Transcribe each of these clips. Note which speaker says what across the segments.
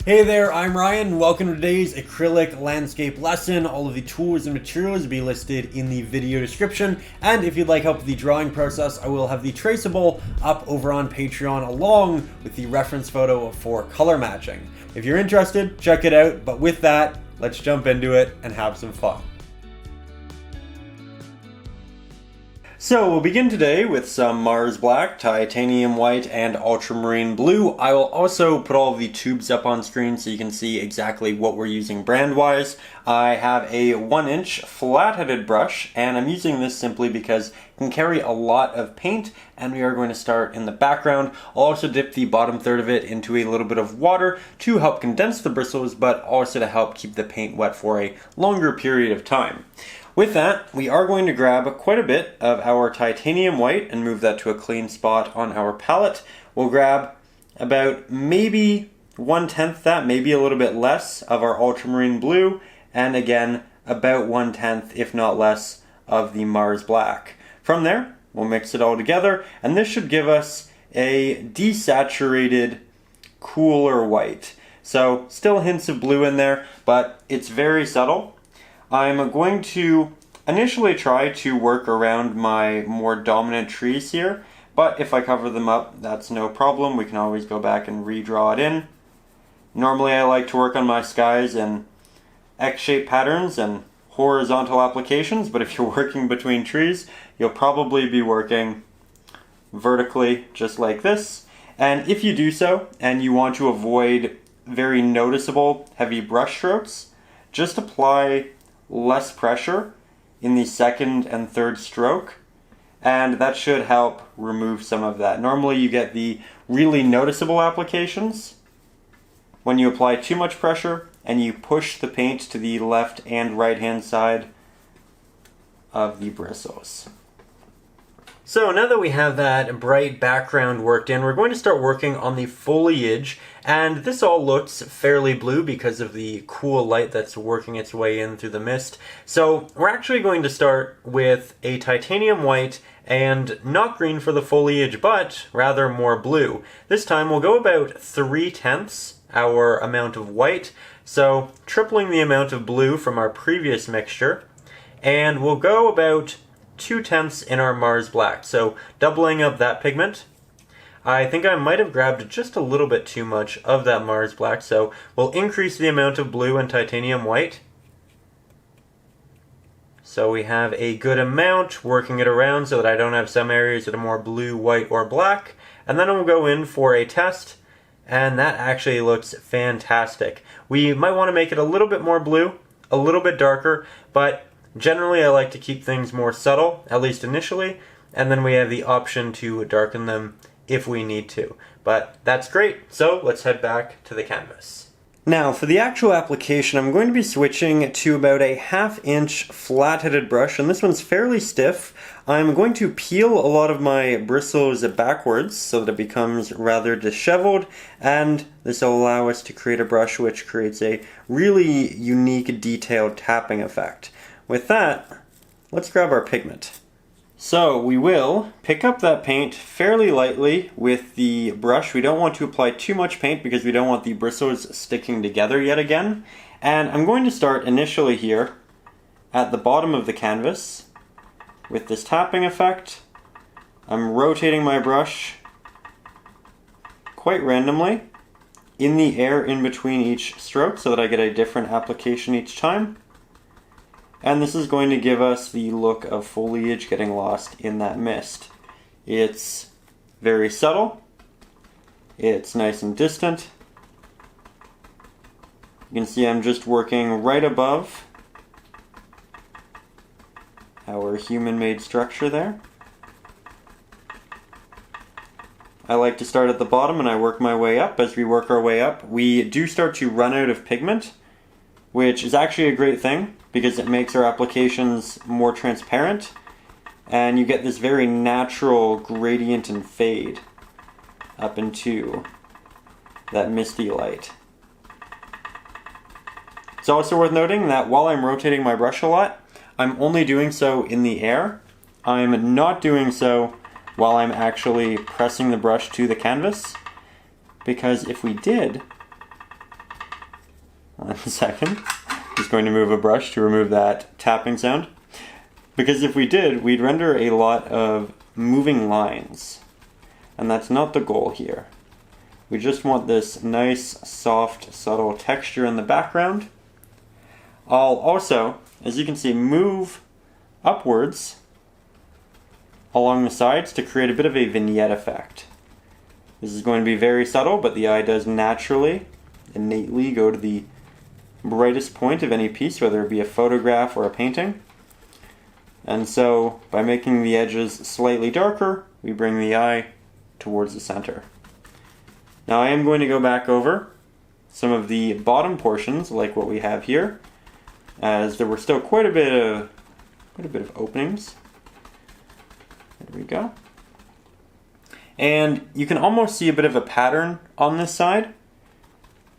Speaker 1: Hey there, I'm Ryan. Welcome to today's acrylic landscape lesson. All of the tools and materials will be listed in the video description. And if you'd like help with the drawing process, I will have the traceable up over on Patreon along with the reference photo for color matching. If you're interested, check it out. But with that, let's jump into it and have some fun. So we'll begin today with some Mars Black, Titanium White, and Ultramarine Blue. I will also put all of the tubes up on screen so you can see exactly what we're using brand-wise. I have a 1-inch flat-headed brush, and I'm using this simply because it can carry a lot of paint, and we are going to start in the background. I'll also dip the bottom third of it into a little bit of water to help condense the bristles, but also to help keep the paint wet for a longer period of time. With that, we are going to grab quite a bit of our titanium white and move that to a clean spot on our palette. We'll grab about maybe 1/10 that, maybe a little bit less of our ultramarine blue, and again, about 1/10, if not less, of the Mars Black. From there, we'll mix it all together, and this should give us a desaturated, cooler white. So, still hints of blue in there, but it's very subtle. I'm going to initially try to work around my more dominant trees here, but if I cover them up, that's no problem. We can always go back and redraw it in. Normally I like to work on my skies in X-shaped patterns and horizontal applications, but if you're working between trees, you'll probably be working vertically just like this. And if you do so, and you want to avoid very noticeable heavy brush strokes, just apply less pressure in the second and third stroke, and that should help remove some of that. Normally you get the really noticeable applications when you apply too much pressure and you push the paint to the left and right hand side of the bristles. So now that we have that bright background worked in, we're going to start working on the foliage, and this all looks fairly blue because of the cool light that's working its way in through the mist. So we're actually going to start with a titanium white and not green for the foliage, but rather more blue. This time we'll go about 3/10 our amount of white, so tripling the amount of blue from our previous mixture, and we'll go about 2/10 in our Mars Black, so doubling up that pigment. I think I might have grabbed just a little bit too much of that Mars Black, so we'll increase the amount of blue and titanium white. So we have a good amount, working it around so that I don't have some areas that are more blue, white, or black. And then we'll go in for a test, and that actually looks fantastic. We might want to make it a little bit more blue, a little bit darker, but generally I like to keep things more subtle, at least initially, and then we have the option to darken them if we need to. But that's great, so let's head back to the canvas. Now for the actual application, I'm going to be switching to about a 1/2-inch flat-headed brush, and this one's fairly stiff. I'm going to peel a lot of my bristles backwards so that it becomes rather disheveled, and this will allow us to create a brush which creates a really unique detailed tapping effect. With that, let's grab our pigment. So we will pick up that paint fairly lightly with the brush. We don't want to apply too much paint because we don't want the bristles sticking together yet again. And I'm going to start initially here at the bottom of the canvas with this tapping effect. I'm rotating my brush quite randomly in the air in between each stroke so that I get a different application each time. And this is going to give us the look of foliage getting lost in that mist. It's very subtle. It's nice and distant. You can see I'm just working right above our human-made structure there. I like to start at the bottom and I work my way up. As we work our way up, we do start to run out of pigment, which is actually a great thing because it makes our applications more transparent and you get this very natural gradient and fade up into that misty light. It's also worth noting that while I'm rotating my brush a lot, I'm only doing so in the air. I'm not doing so while I'm actually pressing the brush to the canvas, because if we did, 1 second. Just going to move a brush to remove that tapping sound. Because if we did, we'd render a lot of moving lines. And that's not the goal here. We just want this nice, soft, subtle texture in the background. I'll also, as you can see, move upwards along the sides to create a bit of a vignette effect. This is going to be very subtle, but the eye does naturally, innately go to the brightest point of any piece, whether it be a photograph or a painting. And so, by making the edges slightly darker, we bring the eye towards the center. Now I am going to go back over some of the bottom portions, like what we have here, as there were still quite a bit of openings. There we go. And you can almost see a bit of a pattern on this side.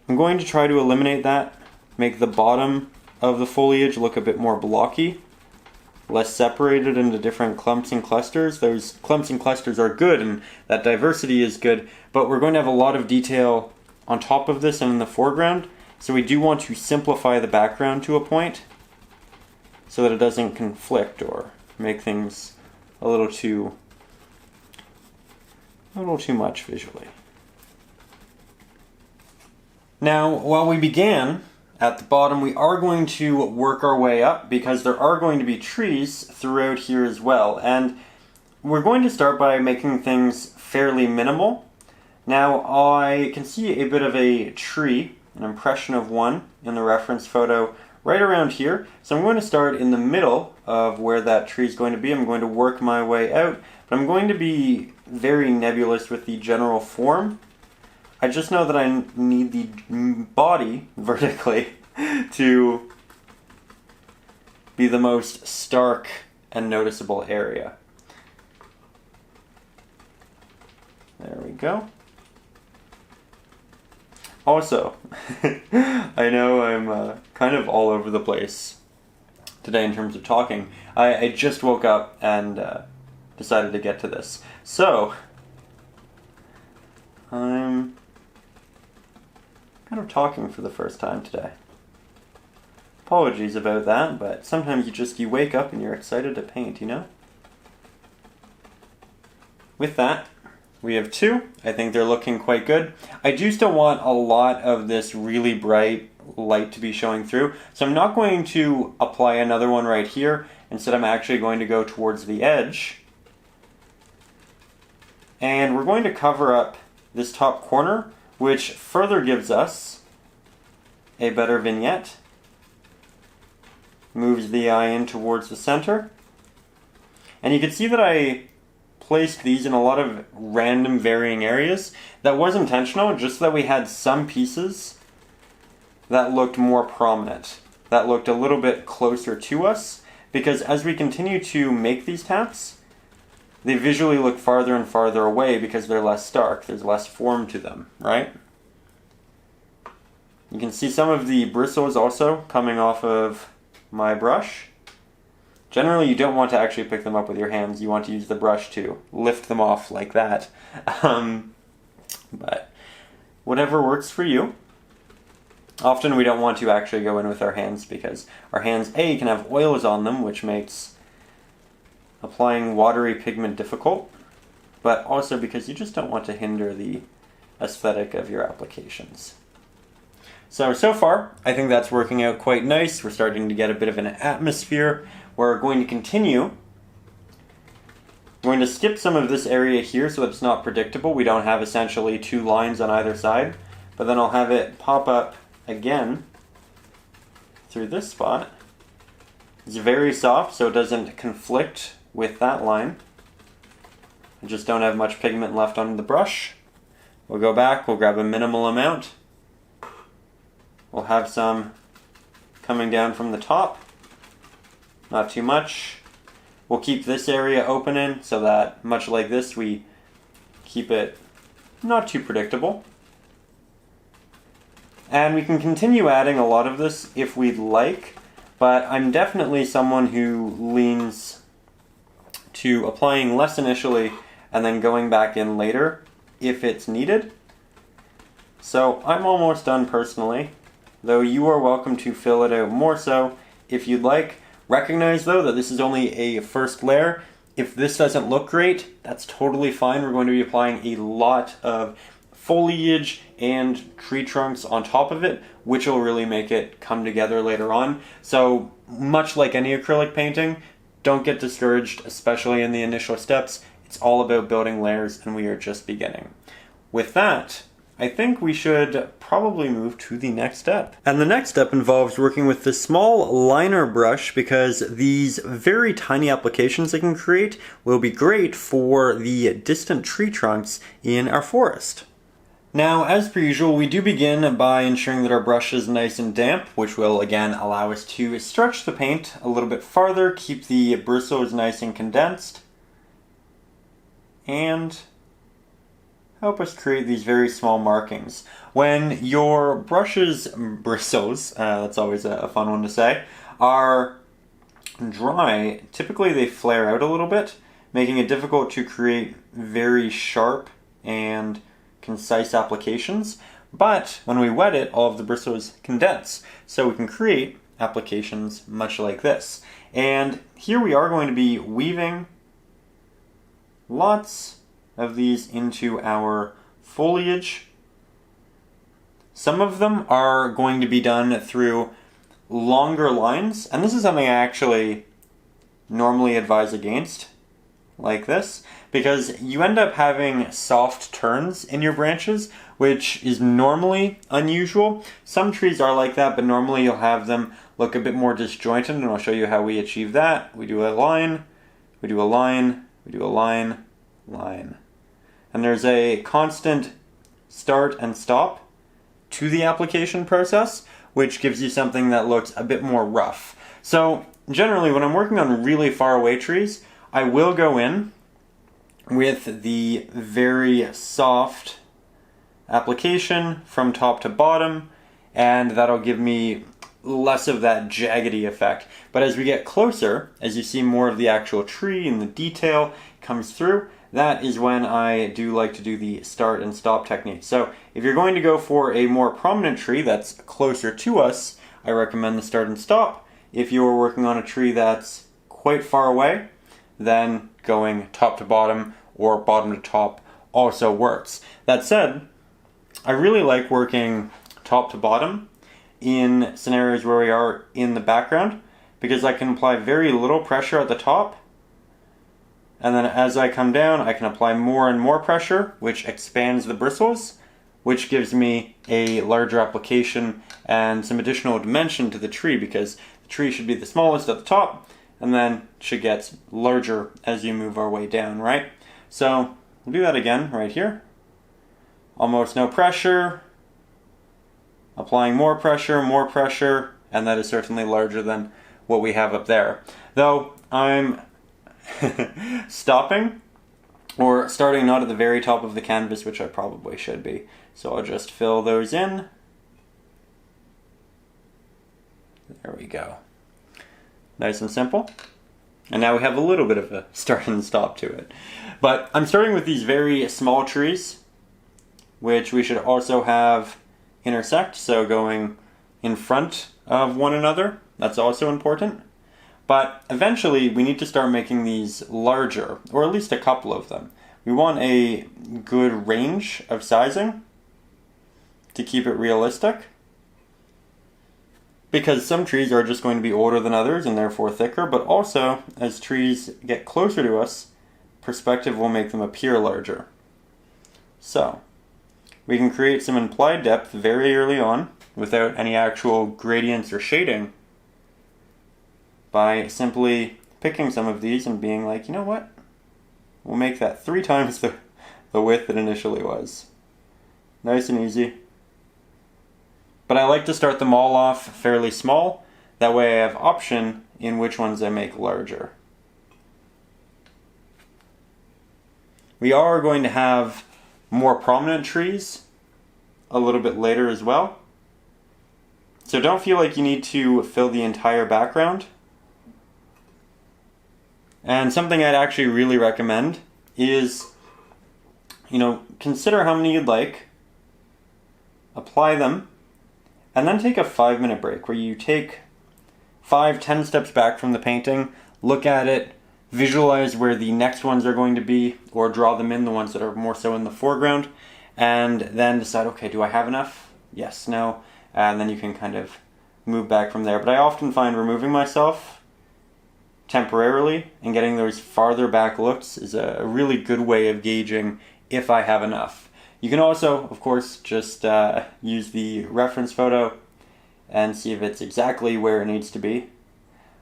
Speaker 1: I'm going to try to eliminate that, make the bottom of the foliage look a bit more blocky, less separated into different clumps and clusters. Those clumps and clusters are good, and that diversity is good, but we're going to have a lot of detail on top of this and in the foreground, so we do want to simplify the background to a point so that it doesn't conflict or make things a little too much visually. Now, while we began at the bottom, we are going to work our way up because there are going to be trees throughout here as well. And we're going to start by making things fairly minimal. Now, I can see a bit of a tree, an impression of one in the reference photo right around here. So I'm going to start in the middle of where that tree is going to be. I'm going to work my way out, but I'm going to be very nebulous with the general form. I just know that I need the body vertically to be the most stark and noticeable area. There we go. Also, I know I'm kind of all over the place today in terms of talking. I just woke up and decided to get to this. So, I'm kind of talking for the first time today. Apologies about that, but sometimes you wake up and you're excited to paint, you know? With that, we have two. I think they're looking quite good. I do still want a lot of this really bright light to be showing through, so I'm not going to apply another one right here. Instead, I'm actually going to go towards the edge. And we're going to cover up this top corner, which further gives us a better vignette. Moves the eye in towards the center. And you can see that I placed these in a lot of random varying areas. That was intentional, just that we had some pieces that looked more prominent, that looked a little bit closer to us, because as we continue to make these taps, they visually look farther and farther away because they're less stark, there's less form to them, right? You can see some of the bristles also coming off of my brush. Generally, you don't want to actually pick them up with your hands. You want to use the brush to lift them off like that. But whatever works for you. Often we don't want to actually go in with our hands because our hands, A, can have oils on them, which makes applying watery pigment difficult, but also because you just don't want to hinder the aesthetic of your applications. So far, I think that's working out quite nice. We're starting to get a bit of an atmosphere. We're going to continue. I'm going to skip some of this area here so that it's not predictable. We don't have essentially two lines on either side, but then I'll have it pop up again through this spot. It's very soft, so it doesn't conflict with that line. I just don't have much pigment left on the brush. We'll go back, we'll grab a minimal amount. We'll have some coming down from the top. Not too much. We'll keep this area opening so that, much like this, we keep it not too predictable. And we can continue adding a lot of this if we'd like, but I'm definitely someone who leans to applying less initially and then going back in later if it's needed. So I'm almost done personally. though you are welcome to fill it out more so if you'd like. Recognize though that this is only a first layer. If this doesn't look great, that's totally fine. We're going to be applying a lot of foliage and tree trunks on top of it, which will really make it come together later on. So much like any acrylic painting, don't get discouraged, especially in the initial steps. It's all about building layers, and we are just beginning. With that, I think we should probably move to the next step. And the next step involves working with this small liner brush, because these very tiny applications it can create will be great for the distant tree trunks in our forest. Now, as per usual, we do begin by ensuring that our brush is nice and damp, which will again allow us to stretch the paint a little bit farther, keep the bristles nice and condensed, and help us create these very small markings. When your brush's bristles, that's always a fun one to say, are dry, typically they flare out a little bit, making it difficult to create very sharp and concise applications. But when we wet it, all of the bristles condense, so we can create applications much like this. And here we are going to be weaving lots of these into our foliage. Some of them are going to be done through longer lines, and this is something I actually normally advise against, like this, because you end up having soft turns in your branches, which is normally unusual. Some trees are like that, but normally you'll have them look a bit more disjointed, and I'll show you how we achieve that. We do a line, we do a line, we do a line, line. And there's a constant start and stop to the application process, which gives you something that looks a bit more rough. So generally, when I'm working on really far away trees, I will go in with the very soft application from top to bottom, and that'll give me less of that jaggedy effect. But as we get closer, as you see more of the actual tree and the detail comes through, that is when I do like to do the start and stop technique. So if you're going to go for a more prominent tree that's closer to us, I recommend the start and stop. If you're working on a tree that's quite far away, then going top to bottom or bottom to top also works. That said, I really like working top to bottom in scenarios where we are in the background, because I can apply very little pressure at the top, and then as I come down I can apply more and more pressure, which expands the bristles, which gives me a larger application and some additional dimension to the tree, because the tree should be the smallest at the top and then should get larger as you move our way down, right? So we'll do that again right here. Almost no pressure, applying more pressure, and that is certainly larger than what we have up there. Though I'm stopping or starting not at the very top of the canvas, which I probably should be. So I'll just fill those in. There we go. Nice and simple. And now we have a little bit of a start and stop to it. But I'm starting with these very small trees, which we should also have intersect, so going in front of one another. That's also important. But eventually we need to start making these larger, or at least a couple of them. We want a good range of sizing to keep it realistic, because some trees are just going to be older than others and therefore thicker, but also as trees get closer to us, perspective will make them appear larger. So we can create some implied depth very early on without any actual gradients or shading by simply picking some of these and being like, you know what? We'll make that 3 times the width it initially was. Nice and easy. But I like to start them all off fairly small. That way I have option in which ones I make larger. We are going to have more prominent trees a little bit later as well. So don't feel like you need to fill the entire background. And something I'd actually really recommend is, consider how many you'd like, apply them, and then take a 5-minute break where you take 5-10 steps back from the painting, look at it, visualize where the next ones are going to be, or draw them in, the ones that are more so in the foreground, and then decide, okay, do I have enough? Yes, no, and then you can kind of move back from there. But I often find removing myself temporarily and getting those farther back looks is a really good way of gauging if I have enough. You can also, of course, just use the reference photo and see if it's exactly where it needs to be.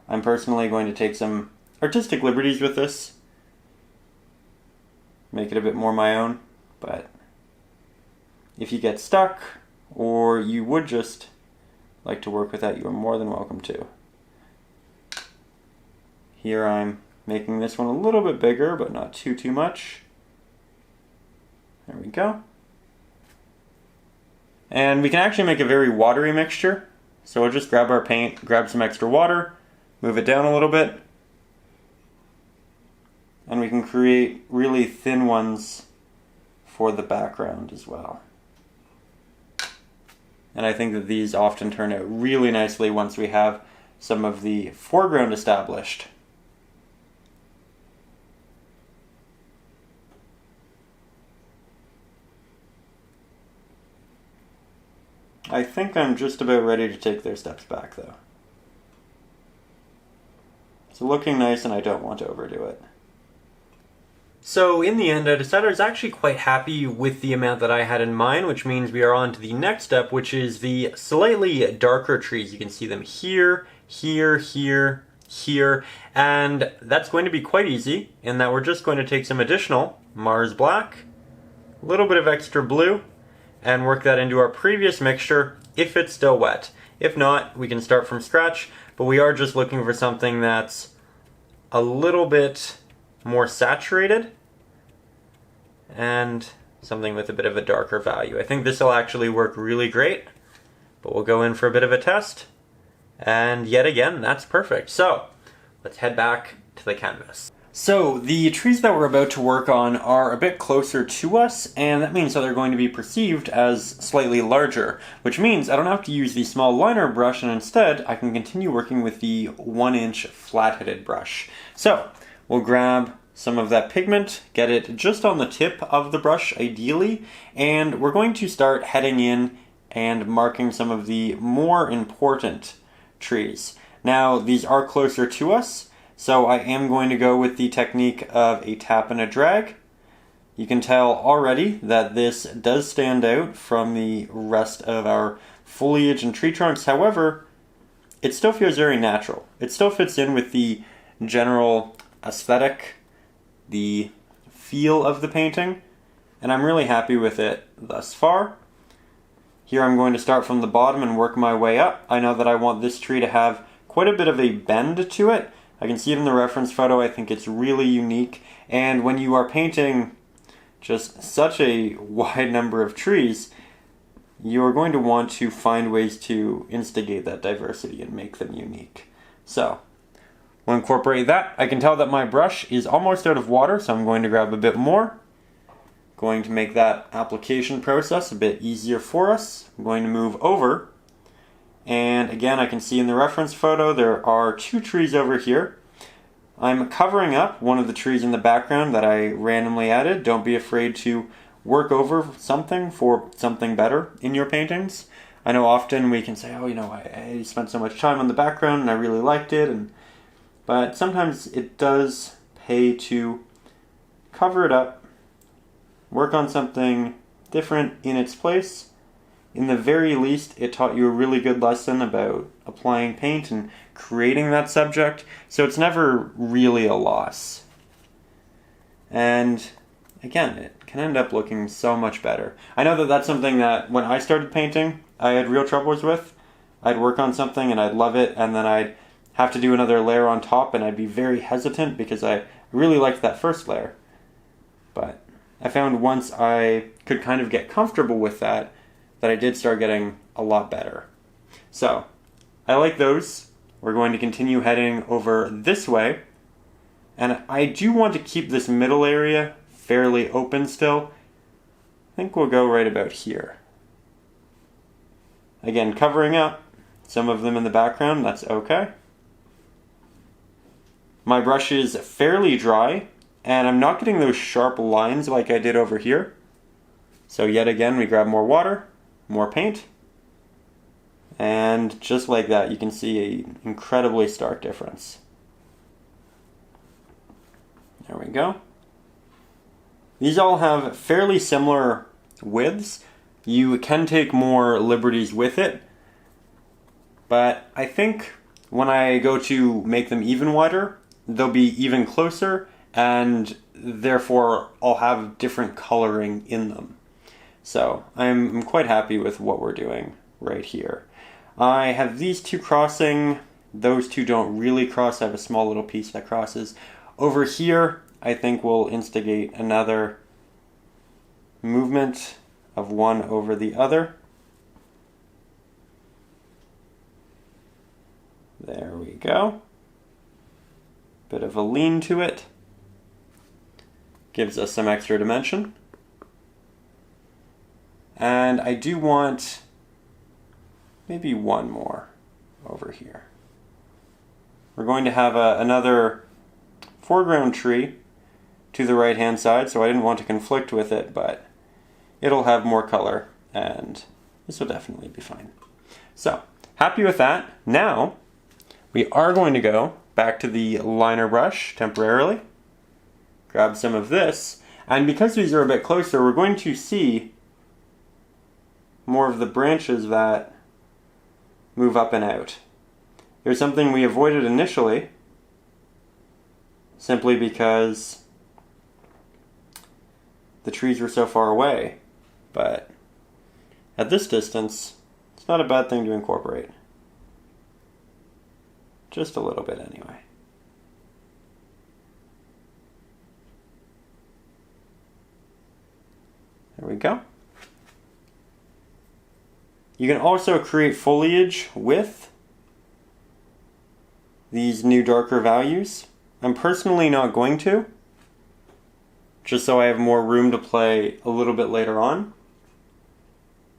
Speaker 1: I'm personally going to take some artistic liberties with this, make it a bit more my own, but if you get stuck or you would just like to work with that, you are more than welcome to. Here I'm making this one a little bit bigger, but not too much. There we go. And we can actually make a very watery mixture. So we'll just grab our paint, grab some extra water, move it down a little bit, and we can create really thin ones for the background as well. And I think that these often turn out really nicely once we have some of the foreground established. I think I'm just about ready to take their steps back though. It's looking nice and I don't want to overdo it. So in the end, I decided I was actually quite happy with the amount that I had in mind, which means we are on to the next step, which is the slightly darker trees. You can see them here, here, here, here, and that's going to be quite easy in that we're just going to take some additional Mars Black, a little bit of extra blue, and work that into our previous mixture if it's still wet. If not, we can start from scratch, but we are just looking for something that's a little bit more saturated and something with a bit of a darker value. I think this will actually work really great, but we'll go in for a bit of a test, and yet again, that's perfect. So let's head back to the canvas. So the trees that we're about to work on are a bit closer to us, and that means that they're going to be perceived as slightly larger, which means I don't have to use the small liner brush, and instead I can continue working with the 1-inch flat-headed brush. So we'll grab some of that pigment, get it just on the tip of the brush ideally, and we're going to start heading in and marking some of the more important trees. Now these are closer to us, so I am going to go with the technique of a tap and a drag. You can tell already that this does stand out from the rest of our foliage and tree trunks. However, it still feels very natural. It still fits in with the general aesthetic, the feel of the painting, and I'm really happy with it thus far. Here I'm going to start from the bottom and work my way up. I know that I want this tree to have quite a bit of a bend to it. I can see it in the reference photo. I think it's really unique, and when you are painting just such a wide number of trees, you're going to want to find ways to instigate that diversity and make them unique. So we'll incorporate that. I can tell that my brush is almost out of water, so I'm going to grab a bit more. Going to make that application process a bit easier for us. I'm going to move over, and again I can see in the reference photo there are 2 trees over here. I'm covering up one of the trees in the background that I randomly added. Don't be afraid to work over something for something better in your paintings. I know often we can say, oh, you know, I spent so much time on the background and I really liked it, but sometimes it does pay to cover it up, work on something different in its place. In the very least, it taught you a really good lesson about applying paint and creating that subject, so it's never really a loss. And again, it can end up looking so much better. I know that that's something that when I started painting, I had real troubles with. I'd work on something and I'd love it, and then I'd have to do another layer on top, and I'd be very hesitant because I really liked that first layer. But I found once I could kind of get comfortable with that I did start getting a lot better. So I like those. We're going to continue heading over this way, and I do want to keep this middle area fairly open still. I think we'll go right about here. Again, covering up some of them in the background, that's okay. My brush is fairly dry, and I'm not getting those sharp lines like I did over here. So yet again, we grab more water, more paint, and just like that, you can see an incredibly stark difference. There we go. These all have fairly similar widths. You can take more liberties with it, but I think when I go to make them even wider, they'll be even closer, and therefore I'll have different coloring in them. So I'm quite happy with what we're doing right here. I have these two crossing. Those two don't really cross. I have a small little piece that crosses. Over here, I think we'll instigate another movement of one over the other. There we go. Bit of a lean to it. Gives us some extra dimension. And I do want maybe one more over here. We're going to have another foreground tree to the right hand side, so I didn't want to conflict with it, but it'll have more color and this will definitely be fine. So, happy with that. Now, we are going to go back to the liner brush temporarily, grab some of this, and because these are a bit closer, we're going to see more of the branches that move up and out. There's something we avoided initially, simply because the trees were so far away, but at this distance, it's not a bad thing to incorporate. Just a little bit anyway. There we go. You can also create foliage with these new darker values. I'm personally not going to, just so I have more room to play a little bit later on.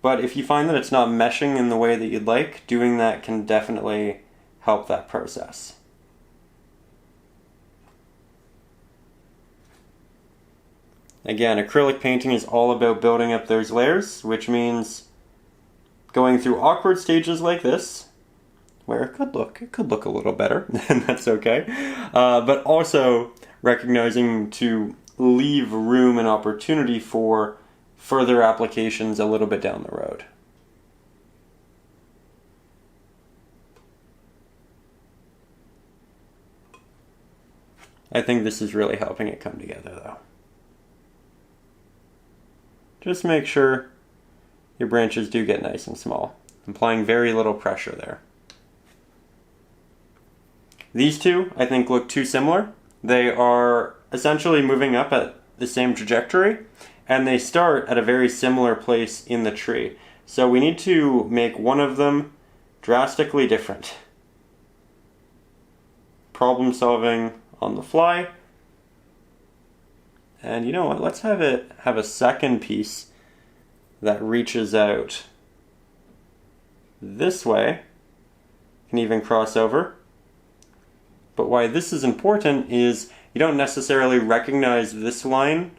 Speaker 1: But if you find that it's not meshing in the way that you'd like, doing that can definitely help that process. Again, acrylic painting is all about building up those layers, which means going through awkward stages like this, where it could look a little better, and that's okay. But also recognizing to leave room and opportunity for further applications a little bit down the road. I think this is really helping it come together though. Just make sure your branches do get nice and small, applying very little pressure there. These two, I think, look too similar. They are essentially moving up at the same trajectory, and they start at a very similar place in the tree. So we need to make one of them drastically different. Problem solving on the fly. And you know what, let's have it have a second piece that reaches out this way. Can even cross over. But why this is important is you don't necessarily recognize this line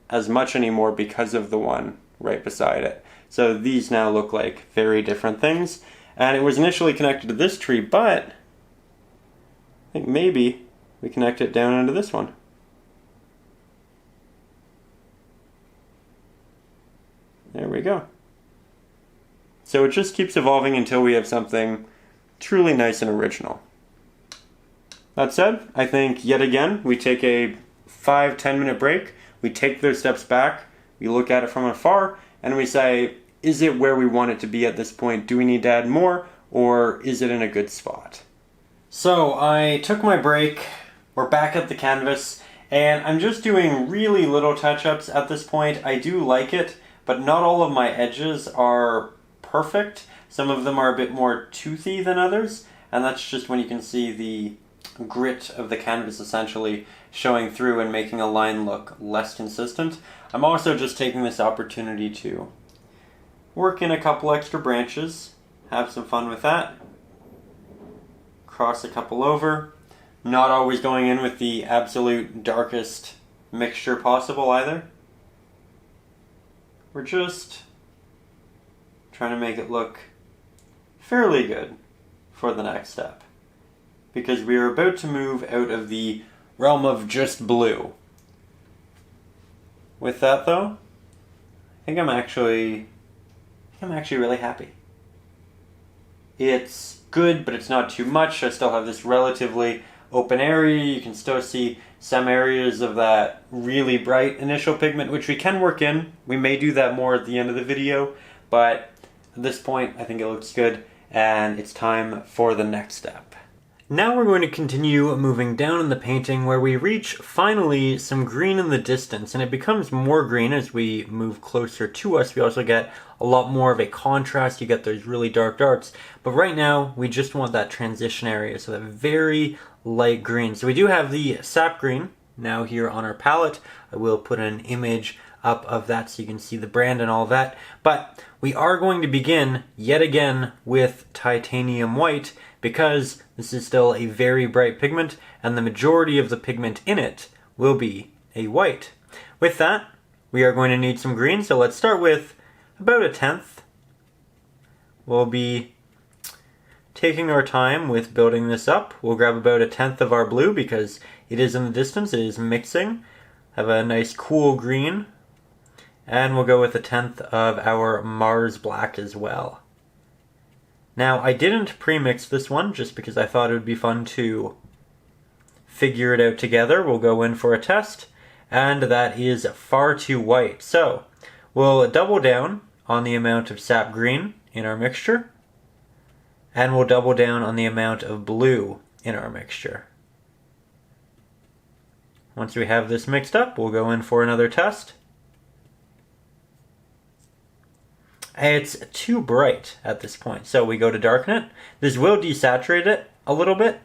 Speaker 1: as much anymore because of the one right beside it. So these now look like very different things. And it was initially connected to this tree, but I think maybe we connect it down into this one. There we go. So it just keeps evolving until we have something truly nice and original. That said, I think yet again we take a 5-10 minute break, we take those steps back, we look at it from afar, and we say, is it where we want it to be at this point? Do we need to add more, or is it in a good spot? So I took my break, we're back at the canvas, and I'm just doing really little touch-ups at this point. I do like it, but not all of my edges are perfect. Some of them are a bit more toothy than others, and that's just when you can see the grit of the canvas essentially showing through and making a line look less consistent. I'm also just taking this opportunity to work in a couple extra branches, have some fun with that. Cross a couple over. Not always going in with the absolute darkest mixture possible either. We're just trying to make it look fairly good for the next step, because we are about to move out of the realm of just blue. With that though, I think I'm actually really happy. It's good, but it's not too much. I still have this relatively open area. You can still see some areas of that really bright initial pigment, which we can work in. We may do that more at the end of the video, but at this point, I think it looks good, and it's time for the next step. Now we're going to continue moving down in the painting where we reach, finally, some green in the distance, and it becomes more green as we move closer to us. We also get a lot more of a contrast. You get those really dark darks, but right now we just want that transition area, so that very light green. So we do have the sap green now here on our palette. I will put an image up of that so you can see the brand and all that, but we are going to begin yet again with titanium white, because this is still a very bright pigment, and the majority of the pigment in it will be a white. With that, we are going to need some green, so let's start with about 1/10. We'll be taking our time with building this up. We'll grab about 1/10 of our blue because it is in the distance, it is mixing. Have a nice cool green, and we'll go with 1/10 of our Mars black as well. Now, I didn't pre-mix this one just because I thought it would be fun to figure it out together. We'll go in for a test, and that is far too white. So, we'll double down on the amount of sap green in our mixture, and we'll double down on the amount of blue in our mixture. Once we have this mixed up, we'll go in for another test. It's too bright at this point, so we go to darken it. This will desaturate it a little bit,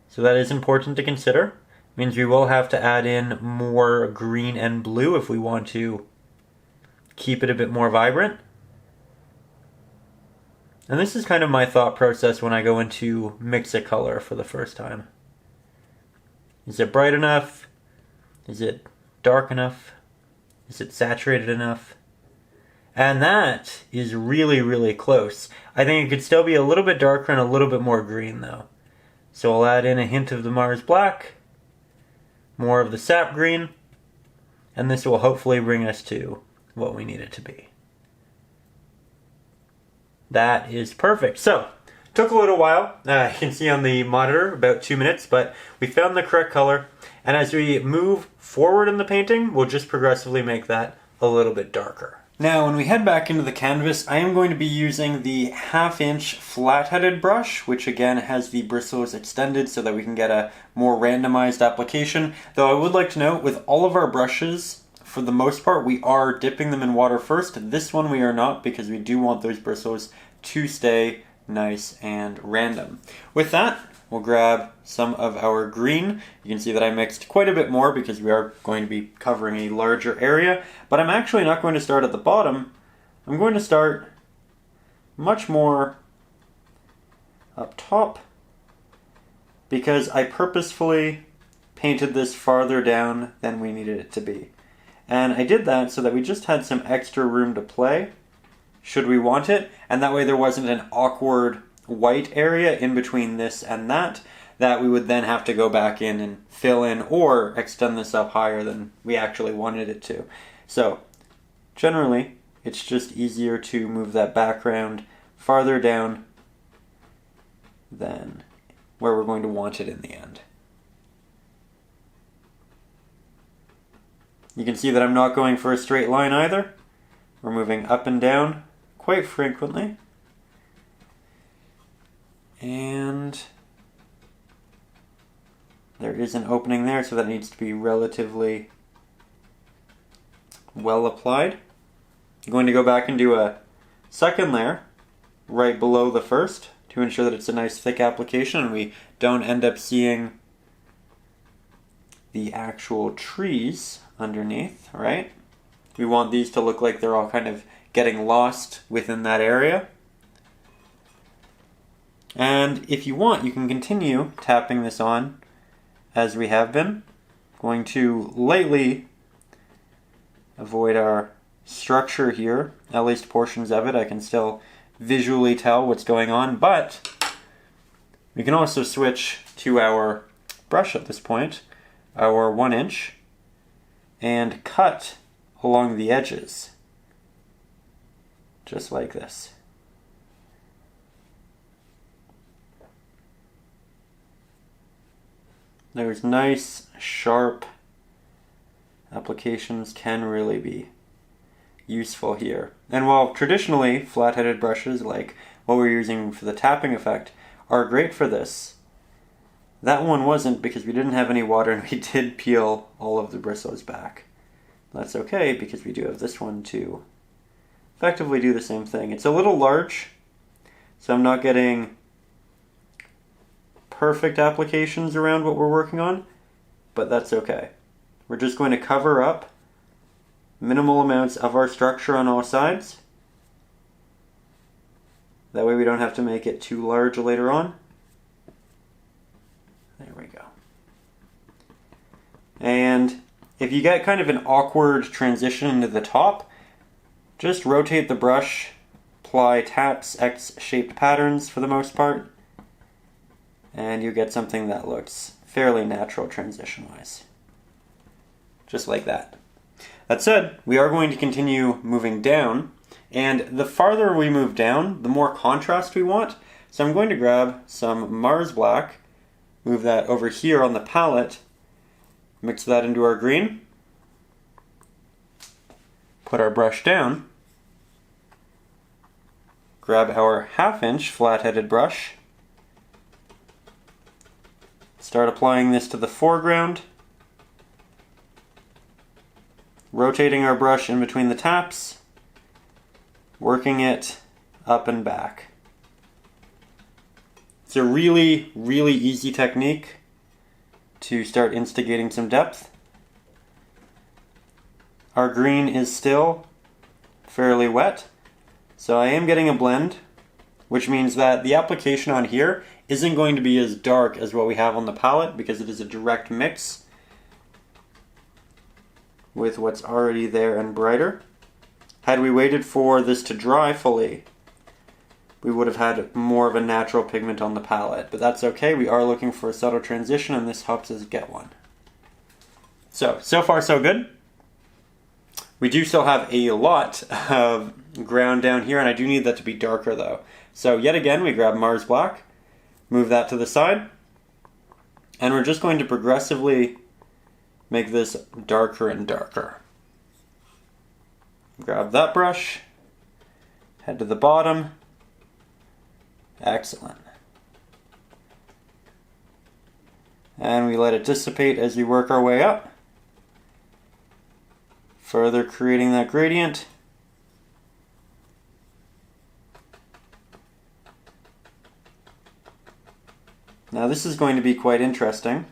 Speaker 1: so that is important to consider. It means we will have to add in more green and blue if we want to keep it a bit more vibrant. And this is kind of my thought process when I go into mix a color for the first time. Is it bright enough? Is it dark enough? Is it saturated enough? And that is really, really close. I think it could still be a little bit darker and a little bit more green though. So I'll add in a hint of the Mars black, more of the sap green, and this will hopefully bring us to what we need it to be. That is perfect. So, took a little while. You can see on the monitor about 2 minutes, but we found the correct color. And as we move forward in the painting, we'll just progressively make that a little bit darker. Now, when we head back into the canvas, I am going to be using the 1/2" flat-headed brush, which again has the bristles extended so that we can get a more randomized application. Though I would like to note, with all of our brushes, for the most part, we are dipping them in water first. This one we are not, because we do want those bristles to stay nice and random. With that, we'll grab some of our green. You can see that I mixed quite a bit more because we are going to be covering a larger area, but I'm actually not going to start at the bottom. I'm going to start much more up top because I purposefully painted this farther down than we needed it to be. And I did that so that we just had some extra room to play, should we want it, and that way there wasn't an awkward white area in between this and that we would then have to go back in and fill in or extend this up higher than we actually wanted it to. So generally it's just easier to move that background farther down than where we're going to want it in the end. You can see that I'm not going for a straight line either. We're moving up and down quite frequently. And there is an opening there, so that needs to be relatively well applied. I'm going to go back and do a second layer right below the first to ensure that it's a nice thick application and we don't end up seeing the actual trees underneath, right? We want these to look like they're all kind of getting lost within that area. And if you want, you can continue tapping this on as we have been. Going to lightly avoid our structure here, at least portions of it. I can still visually tell what's going on, but we can also switch to our brush at this point, our 1-inch, and cut along the edges, just like this. Those nice, sharp applications can really be useful here. And while traditionally flat-headed brushes, like what we're using for the tapping effect, are great for this, that one wasn't because we didn't have any water and we did peel all of the bristles back. That's okay because we do have this one to effectively do the same thing. It's a little large, so I'm not getting perfect applications around what we're working on, but that's okay. We're just going to cover up minimal amounts of our structure on all sides. That way we don't have to make it too large later on. There we go. And if you get kind of an awkward transition into the top, just rotate the brush, apply taps, X-shaped patterns for the most part, and you get something that looks fairly natural transition-wise. Just like that. That said, we are going to continue moving down, and the farther we move down, the more contrast we want. So I'm going to grab some Mars Black, move that over here on the palette, mix that into our green, put our brush down, grab our 1/2-inch flat-headed brush, start applying this to the foreground, rotating our brush in between the taps, working it up and back. It's a really, really easy technique to start instigating some depth. Our green is still fairly wet, so I am getting a blend, which means that the application on here isn't going to be as dark as what we have on the palette because it is a direct mix with what's already there and brighter. Had we waited for this to dry fully, we would have had more of a natural pigment on the palette, but that's okay. We are looking for a subtle transition and this helps us get one. So far so good. We do still have a lot of ground down here and I do need that to be darker though. So yet again, we grab Mars Black, move that to the side, and we're just going to progressively make this darker and darker. Grab that brush, head to the bottom. Excellent. And we let it dissipate as we work our way up, further creating that gradient. Now this is going to be quite interesting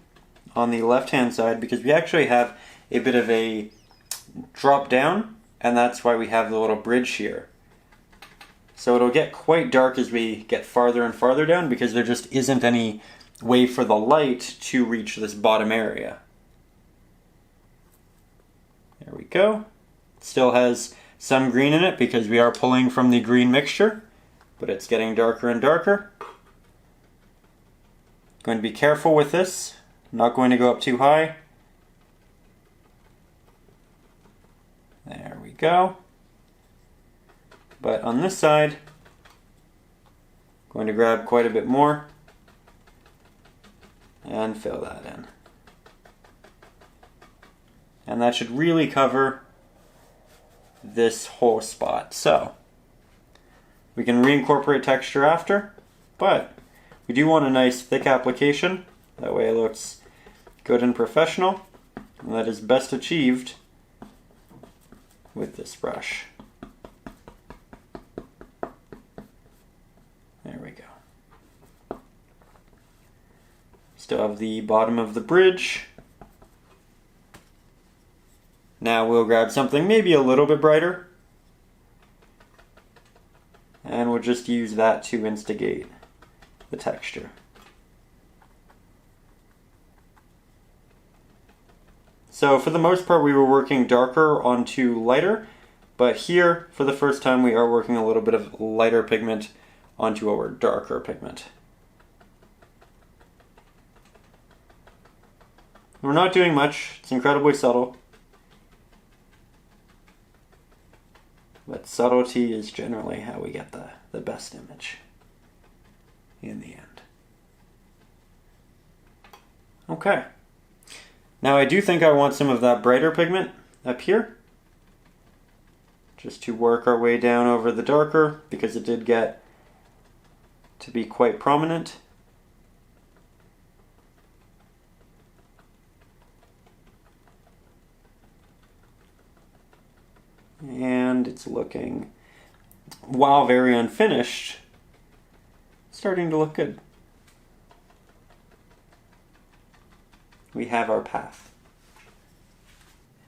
Speaker 1: on the left-hand side because we actually have a bit of a drop down, and that's why we have the little bridge here. So it'll get quite dark as we get farther and farther down because there just isn't any way for the light to reach this bottom area. There we go. It still has some green in it because we are pulling from the green mixture, but it's getting darker and darker. Going to be careful with this. Not going to go up too high. There we go. But on this side, going to grab quite a bit more and fill that in. And that should really cover this whole spot. So we can reincorporate texture after, but we do want a nice thick application. That way it looks good and professional, and that is best achieved with this brush. There we go. Still have the bottom of the bridge. Now we'll grab something maybe a little bit brighter. And we'll just use that to instigate the texture. So for the most part we were working darker onto lighter, but here for the first time we are working a little bit of lighter pigment onto our darker pigment. We're not doing much, it's incredibly subtle. But subtlety is generally how we get the best image in the end. Okay. Now I do think I want some of that brighter pigment up here, just to work our way down over the darker, because it did get to be quite prominent. And it's looking, while very unfinished, starting to look good. We have our path.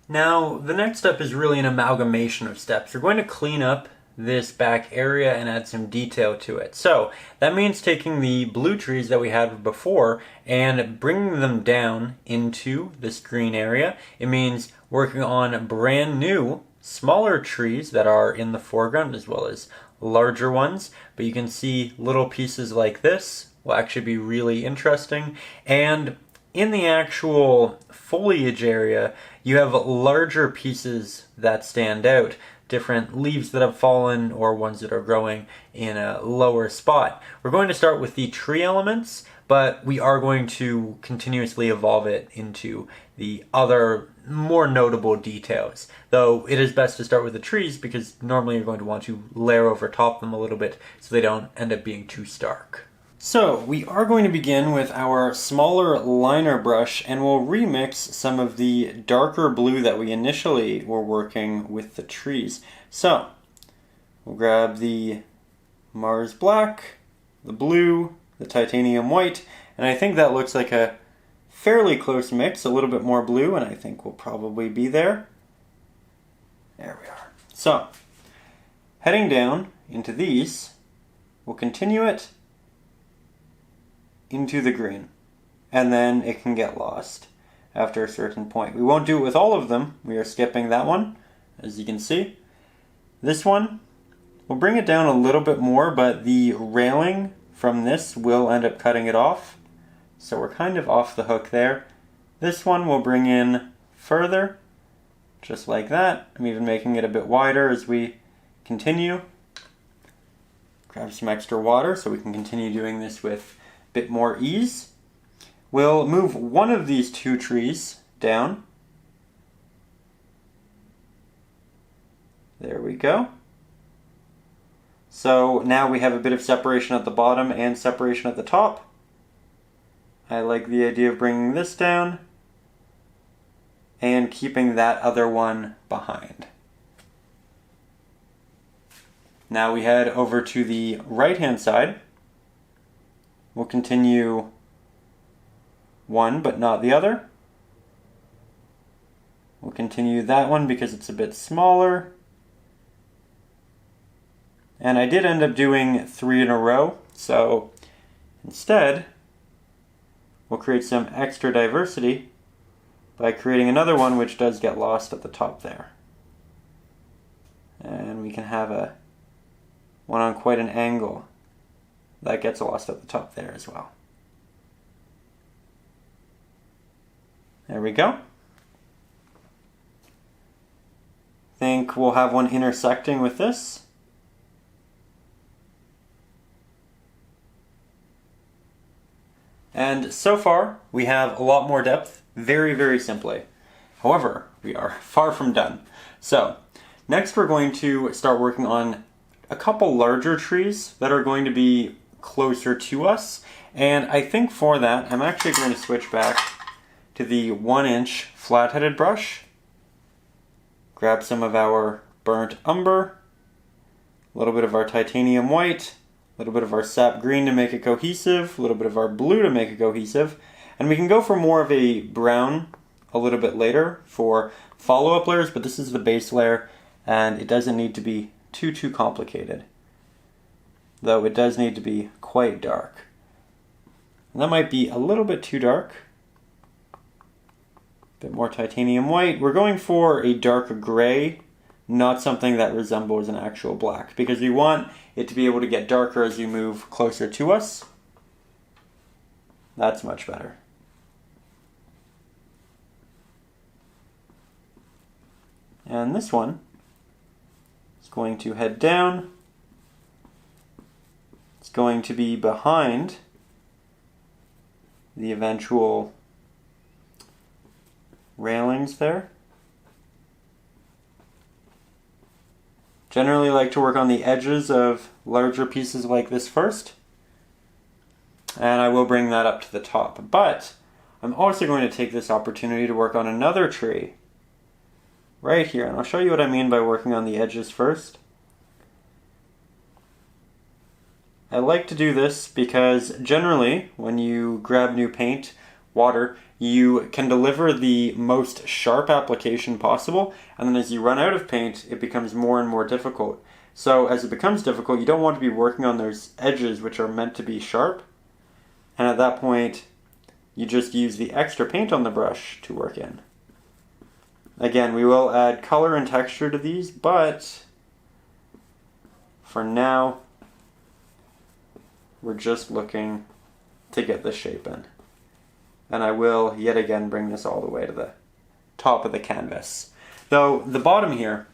Speaker 1: Now, the next step is really an amalgamation of steps. We're going to clean up this back area and add some detail to it. So that means taking the blue trees that we had before and bringing them down into this green area. It means working on brand new smaller trees that are in the foreground as well as larger ones, but you can see little pieces like this will actually be really interesting. And in the actual foliage area, you have larger pieces that stand out, different leaves that have fallen or ones that are growing in a lower spot. We're going to start with the tree elements, but we are going to continuously evolve it into the other more notable details. Though it is best to start with the trees because normally you're going to want to layer over top them a little bit so they don't end up being too stark. So we are going to begin with our smaller liner brush, and we'll remix some of the darker blue that we initially were working with the trees. So we'll grab the Mars black, the blue, the titanium white, and I think that looks like a fairly close mix, a little bit more blue, and I think we'll probably be there. There we are. So heading down into these, we'll continue it into the green, and then it can get lost after a certain point. We won't do it with all of them. We are skipping that one, as you can see. This one, we'll bring it down a little bit more, but the railing from this will end up cutting it off. So we're kind of off the hook there. This one we'll bring in further, just like that. I'm even making it a bit wider as we continue. Grab some extra water so we can continue doing this with bit more ease. We'll move one of these two trees down. There we go. So now we have a bit of separation at the bottom and separation at the top. I like the idea of bringing this down and keeping that other one behind. Now we head over to the right-hand side. We'll continue one, but not the other. We'll continue that one because it's a bit smaller. And I did end up doing 3 in a row, so instead, we'll create some extra diversity by creating another one which does get lost at the top there. And we can have one on quite an angle that gets lost at the top there as well. There we go. Think we'll have one intersecting with this. And so far, we have a lot more depth, very, very simply. However, we are far from done. So, next we're going to start working on a couple larger trees that are going to be closer to us. And I think for that, I'm actually going to switch back to the 1-inch flat-headed brush. Grab some of our burnt umber, a little bit of our titanium white, a little bit of our sap green to make it cohesive, a little bit of our blue to make it cohesive, and we can go for more of a brown a little bit later for follow-up layers, but this is the base layer, and it doesn't need to be too complicated. though it does need to be quite dark. And that might be a little bit too dark. A bit more titanium white. We're going for a darker gray, not something that resembles an actual black, because we want it to be able to get darker as we move closer to us. That's much better. And this one is going to head down. It's going to be behind the eventual railings there. Generally like to work on the edges of larger pieces like this first, and I will bring that up to the top. But I'm also going to take this opportunity to work on another tree right here, and I'll show you what I mean by working on the edges first. I like to do this because generally when you grab new paint, water, you can deliver the most sharp application possible, and then as you run out of paint, it becomes more and more difficult. So as it becomes difficult, you don't want to be working on those edges which are meant to be sharp, and at that point, you just use the extra paint on the brush to work in. Again, we will add color and texture to these, but for now, we're just looking to get the shape in. And I will yet again bring this all the way to the top of the canvas. Though the bottom here,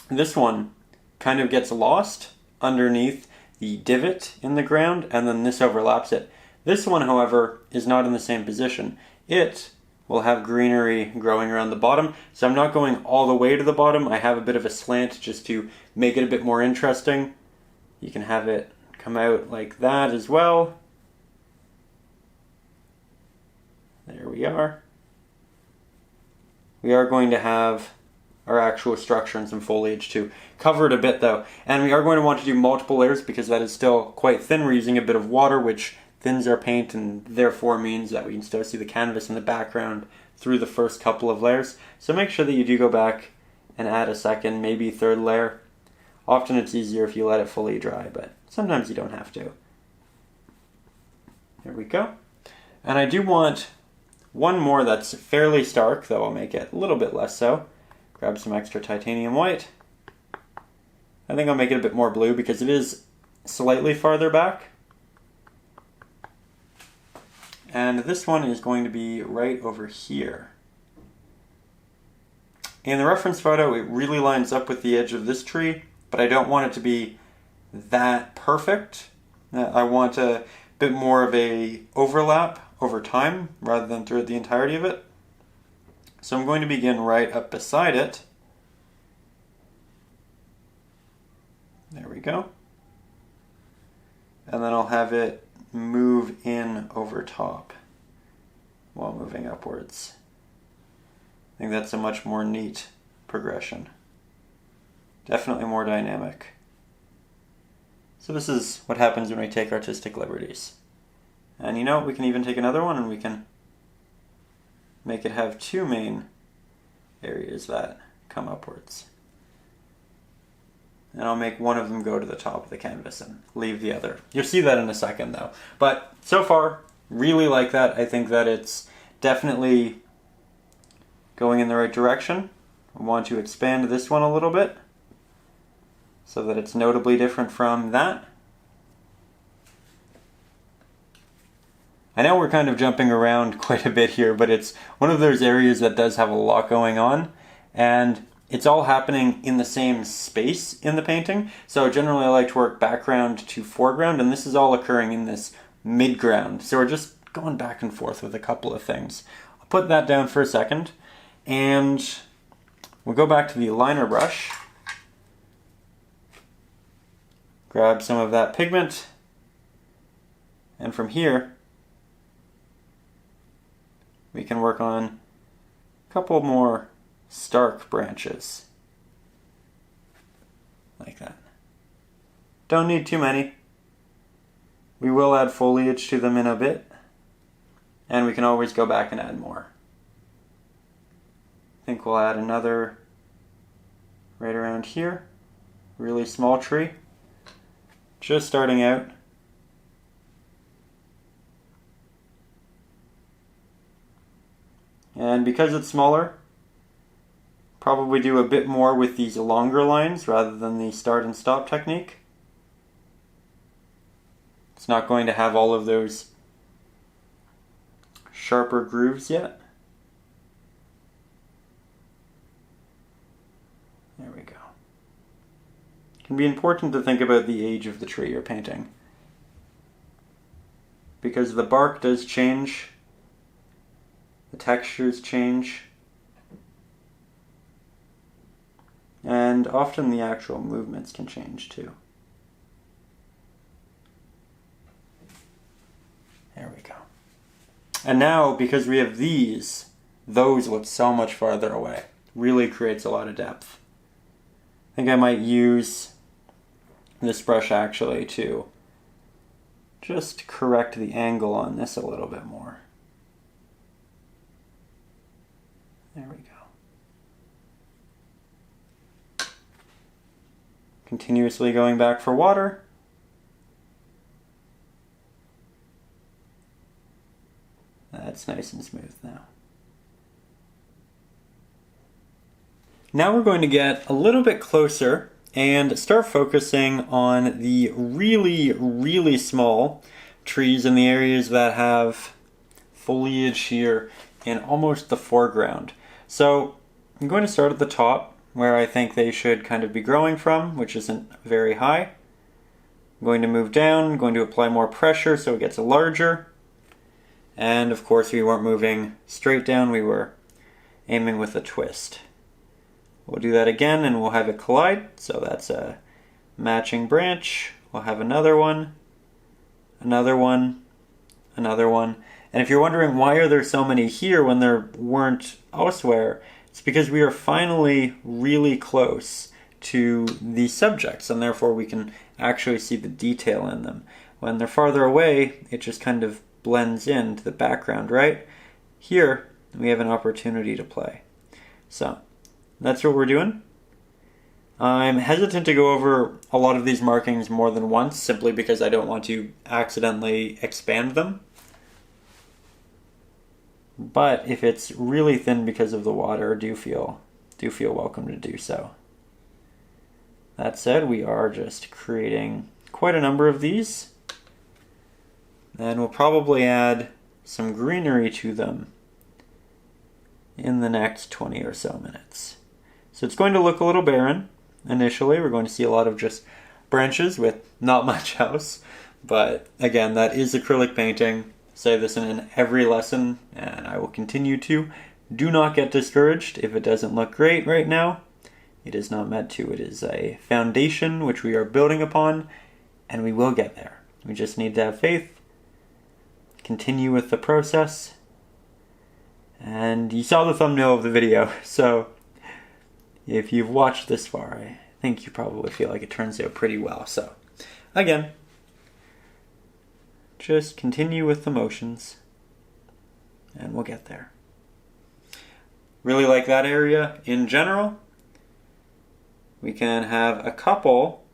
Speaker 1: this one kind of gets lost underneath the divot in the ground, and then this overlaps it. This one, however, is not in the same position. It will have greenery growing around the bottom, so I'm not going all the way to the bottom. I have a bit of a slant just to make it a bit more interesting. You can have it come out like that as well. There we are. We are going to have our actual structure and some foliage too. Cover it a bit though. And we are going to want to do multiple layers because that is still quite thin. We're using a bit of water which thins our paint and therefore means that we can still see the canvas in the background through the first couple of layers. So make sure that you do go back and add a second, maybe third layer. Often it's easier if you let it fully dry, but sometimes you don't have to. There we go. And I do want one more that's fairly stark, though I'll make it a little bit less so. Grab some extra titanium white. I think I'll make it a bit more blue because it is slightly farther back. And this one is going to be right over here. In the reference photo, it really lines up with the edge of this tree, but I don't want it to be that perfect. I want a bit more of a overlap over time rather than throughout the entirety of it. So I'm going to begin right up beside it. There we go. And then I'll have it move in over top while moving upwards. I think that's a much more neat progression. Definitely more dynamic. So this is what happens when we take artistic liberties. And you know, we can even take another one and we can make it have two main areas that come upwards. And I'll make one of them go to the top of the canvas and leave the other. You'll see that in a second though. But so far, really like that. I think that it's definitely going in the right direction. I want to expand this one a little bit so that it's notably different from that. I know we're kind of jumping around quite a bit here, but it's one of those areas that does have a lot going on, and it's all happening in the same space in the painting. So generally I like to work background to foreground, and this is all occurring in this midground. So we're just going back and forth with a couple of things. I'll put that down for a second, and we'll go back to the liner brush. Grab some of that pigment, and from here we can work on a couple more stark branches. Like that. Don't need too many. We will add foliage to them in a bit, and we can always go back and add more. I think we'll add another right around here. Really small tree. just starting out. And because it's smaller, probably do a bit more with these longer lines rather than the start and stop technique. It's not going to have all of those sharper grooves yet. There we go. It can be important to think about the age of the tree you're painting, because the bark does change, the textures change, and often the actual movements can change too. There we go. And now, because we have these, those look so much farther away. Really creates a lot of depth. I think I might use this brush actually to just correct the angle on this a little bit more. There we go. Continuously going back for water. That's nice and smooth now. Now we're going to get a little bit closer and start focusing on the really, really small trees in the areas that have foliage here in almost the foreground. So I'm going to start at the top where I think they should kind of be growing from, which isn't very high. I'm going to move down, I'm going to apply more pressure so it gets larger. And of course we weren't moving straight down, we were aiming with a twist. We'll do that again and we'll have it collide. So that's a matching branch. We'll have another one, another one, another one. And if you're wondering why are there so many here when there weren't elsewhere, it's because we are finally really close to the subjects and therefore we can actually see the detail in them. When they're farther away, it just kind of blends into the background, right? Here, we have an opportunity to play. So, that's what we're doing. I'm hesitant to go over a lot of these markings more than once, simply because I don't want to accidentally expand them. But if it's really thin because of the water, do feel welcome to do so. That said, we are just creating quite a number of these. And we'll probably add some greenery to them in the next 20 or so minutes. So it's going to look a little barren initially. We're going to see a lot of just branches with not much else. But again, that is acrylic painting. I say this in every lesson, and I will continue to. Do not get discouraged if it doesn't look great right now. It is not meant to. It is a foundation which we are building upon, and we will get there. We just need to have faith. Continue with the process, and you saw the thumbnail of the video, so if you've watched this far, I think you probably feel like it turns out pretty well. So again, just continue with the motions and we'll get there. Really like that area in general. We can have a couple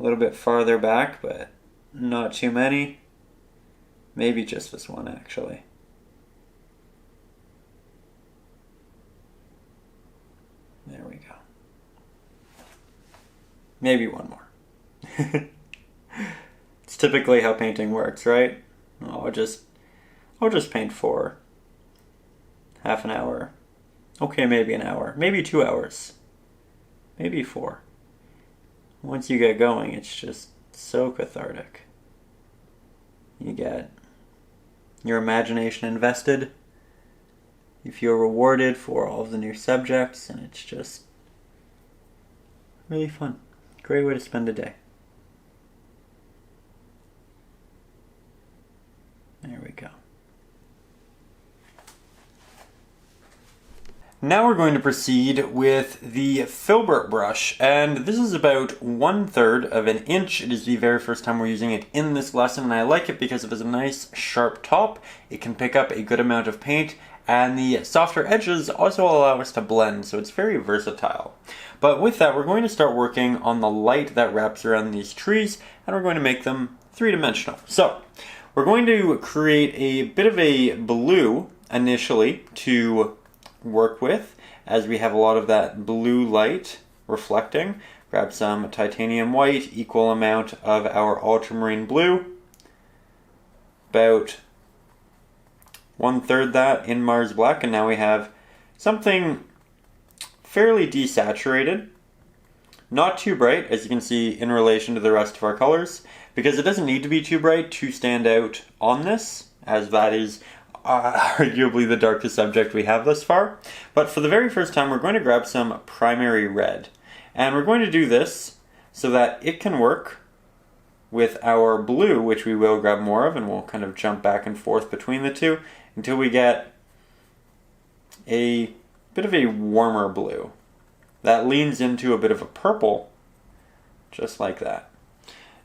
Speaker 1: a little bit farther back, but not too many. Maybe just this one, actually. There we go. Maybe one more. It's typically how painting works, right? I'll just paint for half an hour. Okay, maybe an hour. Maybe 2 hours. Maybe 4. Once you get going, it's just so cathartic. You get your imagination invested. You feel rewarded for all of the new subjects, and it's just really fun. Great way to spend a day. There we go. Now we're going to proceed with the filbert brush, and this is about 1/3 of an inch. It is the very first time we're using it in this lesson, and I like it because it has a nice sharp top. It can pick up a good amount of paint And the softer edges also allow us to blend, so it's very versatile. But with that, we're going to start working on the light that wraps around these trees, and we're going to make them three-dimensional. So, we're going to create a bit of a blue initially to work with, as we have a lot of that blue light reflecting. Grab some titanium white, equal amount of our ultramarine blue, about 1/3 that in Mars Black, and now we have something fairly desaturated. Not too bright, as you can see in relation to the rest of our colors, because it doesn't need to be too bright to stand out on this, as that is arguably the darkest subject we have thus far. But for the very first time, we're going to grab some primary red. And we're going to do this so that it can work with our blue, which we will grab more of, and we'll kind of jump back and forth between the two until we get a bit of a warmer blue that leans into a bit of a purple, just like that.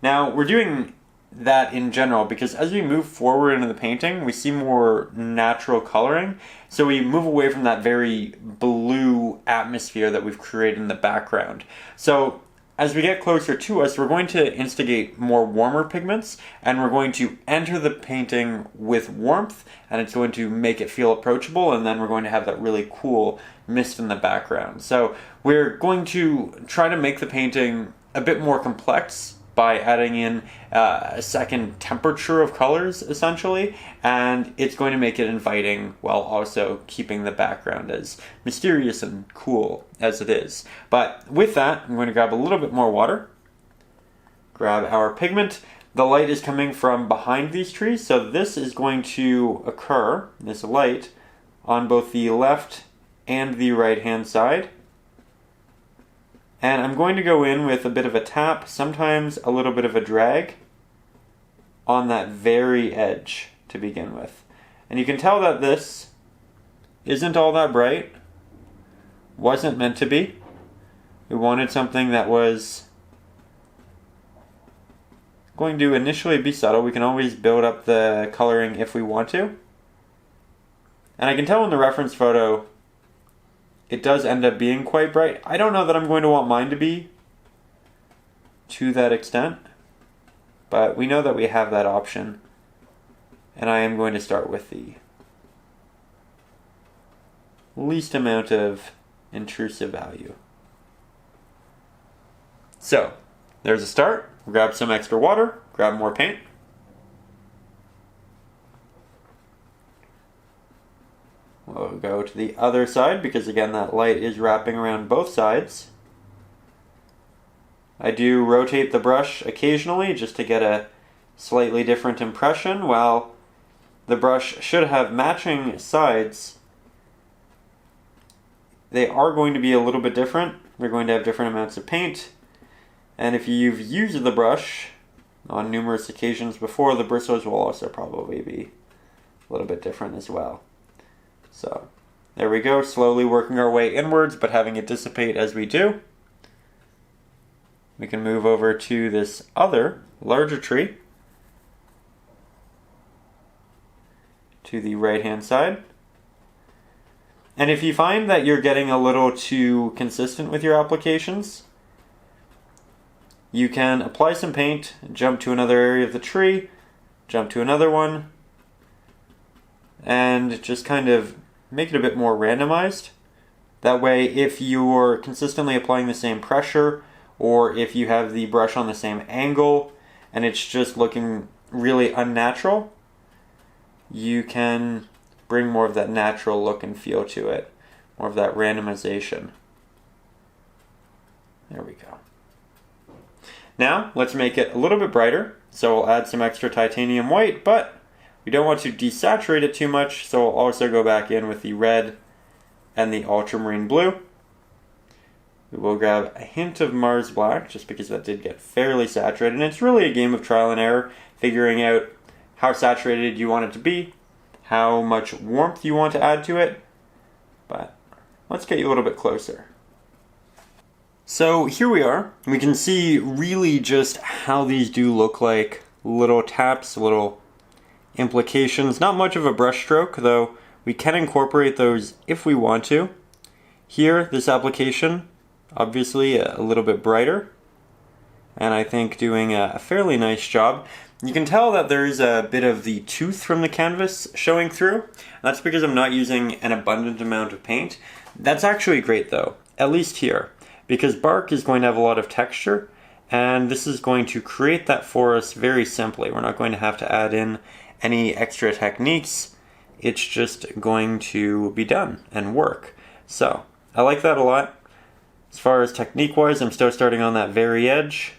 Speaker 1: Now, we're doing that in general because as we move forward into the painting, we see more natural coloring, so we move away from that very blue atmosphere that we've created in the background. So as we get closer to us, we're going to instigate more warmer pigments, and we're going to enter the painting with warmth, and it's going to make it feel approachable, and then we're going to have that really cool mist in the background. So we're going to try to make the painting a bit more complex by adding in a second temperature of colors, essentially, and it's going to make it inviting while also keeping the background as mysterious and cool as it is. But with that, I'm going to grab a little bit more water, grab our pigment. The light is coming from behind these trees, so this is going to occur, this light, on both the left and the right hand side. And I'm going to go in with a bit of a tap, sometimes a little bit of a drag, on that very edge to begin with. And you can tell that this isn't all that bright, wasn't meant to be. We wanted something that was going to initially be subtle. We can always build up the coloring if we want to. And I can tell in the reference photo it does end up being quite bright. I don't know that I'm going to want mine to be to that extent, but we know that we have that option, and I am going to start with the least amount of intrusive value. So, there's a start. Grab some extra water, grab more paint. We'll go to the other side because again that light is wrapping around both sides. I do rotate the brush occasionally just to get a slightly different impression. While the brush should have matching sides, they are going to be a little bit different. They're going to have different amounts of paint. And if you've used the brush on numerous occasions before, the bristles will also probably be a little bit different as well. So, there we go, slowly working our way inwards, but having it dissipate as we do. We can move over to this other, larger tree, to the right-hand side. And if you find that you're getting a little too consistent with your applications, you can apply some paint, jump to another area of the tree, jump to another one, and just kind of make it a bit more randomized. That way, if you're consistently applying the same pressure, or if you have the brush on the same angle, and it's just looking really unnatural, you can bring more of that natural look and feel to it, more of that randomization. There we go. Now, let's make it a little bit brighter. So we'll add some extra titanium white, but we don't want to desaturate it too much, so we'll also go back in with the red and the ultramarine blue. We will grab a hint of Mars Black, just because that did get fairly saturated, and it's really a game of trial and error, figuring out how saturated you want it to be, how much warmth you want to add to it, but let's get you a little bit closer. So here we are. We can see really just how these do look like little taps, little implications. Not much of a brush stroke, though We can incorporate those if we want to. Here, this application, obviously a little bit brighter, and I think doing a fairly nice job. You can tell that there's a bit of the tooth from the canvas showing through. That's because I'm not using an abundant amount of paint. That's actually great though, at least here, because bark is going to have a lot of texture, and this is going to create that for us very simply. We're not going to have to add in any extra techniques. It's just going to be done and work. So I like that a lot. As far as technique-wise, I'm still starting on that very edge,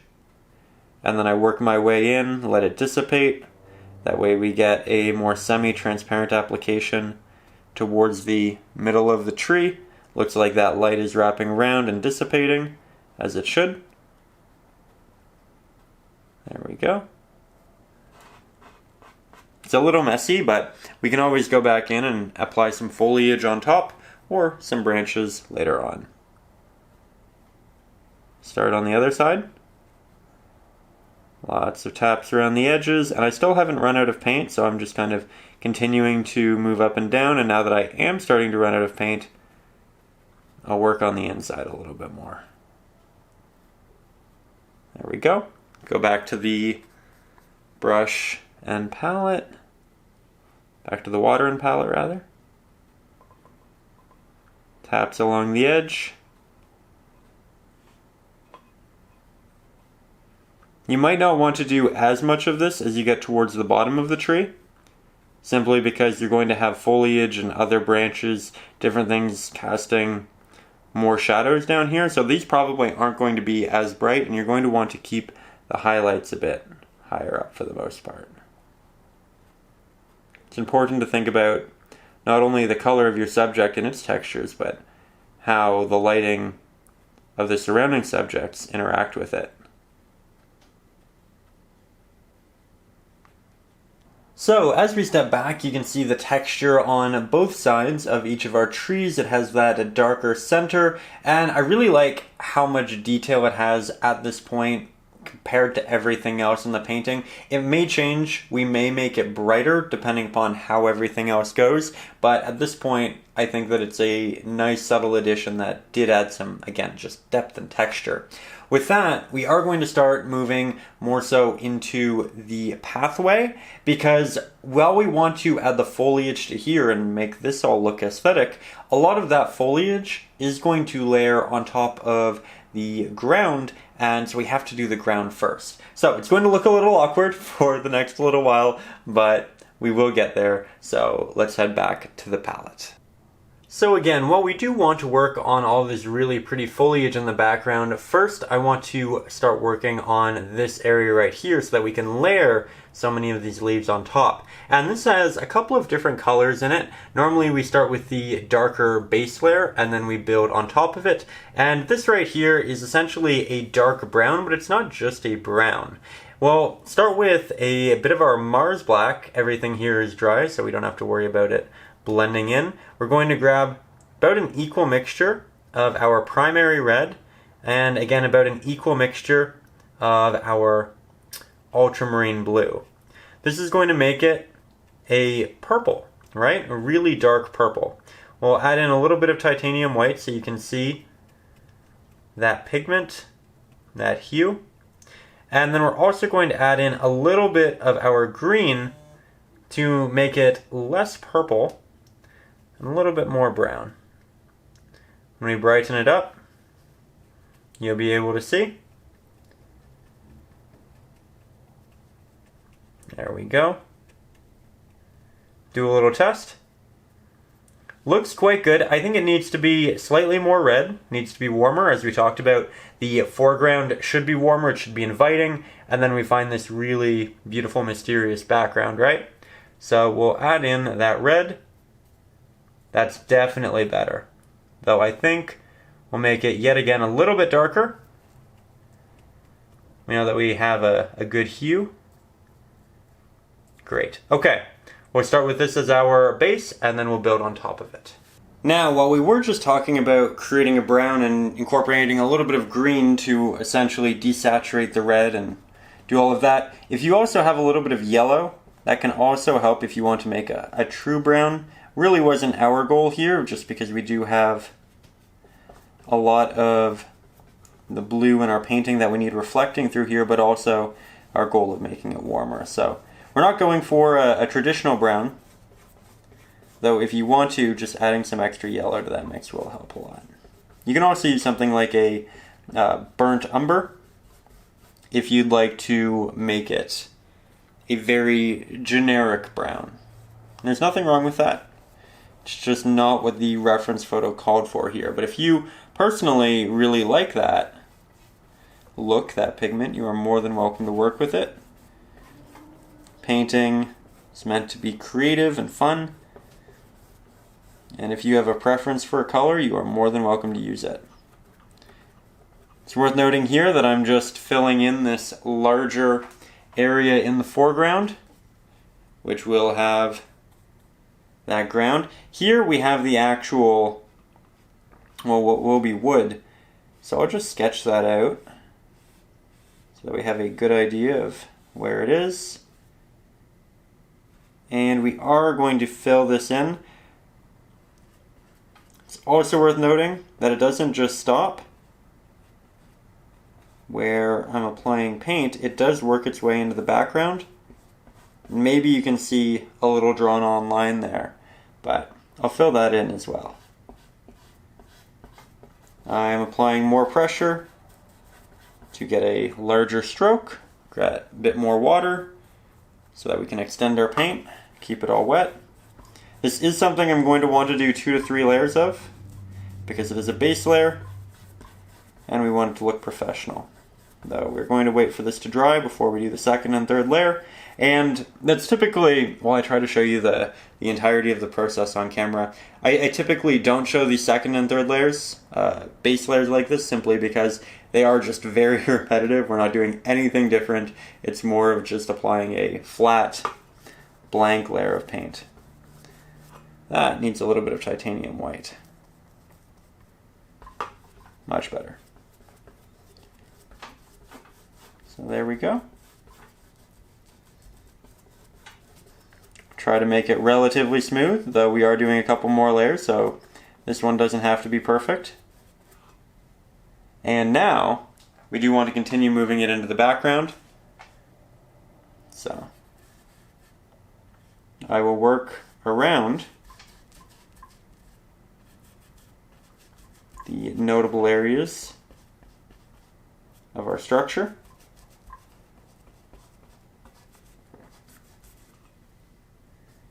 Speaker 1: and then I work my way in, let it dissipate. That way we get a more semi-transparent application towards the middle of the tree. Looks like that light is wrapping around and dissipating, as it should. There we go. It's a little messy, but we can always go back in and apply some foliage on top, or some branches later on. Start on the other side. Lots of taps around the edges, and I still haven't run out of paint, so I'm just kind of continuing to move up and down, and now that I am starting to run out of paint, I'll work on the inside a little bit more. There we go. Go back to the brush and palette. Back to the water and palette, rather. Taps along the edge. You might not want to do as much of this as you get towards the bottom of the tree, simply because you're going to have foliage and other branches, different things casting more shadows down here, so these probably aren't going to be as bright, and you're going to want to keep the highlights a bit higher up for the most part. It's important to think about not only the color of your subject and its textures, but how the lighting of the surrounding subjects interact with it. So as we step back, you can see the texture on both sides of each of our trees. It has that darker center, and I really like how much detail it has at this point compared to everything else in the painting. It may change, we may make it brighter depending upon how everything else goes, but at this point I think that it's a nice subtle addition that did add some, again, just depth and texture. With that, we are going to start moving more so into the pathway, because while we want to add the foliage to here and make this all look aesthetic, a lot of that foliage is going to layer on top of the ground, and so we have to do the ground first. So it's going to look a little awkward for the next little while, but we will get there, so let's head back to the palette. So again, while we do want to work on all this really pretty foliage in the background, first I want to start working on this area right here so that we can layer so many of these leaves on top. And this has a couple of different colors in it. Normally we start with the darker base layer and then we build on top of it. And this right here is essentially a dark brown, but it's not just a brown. Well, start with a bit of our Mars black. Everything here is dry, so we don't have to worry about it blending in. We're going to grab about an equal mixture of our primary red, and again about an equal mixture of our ultramarine blue. This is going to make it a purple, right? A really dark purple. We'll add in a little bit of titanium white so you can see that pigment, that hue. And then we're also going to add in a little bit of our green to make it less purple and a little bit more brown. When we brighten it up, you'll be able to see. There we go. Do a little test. Looks quite good. I think it needs to be slightly more red, needs to be warmer. As we talked about, the foreground should be warmer, it should be inviting, and then we find this really beautiful, mysterious background, right? So we'll add in that red. That's definitely better. Though I think we'll make it yet again a little bit darker. We know that we have a good hue. Great. Okay, we'll start with this as our base and then we'll build on top of it. Now, while we were just talking about creating a brown and incorporating a little bit of green to essentially desaturate the red and do all of that, if you also have a little bit of yellow, that can also help if you want to make a true brown really wasn't our goal here, just because we do have a lot of the blue in our painting that we need reflecting through here, but also our goal of making it warmer. So we're not going for a traditional brown, though if you want to, just adding some extra yellow to that mix will help a lot. You can also use something like a burnt umber if you'd like to make it a very generic brown. And there's nothing wrong with that. It's just not what the reference photo called for here. But if you personally really like that look, that pigment, you are more than welcome to work with it. Painting is meant to be creative and fun. And if you have a preference for a color, you are more than welcome to use it. It's worth noting here that I'm just filling in this larger area in the foreground, which will have that ground. Here we have the actual, well, what will be wood. So I'll just sketch that out so that we have a good idea of where it is. And we are going to fill this in. It's also worth noting that it doesn't just stop where I'm applying paint. It does work its way into the background. Maybe you can see a little drawn on line there, but I'll fill that in as well. I'm applying more pressure to get a larger stroke, get a bit more water so that we can extend our paint, keep it all wet. This is something I'm going to want to do 2 to 3 layers of because it is a base layer and we want it to look professional. Though we're going to wait for this to dry before we do the second and third layer. And that's typically, while I try to show you the entirety of the process on camera, I typically don't show the second and third layers, base layers like this, simply because they are just very repetitive. We're not doing anything different. It's more of just applying a flat, blank layer of paint. That needs a little bit of titanium white. Much better. So there we go. Try to make it relatively smooth, though we are doing a couple more layers, so this one doesn't have to be perfect. And now, we do want to continue moving it into the background. So, I will work around the notable areas of our structure.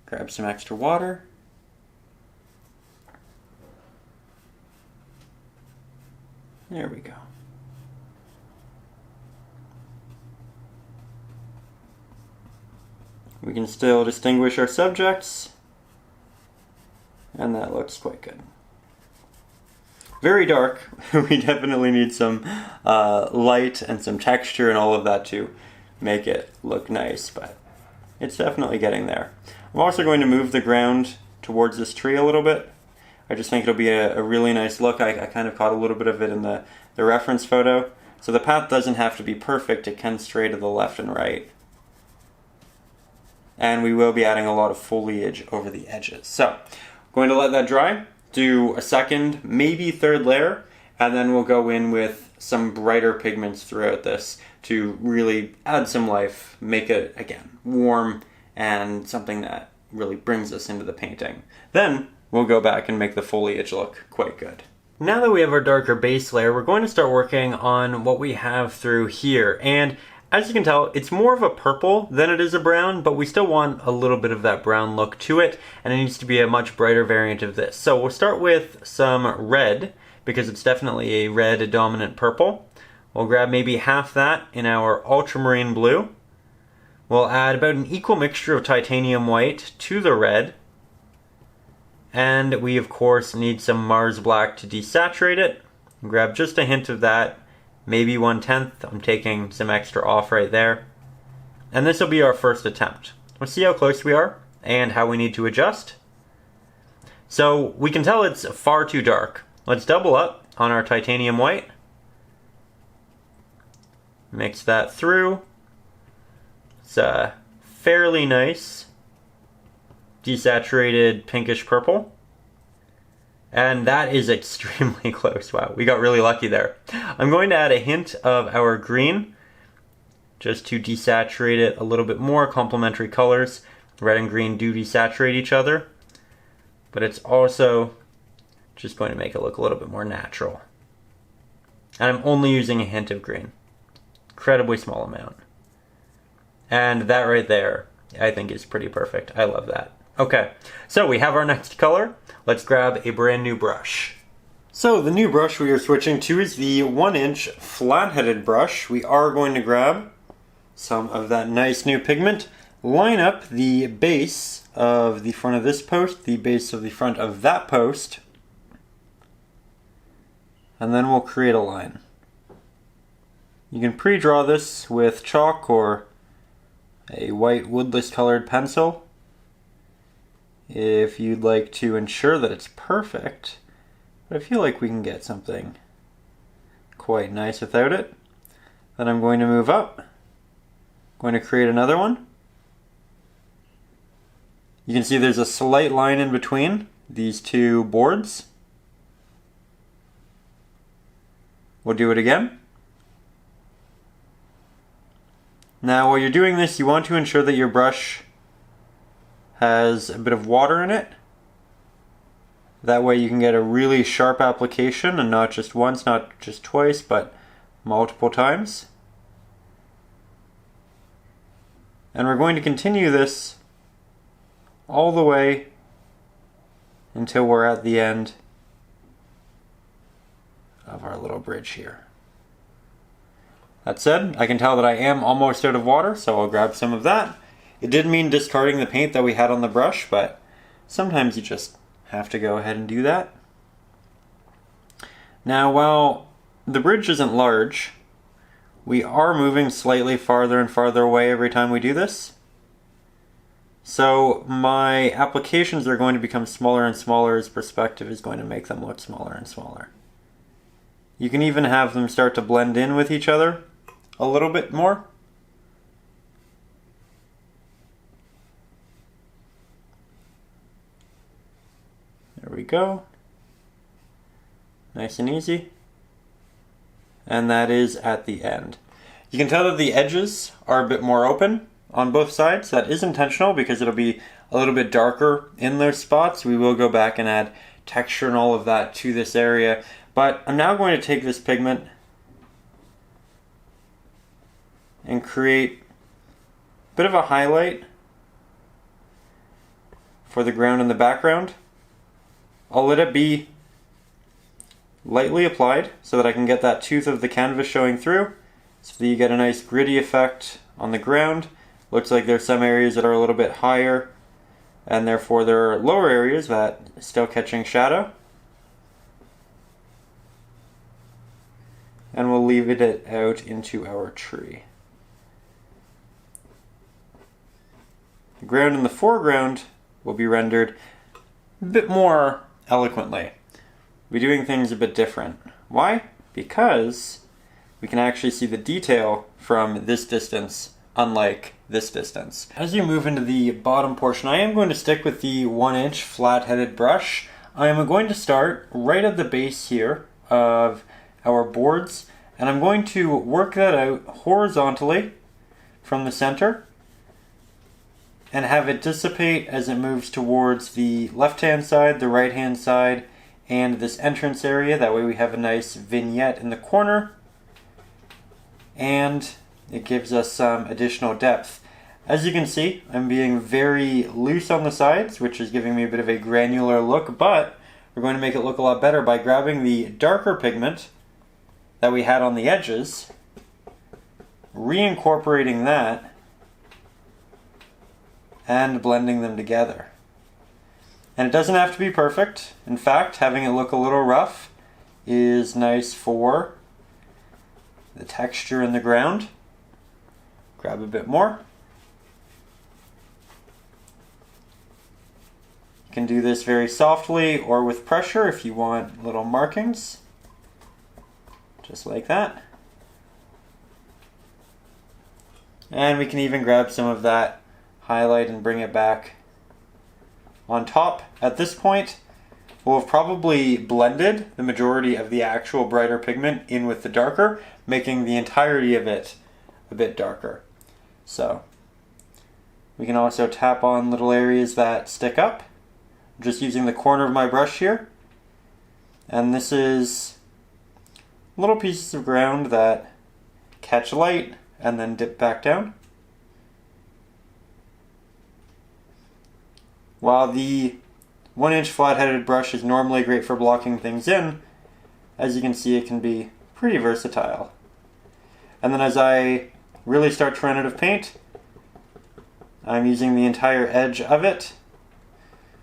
Speaker 1: Grab some extra water. There we go. We can still distinguish our subjects, and that looks quite good. Very dark. We definitely need some light and some texture and all of that to make it look nice, but it's definitely getting there. I'm also going to move the ground towards this tree a little bit. I just think it'll be a really nice look. I kind of caught a little bit of it in the reference photo. So the path doesn't have to be perfect. It can stray to the left and right. And we will be adding a lot of foliage over the edges. So, going to let that dry, do a second, maybe third layer, and then we'll go in with some brighter pigments throughout this to really add some life, make it, again, warm, and something that really brings us into the painting. Then we'll go back and make the foliage look quite good. Now that we have our darker base layer, we're going to start working on what we have through here. And as you can tell, it's more of a purple than it is a brown, but we still want a little bit of that brown look to it, and it needs to be a much brighter variant of this. So we'll start with some red, because it's definitely a red dominant purple. We'll grab maybe half that in our ultramarine blue. We'll add about an equal mixture of titanium white to the red. And we, of course, need some Mars black to desaturate it. Grab just a hint of that, maybe 1/10. I'm taking some extra off right there. And this will be our first attempt. We'll see how close we are and how we need to adjust. So we can tell it's far too dark. Let's double up on our titanium white. Mix that through. It's fairly nice desaturated pinkish purple. And that is extremely close. Wow, we got really lucky there. I'm going to add a hint of our green just to desaturate it a little bit more. Complementary colors. Red and green do desaturate each other, but it's also just going to make it look a little bit more natural. And I'm only using a hint of green. Incredibly small amount. And that right there, I think is pretty perfect. I love that. Okay, so we have our next color. Let's grab a brand new brush. So the new brush we are switching to is the 1-inch flat-headed brush. We are going to grab some of that nice new pigment, line up the base of the front of this post, the base of the front of that post, and then we'll create a line. You can pre-draw this with chalk or a white woodless colored pencil if you'd like to ensure that it's perfect, but I feel like we can get something quite nice without it. Then I'm going to move up, going to create another one. You can see there's a slight line in between these two boards. We'll do it again. Now while you're doing this, you want to ensure that your brush has a bit of water in it. That way you can get a really sharp application, and not just once, not just twice, but multiple times. And we're going to continue this all the way until we're at the end of our little bridge here. That said, I can tell that I am almost out of water, so I'll grab some of that. It did mean discarding the paint that we had on the brush, but sometimes you just have to go ahead and do that. Now, while the bridge isn't large, we are moving slightly farther and farther away every time we do this. So my applications are going to become smaller and smaller as perspective is going to make them look smaller and smaller. You can even have them start to blend in with each other a little bit more. There we go. Nice and easy. And that is at the end. You can tell that the edges are a bit more open on both sides. That is intentional because it'll be a little bit darker in those spots. We will go back and add texture and all of that to this area. But I'm now going to take this pigment and create a bit of a highlight for the ground and the background. I'll let it be lightly applied so that I can get that tooth of the canvas showing through, so that you get a nice gritty effect on the ground. Looks like there's some areas that are a little bit higher, and therefore there are lower areas that are still catching shadow. And we'll leave it out into our tree. The ground in the foreground will be rendered a bit more eloquently. We're doing things a bit different. Why? Because we can actually see the detail from this distance, unlike this distance. As you move into the bottom portion, I am going to stick with the 1-inch flat-headed brush. I am going to start right at the base here of our boards, and I'm going to work that out horizontally from the center and have it dissipate as it moves towards the left-hand side, the right-hand side, and this entrance area. That way we have a nice vignette in the corner, and it gives us some additional depth. As you can see, I'm being very loose on the sides, which is giving me a bit of a granular look, but we're going to make it look a lot better by grabbing the darker pigment that we had on the edges, reincorporating that, and blending them together. And it doesn't have to be perfect. In fact, having it look a little rough is nice for the texture in the ground. Grab a bit more. You can do this very softly or with pressure if you want little markings. Just like that. And we can even grab some of that highlight and bring it back on top. At this point, we'll have probably blended the majority of the actual brighter pigment in with the darker, making the entirety of it a bit darker. So we can also tap on little areas that stick up, just using the corner of my brush here. And this is little pieces of ground that catch light and then dip back down. While the 1-inch flat-headed brush is normally great for blocking things in, as you can see, it can be pretty versatile. And then as I really start to run out of paint, I'm using the entire edge of it,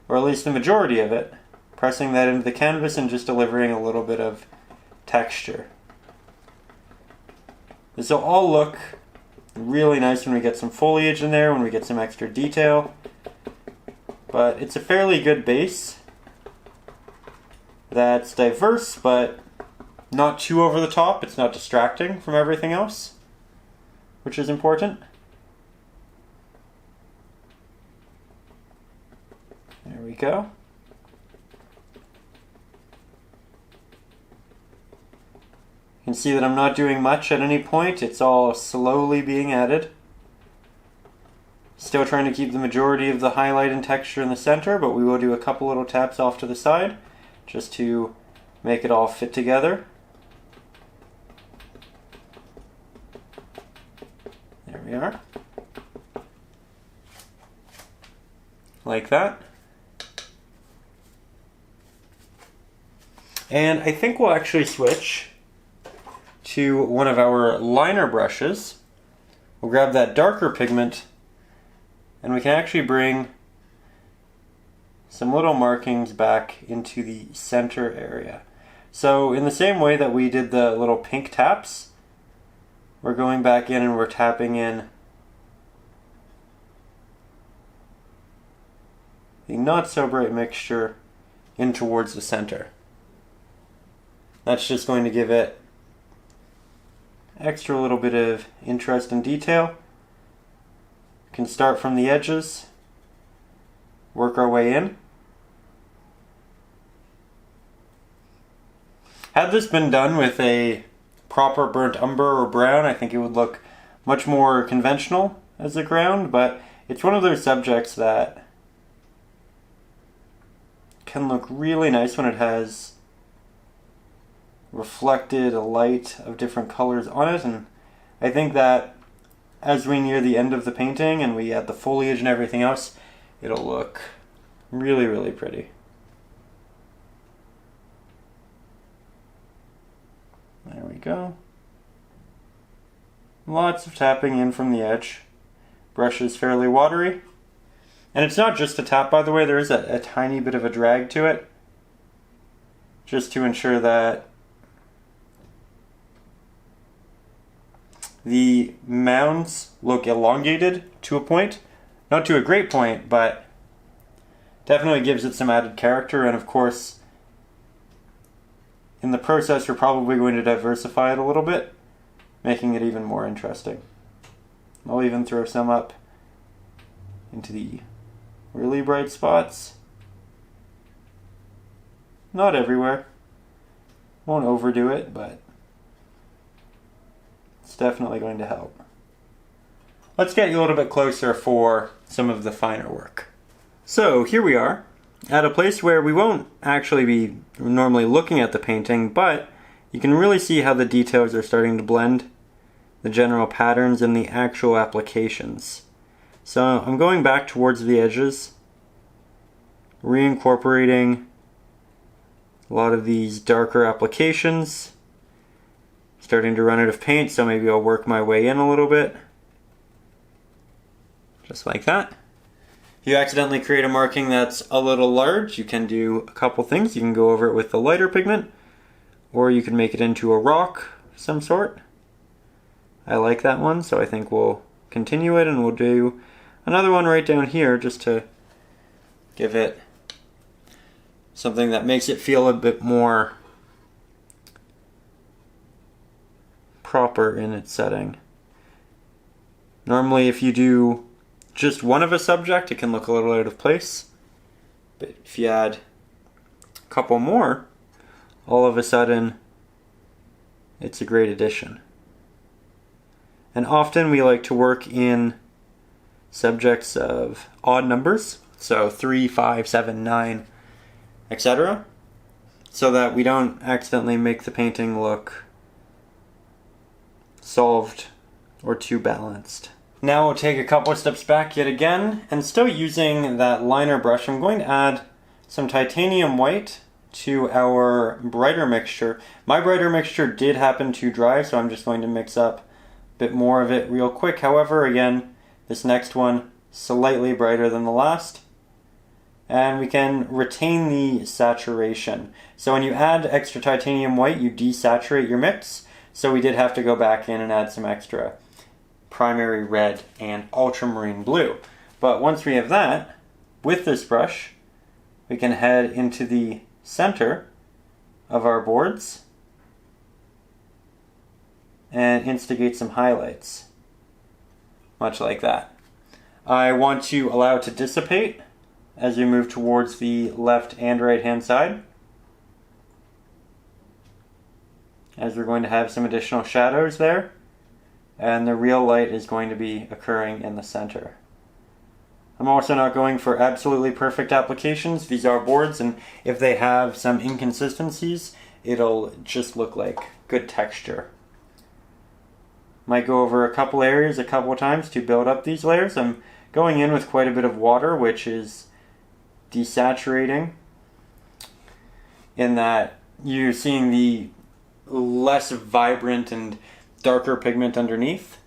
Speaker 1: or at least the majority of it, pressing that into the canvas and just delivering a little bit of texture. This will all look really nice when we get some foliage in there, when we get some extra detail. But it's a fairly good base that's diverse, but not too over the top. It's not distracting from everything else, which is important. There we go. You can see that I'm not doing much at any point. It's all slowly being added. Still trying to keep the majority of the highlight and texture in the center, but we will do a couple little taps off to the side just to make it all fit together. There we are. Like that. And I think we'll actually switch to one of our liner brushes. We'll grab that darker pigment and we can actually bring some little markings back into the center area. So in the same way that we did the little pink taps, we're going back in and we're tapping in the not so bright mixture in towards the center. That's just going to give it extra little bit of interest and detail. Can start from the edges, work our way in. Had this been done with a proper burnt umber or brown, I think it would look much more conventional as a ground, but it's one of those subjects that can look really nice when it has reflected light of different colors on it, and I think that as we near the end of the painting and we add the foliage and everything else, it'll look really, really pretty. There we go. Lots of tapping in from the edge. Brush is fairly watery. And it's not just a tap, by the way, there is a tiny bit of a drag to it, just to ensure that the mounds look elongated to a point. Not to a great point, but definitely gives it some added character. And of course, in the process, you're probably going to diversify it a little bit, making it even more interesting. I'll even throw some up into the really bright spots. Not everywhere. Won't overdo it, but it's definitely going to help. Let's get you a little bit closer for some of the finer work. So here we are at a place where we won't actually be normally looking at the painting, but you can really see how the details are starting to blend, the general patterns and the actual applications. So I'm going back towards the edges, reincorporating a lot of these darker applications. Starting to run out of paint, so maybe I'll work my way in a little bit. Just like that. If you accidentally create a marking that's a little large, you can do a couple things. You can go over it with the lighter pigment, or you can make it into a rock of some sort. I like that one, so I think we'll continue it, and we'll do another one right down here just to give it something that makes it feel a bit more proper in its setting. Normally if you do just one of a subject, it can look a little out of place. But if you add a couple more, all of a sudden it's a great addition. And often we like to work in subjects of odd numbers, so 3, 5, 7, 9, etc., so that we don't accidentally make the painting look solved or too balanced. Now we'll take a couple of steps back yet again, and still using that liner brush, I'm going to add some titanium white to our brighter mixture. My brighter mixture did happen to dry, so I'm just going to mix up a bit more of it real quick. However, again, this next one slightly brighter than the last, and we can retain the saturation. So when you add extra titanium white, you desaturate your mix, so we did have to go back in and add some extra primary red and ultramarine blue. But once we have that, with this brush, we can head into the center of our boards and instigate some highlights, much like that. I want to allow it to dissipate as we move towards the left and right hand side, as we're going to have some additional shadows there, and the real light is going to be occurring in the center. I'm also not going for absolutely perfect applications. These are boards, and if they have some inconsistencies, it'll just look like good texture. Might go over a couple areas a couple times to build up these layers. I'm going in with quite a bit of water, which is desaturating, in that you're seeing the less vibrant and darker pigment underneath.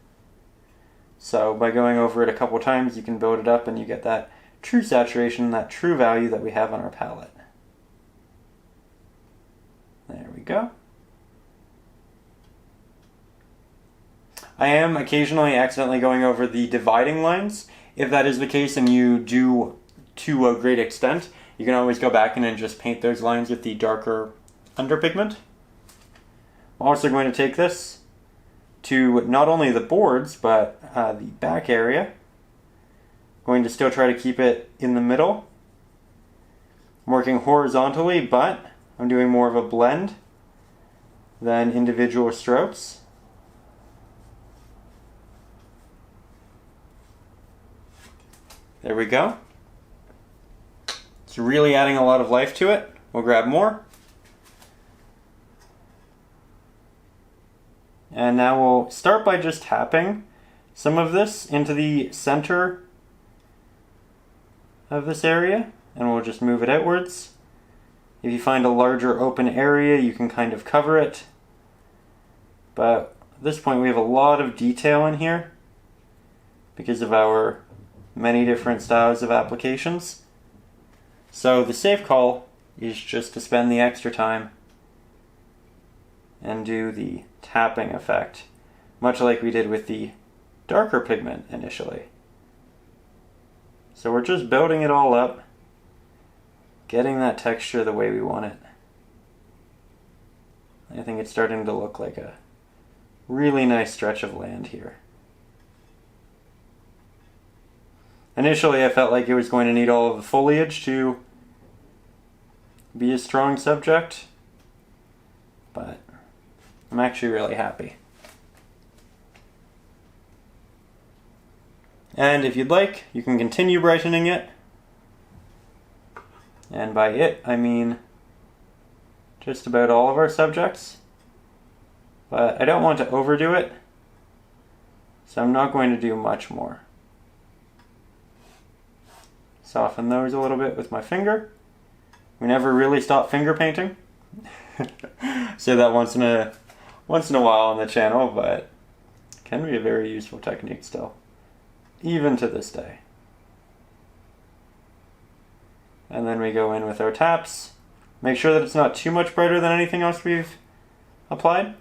Speaker 1: So by going over it a couple times, you can build it up and you get that true saturation, that true value that we have on our palette. There we go. I am occasionally accidentally going over the dividing lines. If that is the case and you do to a great extent, you can always go back in and just paint those lines with the darker underpigment. I'm also going to take this to not only the boards, but the back area. I'm going to still try to keep it in the middle. I'm working horizontally, but I'm doing more of a blend than individual strokes. There we go. It's really adding a lot of life to it. We'll grab more. And now we'll start by just tapping some of this into the center of this area, and we'll just move it outwards. If you find a larger open area, you can kind of cover it. But at this point we have a lot of detail in here because of our many different styles of applications. So the safe call is just to spend the extra time and do the tapping effect, much like we did with the darker pigment initially. So we're just building it all up, getting that texture the way we want it. I think it's starting to look like a really nice stretch of land here. Initially I felt like it was going to need all of the foliage to be a strong subject, but I'm actually really happy. And if you'd like, you can continue brightening it. And by it, I mean just about all of our subjects. But I don't want to overdo it, so I'm not going to do much more. Soften those a little bit with my finger. We never really stop finger painting. Say that once in a while on the channel, but it can be a very useful technique still, even to this day. And then we go in with our taps. Make sure that it's not too much brighter than anything else we've applied.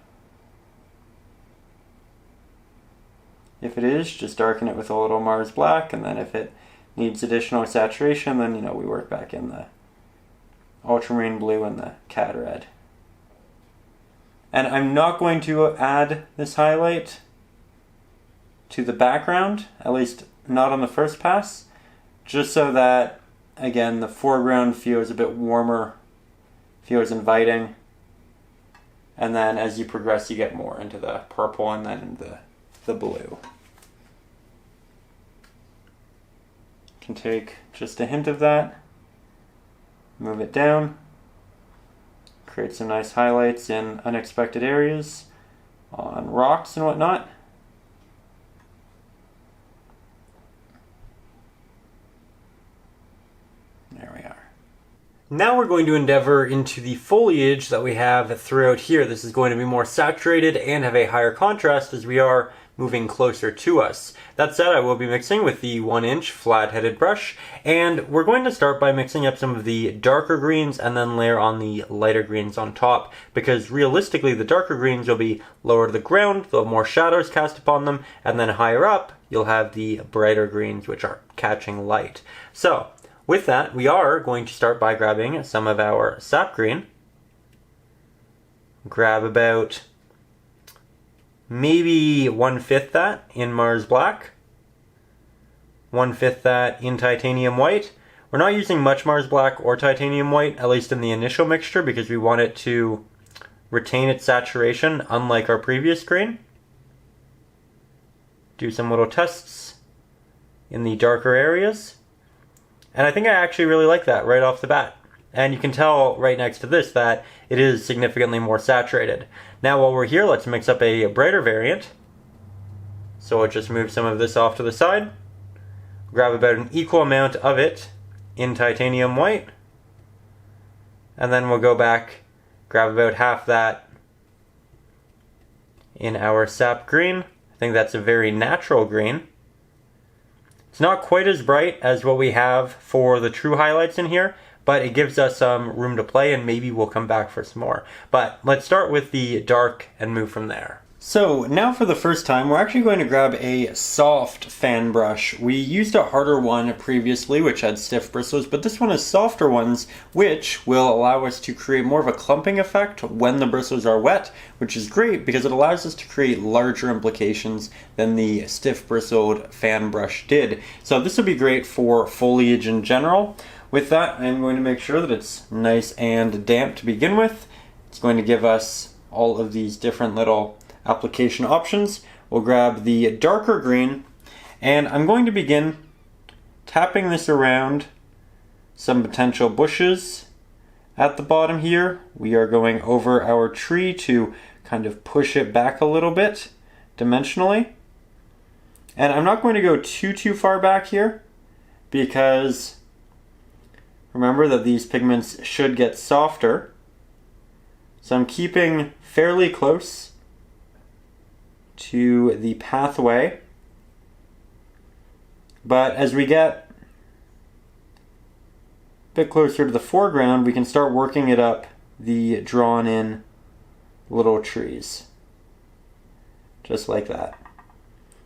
Speaker 1: If it is, just darken it with a little Mars Black, and then if it needs additional saturation, then we work back in the Ultramarine blue and the Cad red. And I'm not going to add this highlight to the background, at least not on the first pass, just so that again, the foreground feels a bit warmer, feels inviting. And then as you progress, you get more into the purple and then into the blue. You can take just a hint of that, move it down, create some nice highlights in unexpected areas on rocks and whatnot. There we are. Now we're going to endeavor into the foliage that we have throughout here. This is going to be more saturated and have a higher contrast as we are moving closer to us. That said, I will be mixing with the 1-inch flat-headed brush, and we're going to start by mixing up some of the darker greens and then layer on the lighter greens on top, because realistically the darker greens will be lower to the ground, there'll be more shadows cast upon them, and then higher up you'll have the brighter greens which are catching light. So with that, we are going to start by grabbing some of our sap green, grab about maybe 1/5 that in Mars Black, 1/5 that in Titanium White. We're not using much Mars Black or Titanium White, at least in the initial mixture, because we want it to retain its saturation, unlike our previous green. Do some little tests in the darker areas. And I think I actually really like that right off the bat. And you can tell right next to this that it is significantly more saturated. Now while we're here, let's mix up a brighter variant. So I'll just move some of this off to the side. Grab about an equal amount of it in Titanium White. And then we'll go back, grab about half that in our sap green. I think that's a very natural green. It's not quite as bright as what we have for the true highlights in here, but it gives us some room to play, and maybe we'll come back for some more. But let's start with the dark and move from there. So now for the first time, we're actually going to grab a soft fan brush. We used a harder one previously, which had stiff bristles, but this one has softer ones, which will allow us to create more of a clumping effect when the bristles are wet, which is great because it allows us to create larger implications than the stiff bristled fan brush did. So this will be great for foliage in general. With that, I'm going to make sure that it's nice and damp to begin with. It's going to give us all of these different little application options. We'll grab the darker green, and I'm going to begin tapping this around some potential bushes at the bottom here. We are going over our tree to kind of push it back a little bit dimensionally. And I'm not going to go too far back here, because remember that these pigments should get softer. So I'm keeping fairly close to the pathway. But as we get a bit closer to the foreground, we can start working it up the drawn in little trees. Just like that.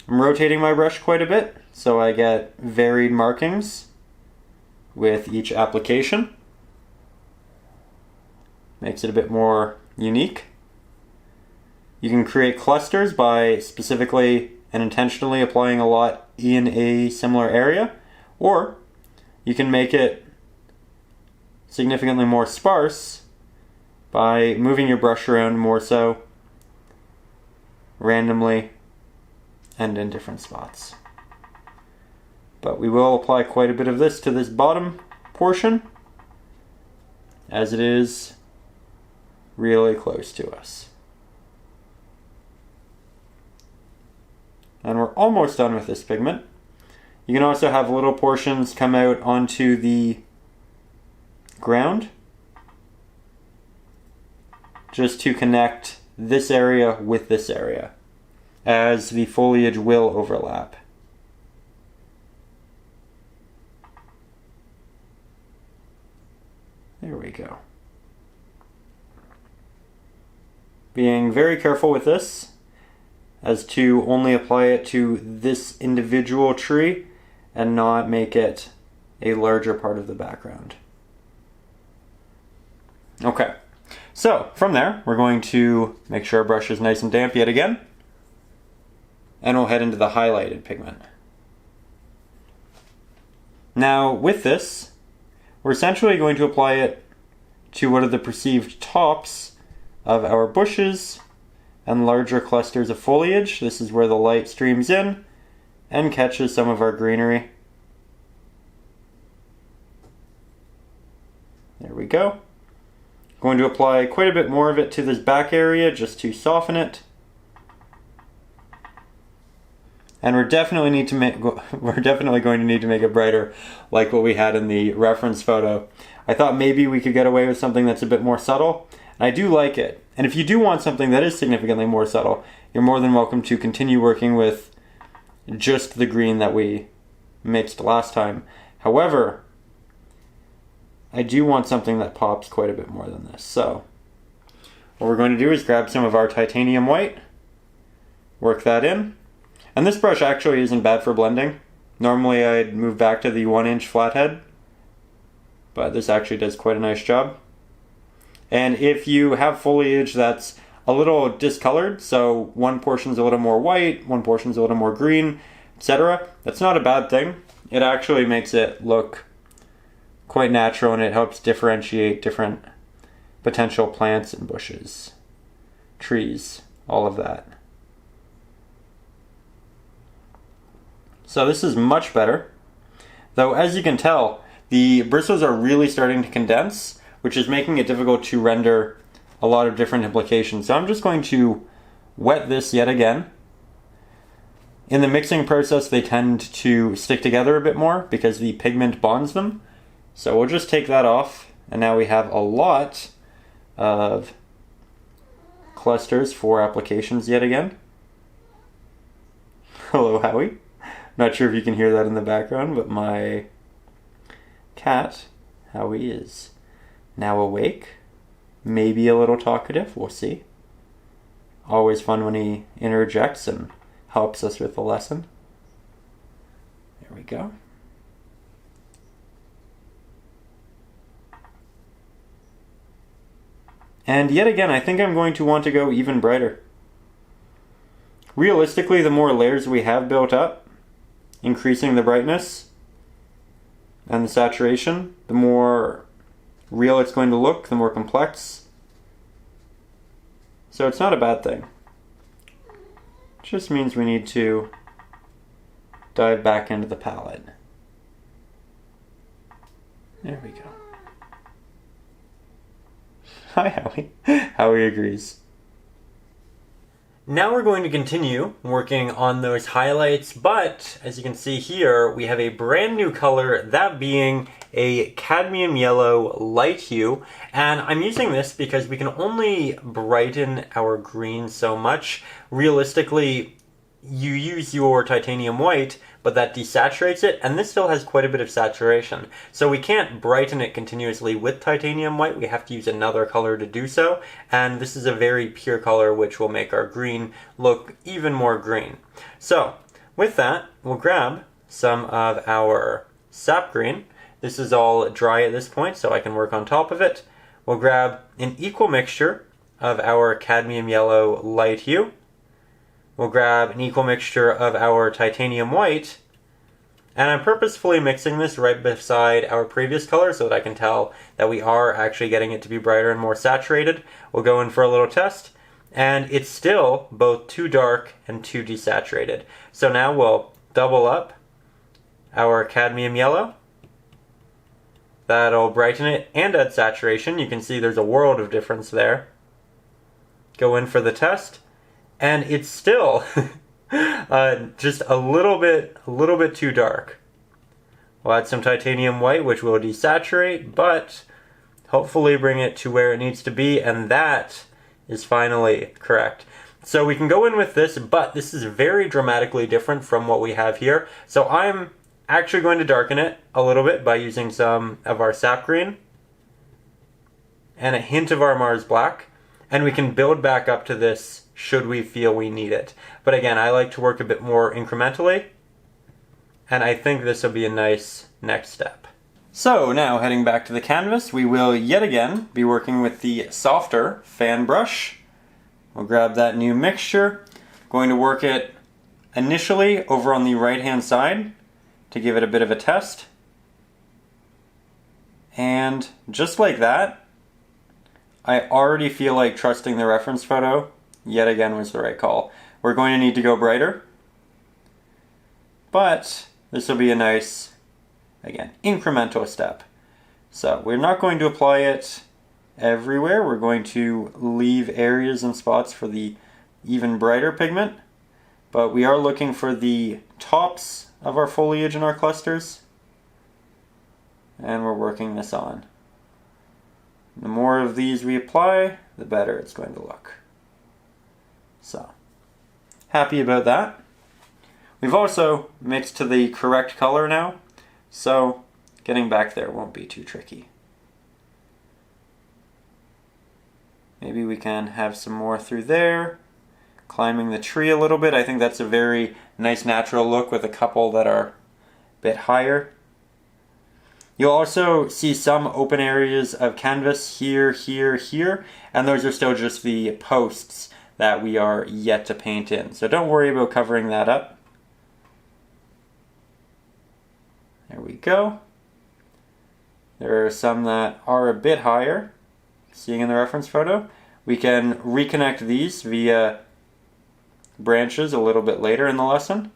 Speaker 1: I'm rotating my brush quite a bit so I get varied markings with each application. Makes it a bit more unique. You can create clusters by specifically and intentionally applying a lot in a similar area, or you can make it significantly more sparse by moving your brush around more so randomly and in different spots. But we will apply quite a bit of this to this bottom portion, as it is really close to us. And we're almost done with this pigment. You can also have little portions come out onto the ground, just to connect this area with this area, as the foliage will overlap. There we go. Being very careful with this, as to only apply it to this individual tree and not make it a larger part of the background. Okay, so from there we're going to make sure our brush is nice and damp yet again, and we'll head into the highlighted pigment. Now with this, we're essentially going to apply it to what are the perceived tops of our bushes and larger clusters of foliage. This is where the light streams in and catches some of our greenery. There we go. Going to apply quite a bit more of it to this back area just to soften it. And we're definitely going to need to make it brighter, like what we had in the reference photo. I thought maybe we could get away with something that's a bit more subtle. And I do like it. And if you do want something that is significantly more subtle, you're more than welcome to continue working with just the green that we mixed last time. However, I do want something that pops quite a bit more than this. So what we're going to do is grab some of our titanium white, work that in. And this brush actually isn't bad for blending. Normally I'd move back to the 1-inch flathead, but this actually does quite a nice job. And if you have foliage that's a little discolored, so one portion's a little more white, one portion's a little more green, etc., that's not a bad thing. It actually makes it look quite natural, and it helps differentiate different potential plants and bushes, trees, all of that. So this is much better, though as you can tell, the bristles are really starting to condense, which is making it difficult to render a lot of different implications. So I'm just going to wet this yet again. In the mixing process, they tend to stick together a bit more because the pigment bonds them. So we'll just take that off, and now we have a lot of clusters for applications yet again. Hello, Howie. Not sure if you can hear that in the background, but my cat, Howie, is now awake. Maybe a little talkative, we'll see. Always fun when he interjects and helps us with the lesson. There we go. And yet again, I think I'm going to want to go even brighter. Realistically, the more layers we have built up, increasing the brightness and the saturation, the more real it's going to look, the more complex. So it's not a bad thing. It just means we need to dive back into the palette. There we go. Hi, Howie. Howie agrees. Now we're going to continue working on those highlights, but as you can see here, we have a brand new color, that being a cadmium yellow light hue. And I'm using this because we can only brighten our green so much. Realistically, you use your titanium white, but that desaturates it, and this still has quite a bit of saturation. So we can't brighten it continuously with titanium white, we have to use another color to do so, and this is a very pure color which will make our green look even more green. So with that, we'll grab some of our sap green. This is all dry at this point, so I can work on top of it. We'll grab an equal mixture of our cadmium yellow light hue. We'll grab an equal mixture of our titanium white, and I'm purposefully mixing this right beside our previous color so that I can tell that we are actually getting it to be brighter and more saturated. We'll go in for a little test, and it's still both too dark and too desaturated. So now we'll double up our cadmium yellow. That'll brighten it and add saturation. You can see there's a world of difference there. Go in for the test. And it's still just a little bit too dark. We'll add some titanium white, which will desaturate, but hopefully bring it to where it needs to be, and that is finally correct. So we can go in with this, but this is very dramatically different from what we have here. So I'm actually going to darken it a little bit by using some of our sap green and a hint of our Mars black, and we can build back up to this should we feel we need it. But again, I like to work a bit more incrementally, and I think this will be a nice next step. So now heading back to the canvas, we will yet again be working with the softer fan brush. We'll grab that new mixture, going to work it initially over on the right hand side to give it a bit of a test. And just like that, I already feel like trusting the reference photo yet again was the right call. We're going to need to go brighter, but this will be a nice, again, incremental step. So we're not going to apply it everywhere. We're going to leave areas and spots for the even brighter pigment, but we are looking for the tops of our foliage and our clusters, and we're working this on. The more of these we apply, the better it's going to look. So, happy about that. We've also mixed to the correct color now, so getting back there won't be too tricky. Maybe we can have some more through there. Climbing the tree a little bit. I think that's a very nice natural look with a couple that are a bit higher. You'll also see some open areas of canvas here, here, here, and those are still just the posts that we are yet to paint in. So don't worry about covering that up. There we go. There are some that are a bit higher, seeing in the reference photo. We can reconnect these via branches a little bit later in the lesson.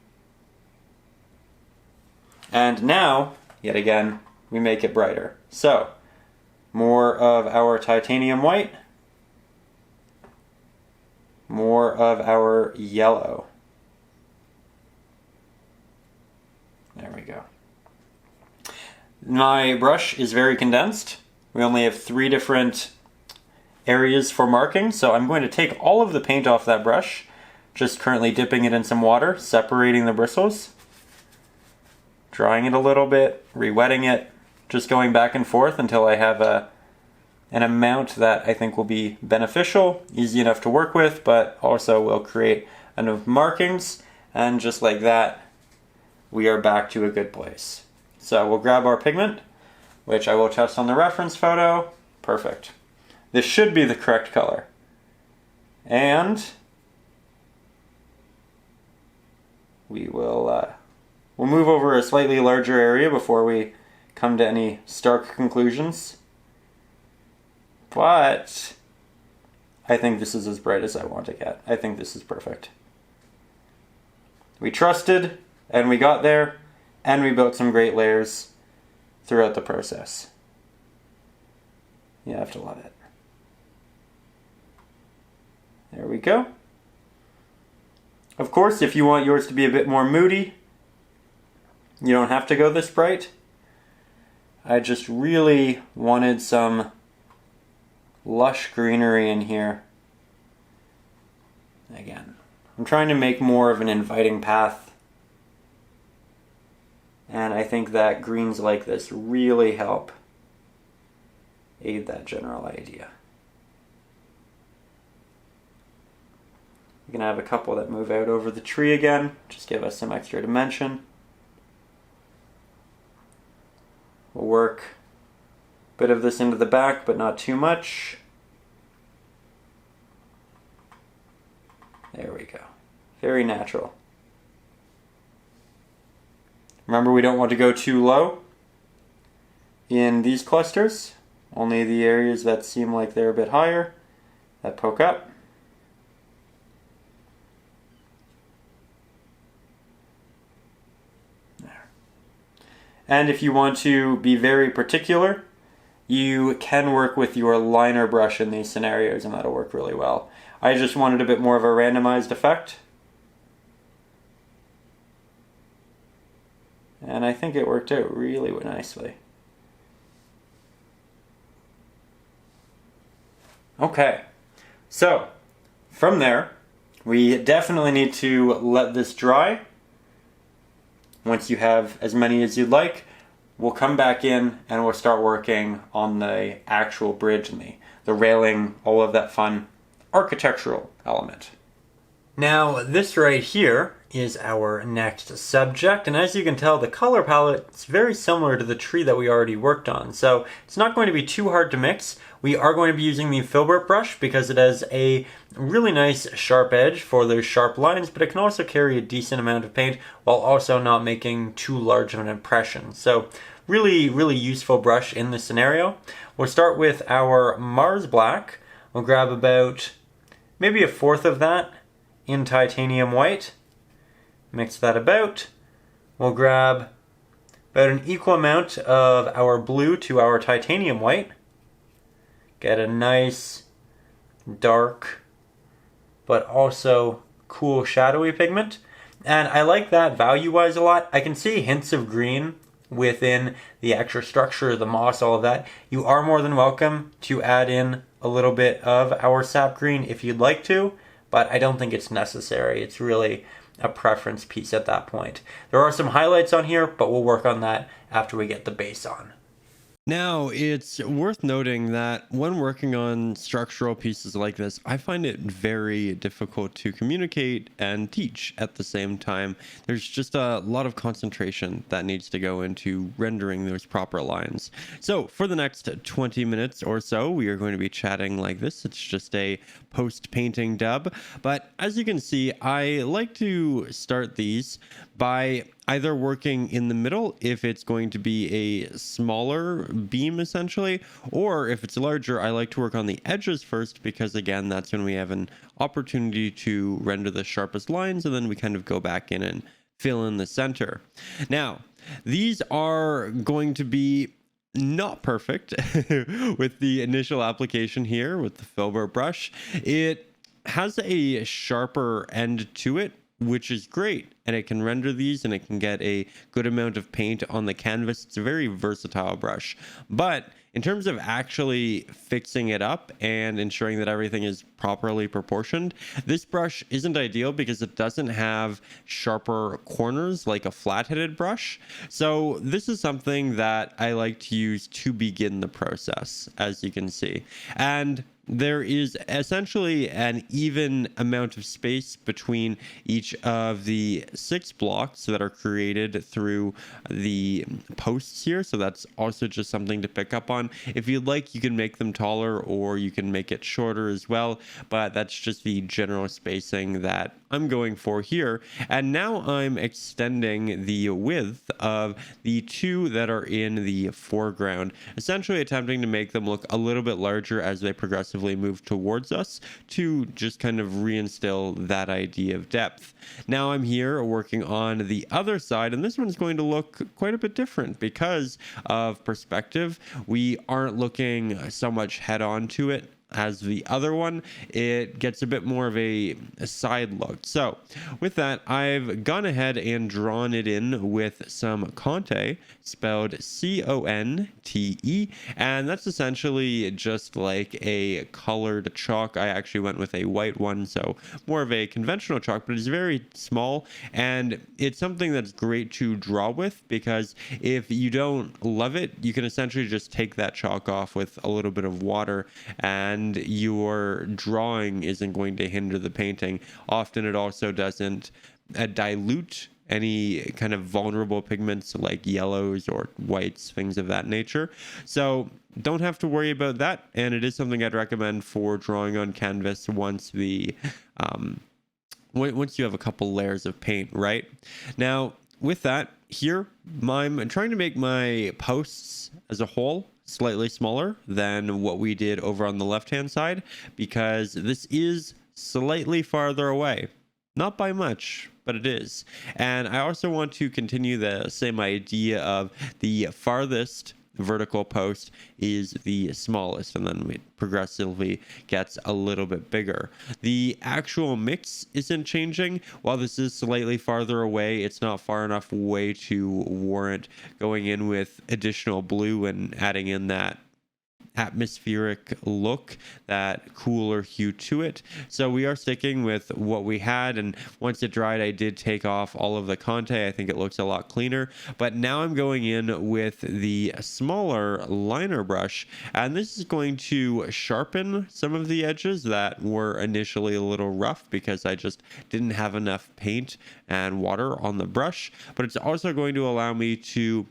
Speaker 1: And now, yet again, we make it brighter. So, more of our titanium white, more of our yellow. There we go. My brush is very condensed. We only have 3 different areas for marking, so I'm going to take all of the paint off that brush, just currently dipping it in some water, separating the bristles, drying it a little bit, re-wetting it, just going back and forth until I have an amount that I think will be beneficial, easy enough to work with, but also will create enough markings, and just like that, we are back to a good place. So we'll grab our pigment, which I will test on the reference photo. Perfect. This should be the correct color. And we'll move over a slightly larger area before we come to any stark conclusions. But I think this is as bright as I want to get. I think this is perfect. We trusted, and we got there, and we built some great layers throughout the process. You have to love it. There we go. Of course, if you want yours to be a bit more moody, you don't have to go this bright. I just really wanted some lush greenery in here. Again, I'm trying to make more of an inviting path. And I think that greens like this really help aid that general idea. We can have a couple that move out over the tree again, just give us some extra dimension. We'll work a bit of this into the back, but not too much. There we go. Very natural. Remember, we don't want to go too low in these clusters. Only the areas that seem like they're a bit higher, that poke up. There. And if you want to be very particular, you can work with your liner brush in these scenarios, and that'll work really well. I just wanted a bit more of a randomized effect. And I think it worked out really nicely. Okay, so from there, we definitely need to let this dry. Once you have as many as you'd like, we'll come back in and we'll start working on the actual bridge and the railing, all of that fun architectural element. Now, this right here is our next subject, and as you can tell, the color palette is very similar to the tree that we already worked on, so it's not going to be too hard to mix. We are going to be using the filbert brush because it has a really nice sharp edge for those sharp lines, but it can also carry a decent amount of paint while also not making too large of an impression. So really, really useful brush in this scenario. We'll start with our Mars Black. We'll grab about maybe a fourth of that in titanium white. Mix that about. We'll grab about an equal amount of our blue to our titanium white. Get a nice dark but also cool shadowy pigment. And I like that value-wise a lot. I can see hints of green within the extra structure, the moss, all of that. You are more than welcome to add in a little bit of our sap green if you'd like to, but I don't think it's necessary. It's really a preference piece at that point. There are some highlights on here, but we'll work on that after we get the base on.
Speaker 2: Now, it's worth noting that when working on structural pieces like this, I find it very difficult to communicate and teach at the same time. There's just a lot of concentration that needs to go into rendering those proper lines. So for the next 20 minutes or so, we are going to be chatting like this. It's just a post-painting dub. But as you can see, I like to start these by either working in the middle if it's going to be a smaller beam essentially, or if it's larger, I like to work on the edges first because again, that's when we have an opportunity to render the sharpest lines, and then we kind of go back in and fill in the center. Now, these are going to be not perfect with the initial application here with the filbert brush. It has a sharper end to it, which is great, and it can render these and it can get a good amount of paint on the canvas. It's a very versatile brush, but in terms of actually fixing it up and ensuring that everything is properly proportioned, this brush isn't ideal because it doesn't have sharper corners like a flat-headed brush. So this is something that I like to use to begin the process, as you can see. And there is essentially an even amount of space between each of the 6 blocks that are created through the posts here. So that's also just something to pick up on. If you'd like, you can make them taller or you can make it shorter as well, but that's just the general spacing that I'm going for here. And now I'm extending the width of the 2 that are in the foreground, essentially attempting to make them look a little bit larger as they progressively move towards us to just kind of reinstill that idea of depth. Now I'm here working on the other side, and this one's going to look quite a bit different because of perspective. We aren't looking so much head on to it as the other one. It gets a bit more of a side look. So with that, I've gone ahead and drawn it in with some Conte, spelled C-O-N-T-E, and that's essentially just like a colored chalk. I actually went with a white one, so more of a conventional chalk, but it's very small, and it's something that's great to draw with because if you don't love it, you can essentially just take that chalk off with a little bit of water and your drawing isn't going to hinder the painting. Often it also doesn't dilute any kind of vulnerable pigments like yellows or whites, things of that nature. So don't have to worry about that. And it is something I'd recommend for drawing on canvas once you have a couple layers of paint, right? Now, with that, here, I'm trying to make my posts as a whole slightly smaller than what we did over on the left-hand side because this is slightly farther away. Not by much, but it is. And I also want to continue the same idea of the farthest vertical post is the smallest, and then it progressively gets a little bit bigger. The actual mix isn't changing. While this is slightly farther away, it's not far enough away to warrant going in with additional blue and adding in that atmospheric look, that cooler hue to it. So we are sticking with what we had, and once it dried, I did take off all of the Conte. I think it looks a lot cleaner. But now I'm going in with the smaller liner brush, and this is going to sharpen some of the edges that were initially a little rough because I just didn't have enough paint and water on the brush. But it's also going to allow me to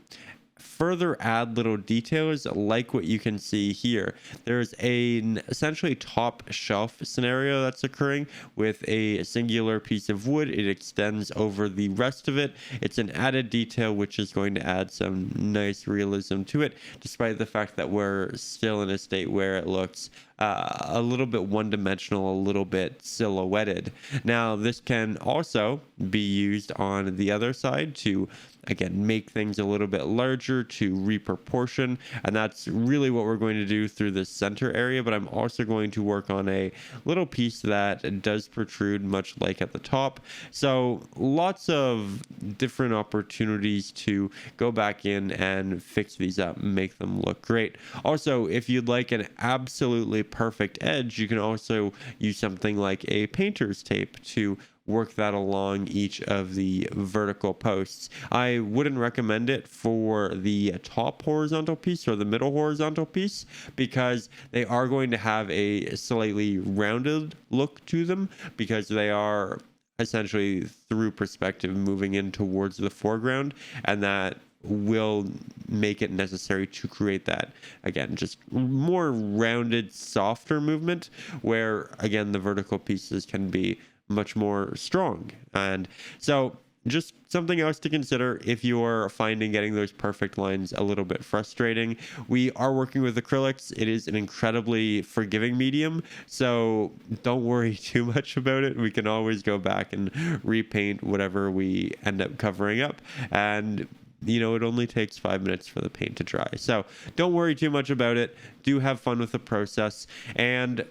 Speaker 2: further add little details like what you can see here. There's an essentially top shelf scenario that's occurring with a singular piece of wood. It extends over the rest of it. It's an added detail which is going to add some nice realism to it, despite the fact that we're still in a state where it looks a little bit one-dimensional, a little bit silhouetted. Now, this can also be used on the other side to, again, make things a little bit larger, to reproportion, and that's really what we're going to do through the center area. But I'm also going to work on a little piece that does protrude, much like at the top. So lots of different opportunities to go back in and fix these up, make them look great. Also, if you'd like an absolutely perfect edge, you can also use something like a painter's tape to work that along each of the vertical posts. I wouldn't recommend it for the top horizontal piece or the middle horizontal piece because they are going to have a slightly rounded look to them because they are essentially through perspective moving in towards the foreground, and that will make it necessary to create that, again, just more rounded, softer movement where, again, the vertical pieces can be much more strong. And so just something else to consider if you're finding getting those perfect lines a little bit frustrating. We are working with acrylics. It is an incredibly forgiving medium, so don't worry too much about it. We can always go back and repaint whatever we end up covering up, and it only takes 5 minutes for the paint to dry. So don't worry too much about it. Do have fun with the process. And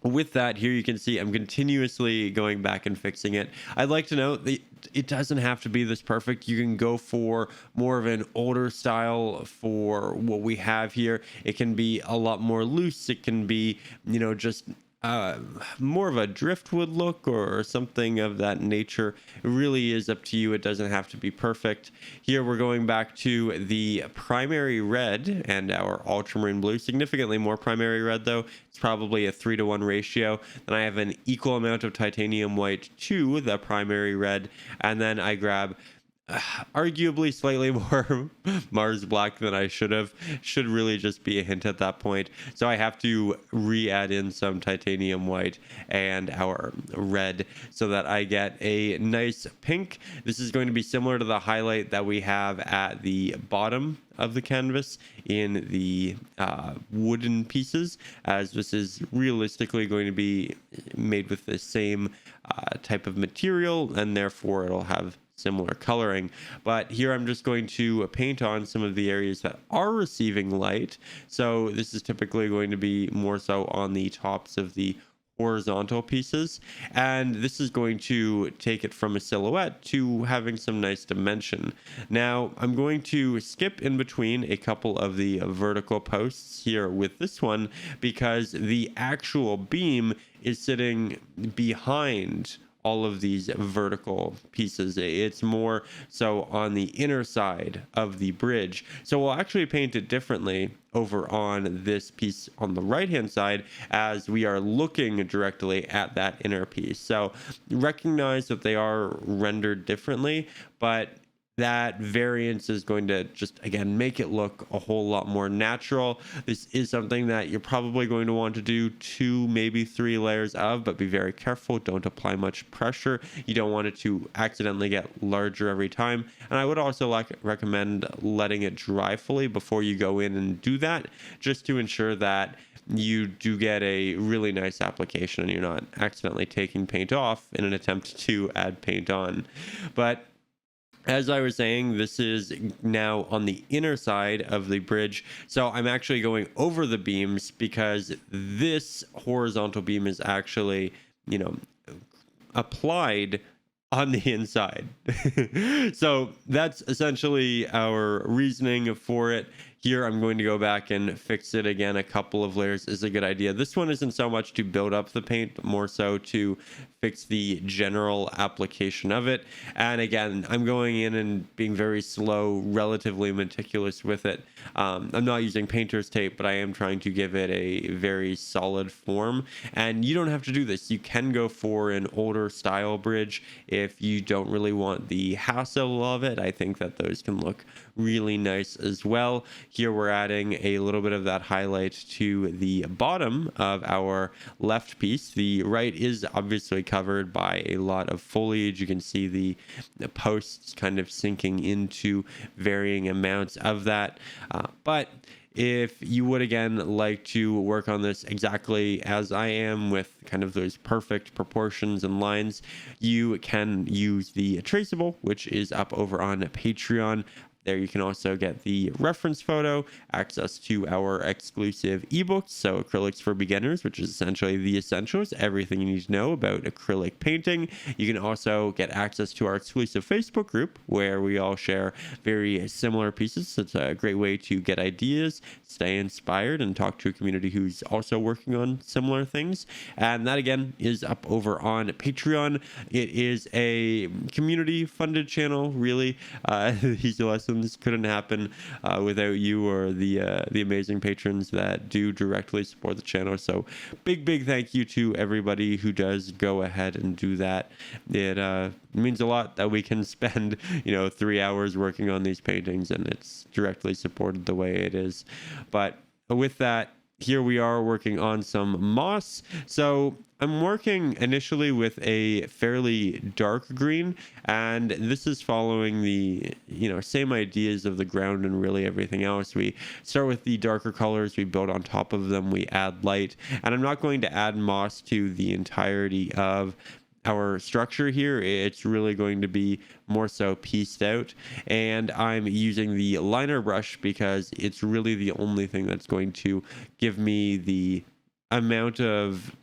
Speaker 2: with that, here you can see I'm continuously going back and fixing it. I'd like to note that it doesn't have to be this perfect. You can go for more of an older style for what we have here. It can be a lot more loose. It can be, just more of a driftwood look or something of that nature. It really is up to you. It doesn't have to be perfect. Here we're going back to the primary red and our ultramarine blue. Significantly more primary red though. It's probably a 3-to-1 ratio. Then I have an equal amount of titanium white to the primary red, and then I grab arguably slightly more Mars black than I should have. Should really just be a hint at that point. So I have to re-add in some titanium white and our red so that I get a nice pink. This is going to be similar to the highlight that we have at the bottom of the canvas in the wooden pieces, as this is realistically going to be made with the same type of material, and therefore it'll have similar coloring. But here I'm just going to paint on some of the areas that are receiving light. So this is typically going to be more so on the tops of the horizontal pieces, and this is going to take it from a silhouette to having some nice dimension. Now I'm going to skip in between a couple of the vertical posts here with this one because the actual beam is sitting behind all of these vertical pieces. It's more so on the inner side of the bridge. So we'll actually paint it differently over on this piece on the right hand side as we are looking directly at that inner piece. So recognize that they are rendered differently, but that variance is going to just, again, make it look a whole lot more natural. This is something that you're probably going to want to do 2, maybe 3 layers of, but be very careful. Don't apply much pressure. You don't want it to accidentally get larger every time. And I would also recommend letting it dry fully before you go in and do that, just to ensure that you do get a really nice application and you're not accidentally taking paint off in an attempt to add paint on. But as I was saying, this is now on the inner side of the bridge. So I'm actually going over the beams because this horizontal beam is actually, applied on the inside. So that's essentially our reasoning for it. here I'm going to go back and fix it again. A couple of layers is a good idea. This one isn't so much to build up the paint, but more so to fix the general application of it. And again, I'm going in and being very slow, relatively meticulous with it. I'm not using painter's tape, but I am trying to give it a very solid form. And you don't have to do this. You can go for an older style bridge if you don't really want the hassle of it. I think that those can look really nice as well. Here we're adding a little bit of that highlight to the bottom of our left piece. The right is obviously covered by a lot of foliage. You can see the posts kind of sinking into varying amounts of that. But if you would again like to work on this exactly as I am with kind of those perfect proportions and lines, you can use the traceable, which is up over on Patreon. There you can also get the reference photo, access to our exclusive ebooks, so Acrylics for Beginners, which is essentially the essentials, everything you need to know about acrylic painting. You can also get access to our exclusive Facebook group, where we all share very similar pieces. It's a great way to get ideas, stay inspired, and talk to a community who's also working on similar things. And that, again, is up over on Patreon. It is a community-funded channel, really. These lessons couldn't happen without you or the amazing patrons that do directly support the channel. So big thank you to everybody who does go ahead and do that. It means a lot that we can spend 3 hours working on these paintings, and it's directly supported the way it is. But with that, here we are working on some moss. So I'm working initially with a fairly dark green, and this is following the same ideas of the ground and really everything else. We start with the darker colors, we build on top of them, we add light, and I'm not going to add moss to the entirety of our structure here. It's really going to be more so pieced out, and I'm using the liner brush because it's really the only thing that's going to give me the amount of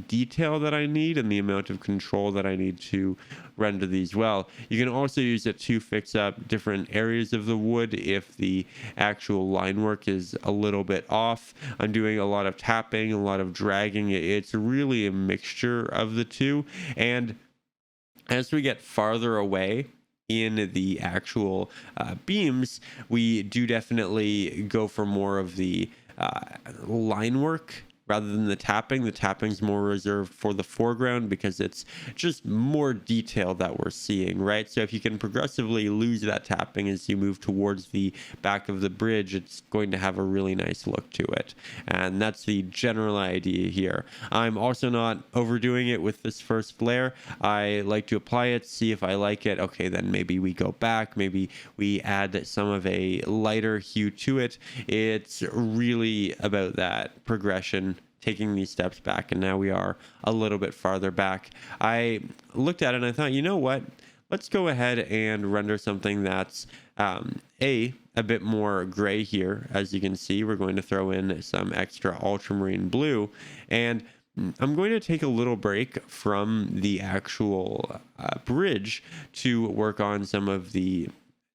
Speaker 2: detail that I need and the amount of control that I need to render these well. You can also use it to fix up different areas of the wood if the actual line work is a little bit off. I'm doing a lot of tapping, a lot of dragging. It's really a mixture of the two. And as we get farther away in the actual beams, we do definitely go for more of the line work rather than the tapping. The tapping's more reserved for the foreground because it's just more detail that we're seeing, right? So if you can progressively lose that tapping as you move towards the back of the bridge, it's going to have a really nice look to it. And that's the general idea here. I'm also not overdoing it with this first layer. I like to apply it, see if I like it. Okay, then maybe we go back, maybe we add some of a lighter hue to it. It's really about that progression, taking these steps back, and now we are a little bit farther back. I looked at it and I thought, you know what? Let's go ahead and render something that's a bit more gray here. As you can see, we're going to throw in some extra ultramarine blue, and I'm going to take a little break from the actual bridge to work on some of the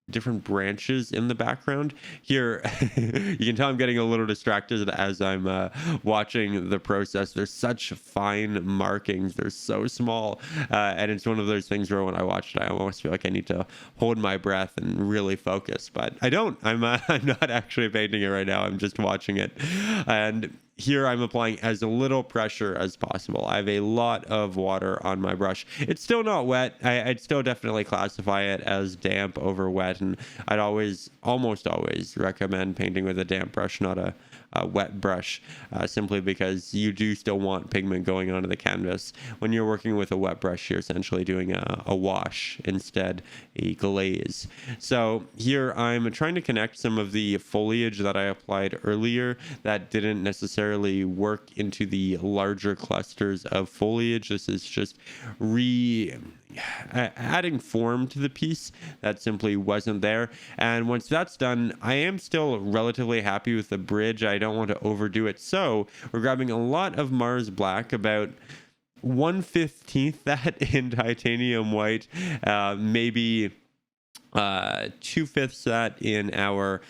Speaker 2: different branches in the background. Here, you can tell I'm getting a little distracted as I'm watching the process. There's such fine markings. They're so small. And it's one of those things where when I watch it, I almost feel like I need to hold my breath and really focus. But I don't. I'm not actually painting it right now. I'm just watching it. And here I'm applying as little pressure as possible. I have a lot of water on my brush. It's still not wet. I'd still definitely classify it as damp over wet, and I'd almost always recommend painting with a damp brush, not a wet brush, simply because you do still want pigment going onto the canvas. When you're working with a wet brush, you're essentially doing a wash instead, a glaze. So here I'm trying to connect some of the foliage that I applied earlier that didn't necessarily work into the larger clusters of foliage. This is just adding form to the piece that simply wasn't there. And once that's done, I am still relatively happy with the bridge. I don't want to overdo it, so we're grabbing a lot of Mars Black, about 1/15 that in titanium white, maybe 2/5 that in our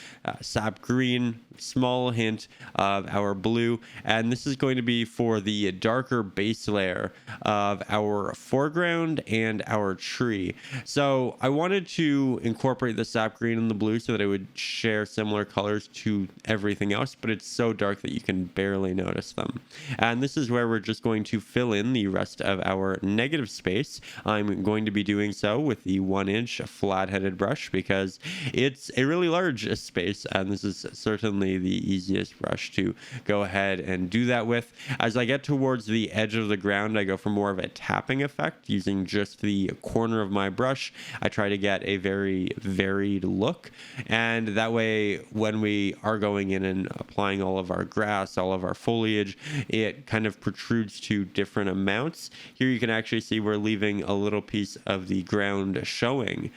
Speaker 2: sap green, small hint of our blue, and this is going to be for the darker base layer of our foreground and our tree. So I wanted to incorporate the sap green and the blue so that it would share similar colors to everything else, but it's so dark that you can barely notice them. And this is where we're just going to fill in the rest of our negative space. I'm going to be doing so with the 1-inch flat-headed brush because it's a really large space, and this is certainly the easiest brush to go ahead and do that with. As I get towards the edge of the ground, I go for more of a tapping effect using just the corner of my brush. I try to get a very varied look, and that way when we are going in and applying all of our grass, all of our foliage, it kind of protrudes to different amounts. Here you can actually see we're leaving a little piece of the ground showing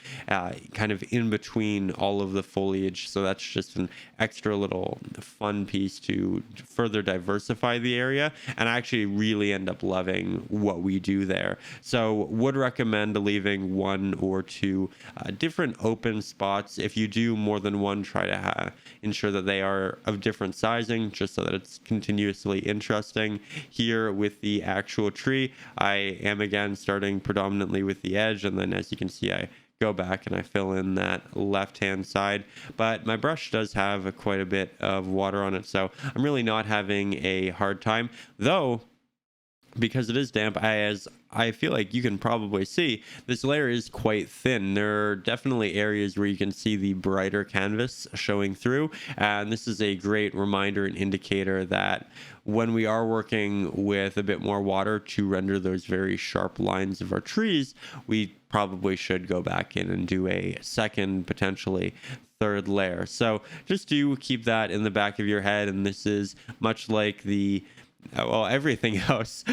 Speaker 2: kind of in between all of the foliage, so that's just an extra little fun piece to further diversify the area, and I actually really end up loving what we do there. So would recommend leaving 1 or 2 different open spots. If you do more than one, try to ensure that they are of different sizing, just so that it's continuously interesting. Here with the actual tree, I am again starting predominantly with the edge, and then as you can see, I go back and I fill in that left hand side, but my brush does have quite a bit of water on it, so I'm really not having a hard time, though because it is damp. As I feel like you can probably see, this layer is quite thin. There are definitely areas where you can see the brighter canvas showing through, and this is a great reminder and indicator that when we are working with a bit more water to render those very sharp lines of our trees, we probably should go back in and do a second, potentially third layer. So just do keep that in the back of your head, and this is much like the well, everything else,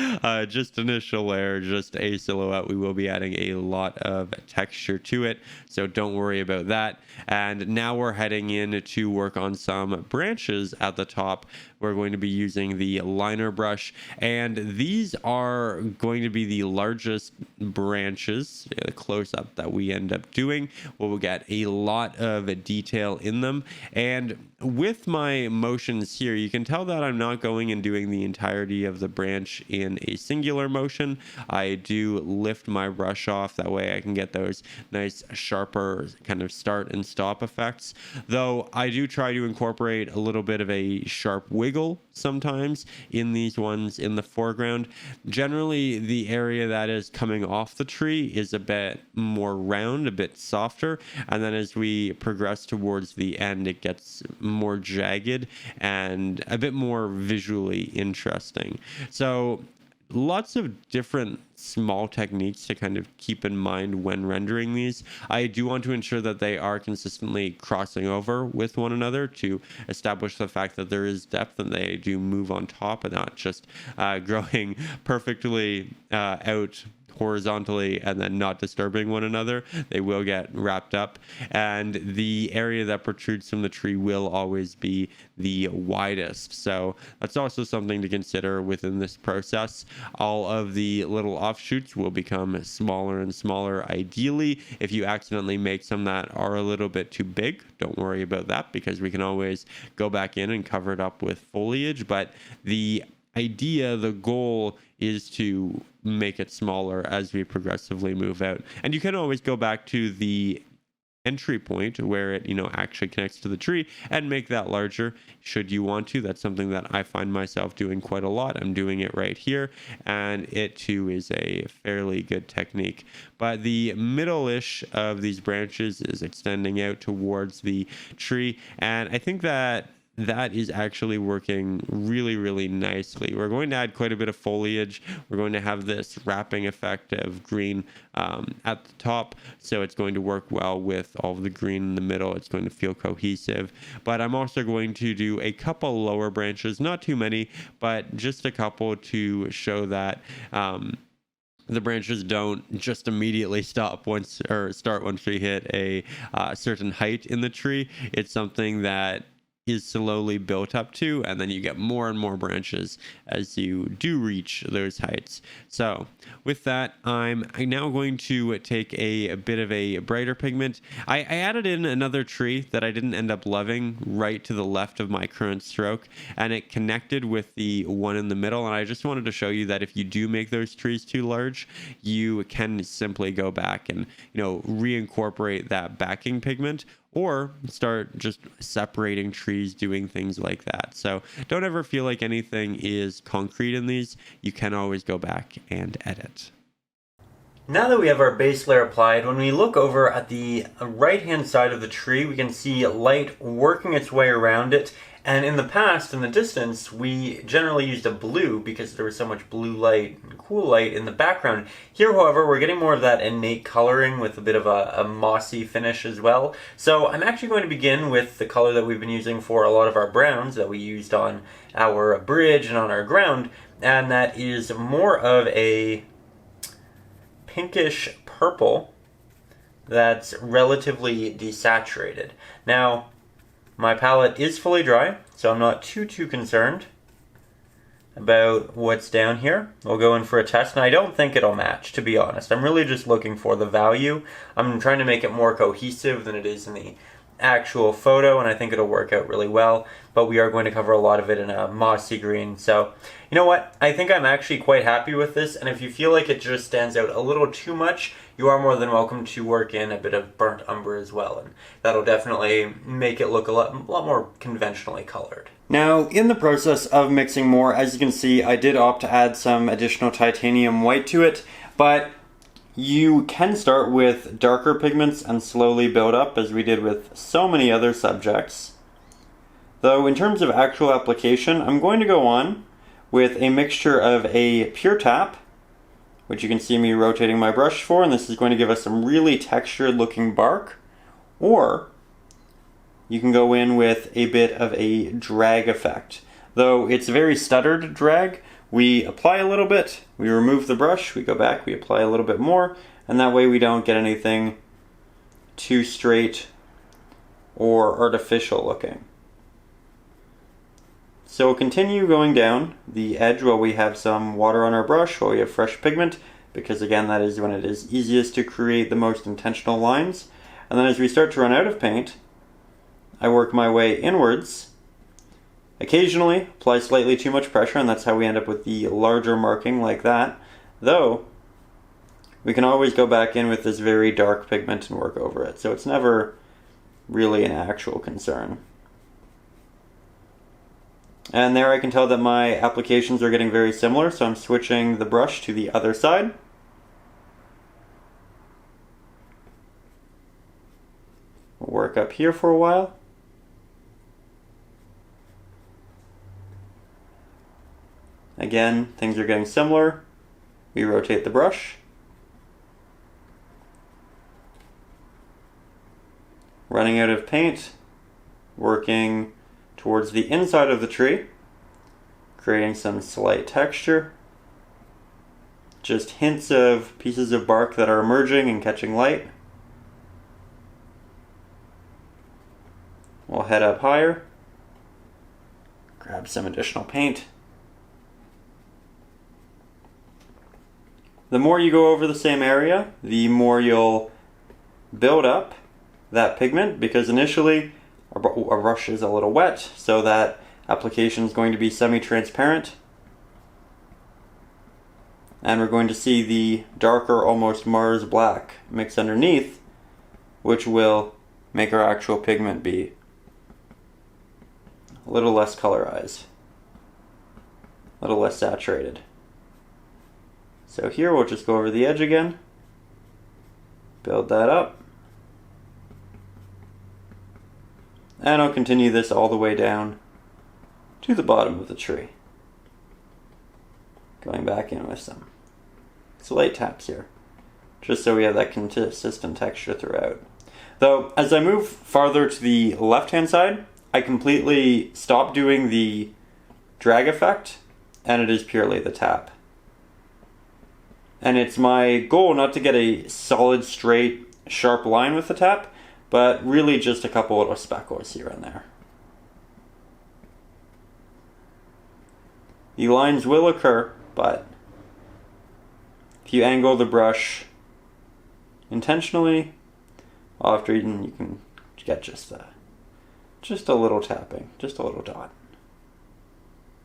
Speaker 2: just initial layer, just a silhouette. We will be adding a lot of texture to it, so don't worry about that. And now we're heading in to work on some branches at the top. We're going to be using the liner brush, and these are going to be the largest branches, the close-up that we end up doing. We'll get a lot of detail in them, and with my motions here, you can tell that I'm not going and doing the entirety of the branch in a singular motion. I do lift my brush off, that way I can get those nice sharper kind of start and stop effects, though I do try to incorporate a little bit of a sharp wiggle sometimes in these ones in the foreground. Generally, the area that is coming off the tree is a bit more round, a bit softer, and then as we progress towards the end, it gets more jagged and a bit more visually interesting. So lots of different small techniques to kind of keep in mind when rendering these. I do want to ensure that they are consistently crossing over with one another to establish the fact that there is depth and they do move on top and not just growing perfectly out horizontally and then not disturbing one another. They will get wrapped up, and the area that protrudes from the tree will always be the widest. So that's also something to consider within this process. All of the little offshoots will become smaller and smaller. Ideally, if you accidentally make some that are a little bit too big, don't worry about that, because we can always go back in and cover it up with foliage. But the goal is to make it smaller as we progressively move out. And you can always go back to the entry point where it, actually connects to the tree and make that larger should you want to. That's something that I find myself doing quite a lot. I'm doing it right here, and it too is a fairly good technique. But the middle-ish of these branches is extending out towards the tree, and I think that is actually working really, really nicely. We're going to add quite a bit of foliage. We're going to have this wrapping effect of green at the top, so it's going to work well with all of the green in the middle. It's going to feel cohesive. But I'm also going to do a couple lower branches, not too many, but just a couple to show that the branches don't just immediately start once we hit a certain height in the tree. It's something that is slowly built up to, and then you get more and more branches as you do reach those heights. So with that, I'm now going to take a bit of a brighter pigment. I added in another tree that I didn't end up loving right to the left of my current stroke, and it connected with the one in the middle, and I just wanted to show you that if you do make those trees too large, you can simply go back and, you know, reincorporate that backing pigment, or start just separating trees, doing things like that. So don't ever feel like anything is concrete in these. You can always go back and edit.
Speaker 1: Now that we have our base layer applied, when we look over at the right-hand side of the tree, we can see light working its way around it. And in the past, in the distance, we generally used a blue because there was so much blue light and cool light in the background. Here, however, we're getting more of that innate coloring with a bit of a mossy finish as well. So I'm actually going to begin with the color that we've been using for a lot of our browns that we used on our bridge and on our ground, and that is more of a pinkish purple that's relatively desaturated. Now, my palette is fully dry, so I'm not too concerned about what's down here. We'll go in for a test, and I don't think it'll match, to be honest. I'm really just looking for the value. I'm trying to make it more cohesive than it is in the actual photo, and I think it'll work out really well, but we are going to cover a lot of it in a mossy green. So you know what, I think I'm actually quite happy with this, and if you feel like it just stands out a little too much, you are more than welcome to work in a bit of burnt umber as well, and that'll definitely make it look a lot more conventionally colored. Now, in the process of mixing more, as you can see, I did opt to add some additional titanium white to it, but you can start with darker pigments and slowly build up, as we did with so many other subjects. Though in terms of actual application, I'm going to go on with a mixture of a pure tap, which you can see me rotating my brush for, and this is going to give us some really textured looking bark. Or you can go in with a bit of a drag effect. Though it's very stuttered drag, we apply a little bit, we remove the brush, we go back, we apply a little bit more, and that way we don't get anything too straight or artificial looking. So we'll continue going down the edge while we have some water on our brush, while we have fresh pigment, because again, that is when it is easiest to create the most intentional lines. And then as we start to run out of paint, I work my way inwards. Occasionally apply slightly too much pressure, and that's how we end up with the larger marking like that. Though, we can always go back in with this very dark pigment and work over it, so it's never really an actual concern. And there I can tell that my applications are getting very similar, so I'm switching the brush to the other side. We'll work up here for a while. Again, things are getting similar. We rotate the brush. Running out of paint, working towards the inside of the tree, creating some slight texture. Just hints of pieces of bark that are emerging and catching light. We'll head up higher, grab some additional paint. The more you go over the same area, the more you'll build up that pigment, because initially our brush is a little wet, so that application is going to be semi-transparent. And we're going to see the darker, almost Mars black mix underneath, which will make our actual pigment be a little less colorized, a little less saturated. So here we'll just go over the edge again, build that up, and I'll continue this all the way down to the bottom of the tree. Going back in with some slight taps here, just so we have that consistent texture throughout. Though, as I move farther to the left-hand side, I completely stop doing the drag effect, and it is purely the tap. And it's my goal not to get a solid, straight, sharp line with the tap, but really just a couple little speckles here and there. The lines will occur, but if you angle the brush intentionally, often you can get just a little tapping, just a little dot.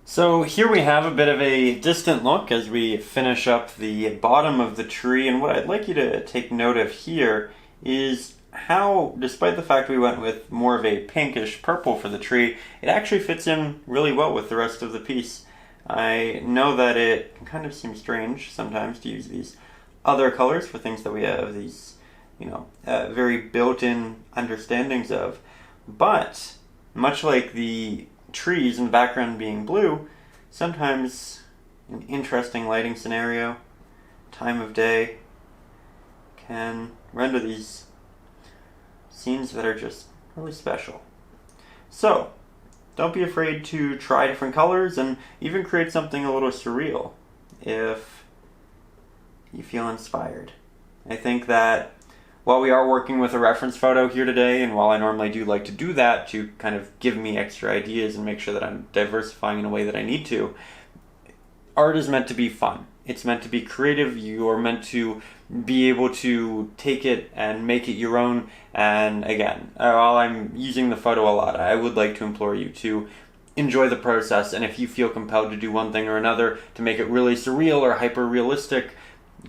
Speaker 1: So here we have a bit of a distant look as we finish up the bottom of the tree, and what I'd like you to take note of here is how, despite the fact we went with more of a pinkish purple for the tree, it actually fits in really well with the rest of the piece. I know that it can kind of seem strange sometimes to use these other colors for things that we have these, very built-in understandings of, but much like the trees in the background being blue, sometimes an interesting lighting scenario, time of day, can render these scenes that are just really special. So, don't be afraid to try different colors and even create something a little surreal if you feel inspired. I think that while we are working with a reference photo here today, and while I normally do like to do that to kind of give me extra ideas and make sure that I'm diversifying in a way that I need to, art is meant to be fun. It's meant to be creative. You're meant to be able to take it and make it your own. And again, while I'm using the photo a lot, I would like to implore you to enjoy the process. And if you feel compelled to do one thing or another to make it really surreal or hyper realistic,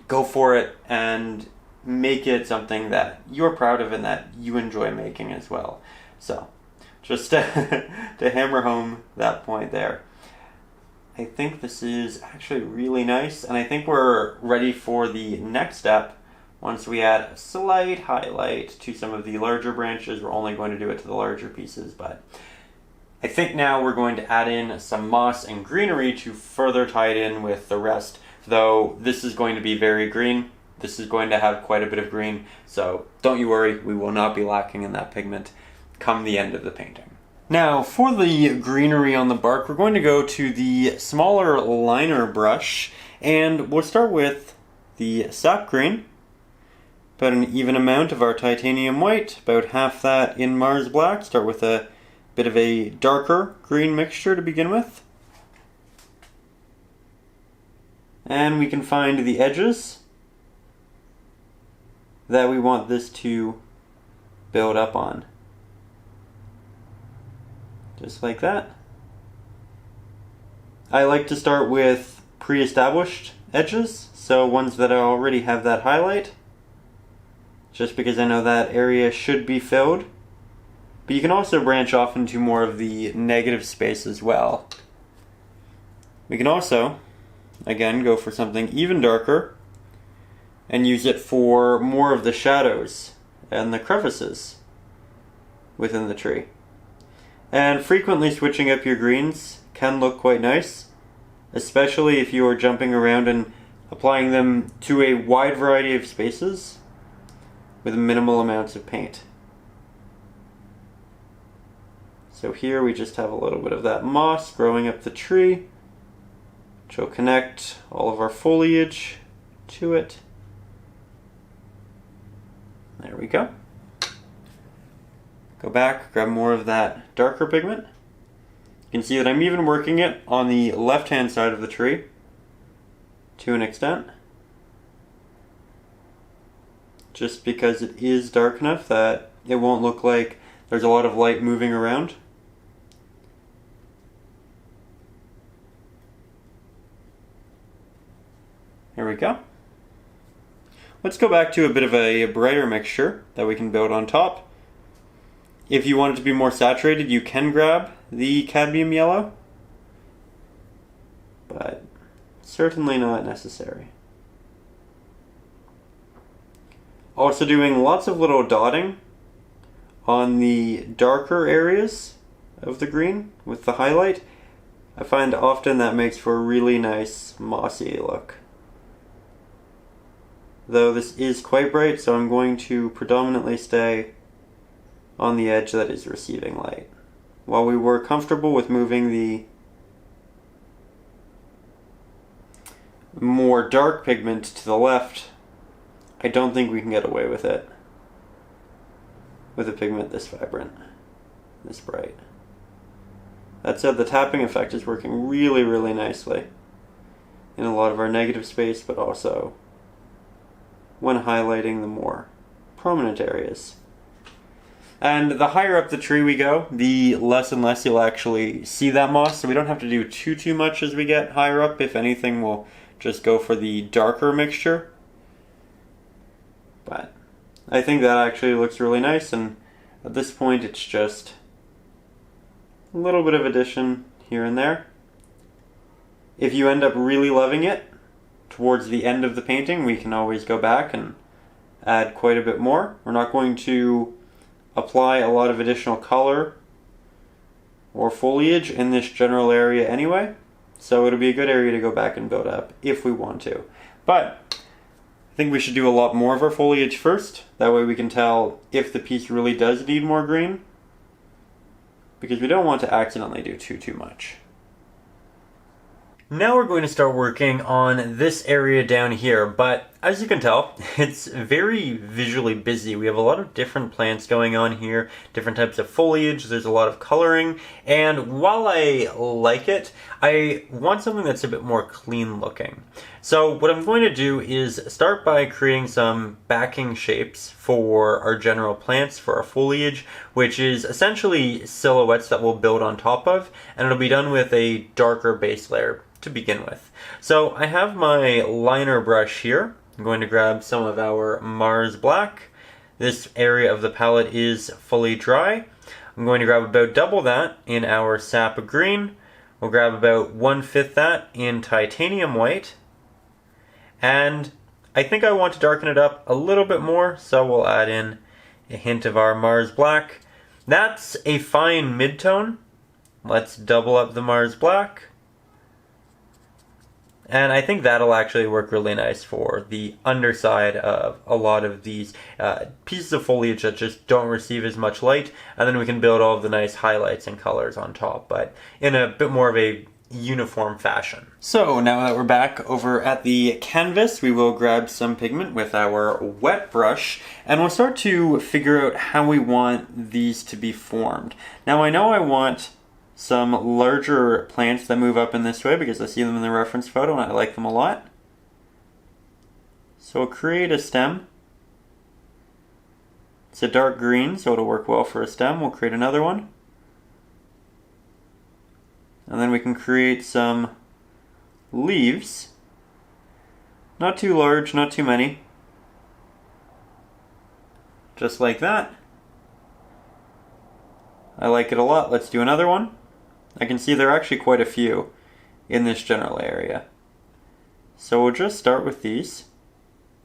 Speaker 1: go for it and make it something that you're proud of and that you enjoy making as well. So, just to hammer home that point there, I think this is actually really nice, and I think we're ready for the next step. Once we add a slight highlight to some of the larger branches, we're only going to do it to the larger pieces, but I think now we're going to add in some moss and greenery to further tie it in with the rest, though this is going to be very green. This is going to have quite a bit of green, so don't you worry, we will not be lacking in that pigment come the end of the painting. Now, for the greenery on the bark, we're going to go to the smaller liner brush, and we'll start with the sap green, about an even amount of our titanium white, about half that in Mars black. Start with a bit of a darker green mixture to begin with. And we can find the edges that we want this to build up on. Just like that. I like to start with pre-established edges, so ones that already have that highlight, just because I know that area should be filled. But you can also branch off into more of the negative space as well. We can also, again, go for something even darker and use it for more of the shadows and the crevices within the tree. And frequently switching up your greens can look quite nice, especially if you are jumping around and applying them to a wide variety of spaces with minimal amounts of paint. So here we just have a little bit of that moss growing up the tree, which will connect all of our foliage to it. There we go. Go back, grab more of that darker pigment. You can see that I'm even working it on the left-hand side of the tree to an extent, just because it is dark enough that it won't look like there's a lot of light moving around. There we go. Let's go back to a bit of a brighter mixture that we can build on top. If you want it to be more saturated, you can grab the cadmium yellow, but certainly not necessary. Also doing lots of little dotting on the darker areas of the green with the highlight. I find often that makes for a really nice mossy look. Though this is quite bright, so I'm going to predominantly stay on the edge that is receiving light. While we were comfortable with moving the more dark pigment to the left, I don't think we can get away with it with a pigment this vibrant, this bright. That said, the tapping effect is working really, really nicely in a lot of our negative space, but also when highlighting the more prominent areas. And the higher up the tree we go, the less and less you'll actually see that moss, so we don't have to do too much as we get higher up. If anything, we'll just go for the darker mixture. But I think that actually looks really nice, and at this point it's just a little bit of addition here and there. If you end up really loving it, towards the end of the painting, we can always go back and add quite a bit more. We're not going to apply a lot of additional color or foliage in this general area anyway, so it'll be a good area to go back and build up if we want to. But I think we should do a lot more of our foliage first. That way we can tell if the piece really does need more green, because we don't want to accidentally do too much. Now we're going to start working on this area down here, but as you can tell, it's very visually busy. We have a lot of different plants going on here, different types of foliage, there's a lot of coloring, and while I like it, I want something that's a bit more clean looking. So what I'm going to do is start by creating some backing shapes for our general plants, for our foliage, which is essentially silhouettes that we'll build on top of, and it'll be done with a darker base layer to begin with. So I have my liner brush here. I'm going to grab some of our Mars Black. This area of the palette is fully dry. I'm going to grab about double that in our Sap Green. We'll grab about 1/5 that in Titanium White. And I think I want to darken it up a little bit more, so we'll add in a hint of our Mars Black. That's a fine mid-tone. Let's double up the Mars Black. And I think that'll actually work really nice for the underside of a lot of these pieces of foliage that just don't receive as much light, and then we can build all of the nice highlights and colors on top, but in a bit more of a uniform fashion. So now that we're back over at the canvas, we will grab some pigment with our wet brush, and we'll start to figure out how we want these to be formed. Now I know I want some larger plants that move up in this way because I see them in the reference photo and I like them a lot. So we'll create a stem. It's a dark green, so it'll work well for a stem. We'll create another one. And then we can create some leaves. Not too large, not too many. Just like that. I like it a lot. Let's do another one. I can see there are actually quite a few in this general area. So we'll just start with these.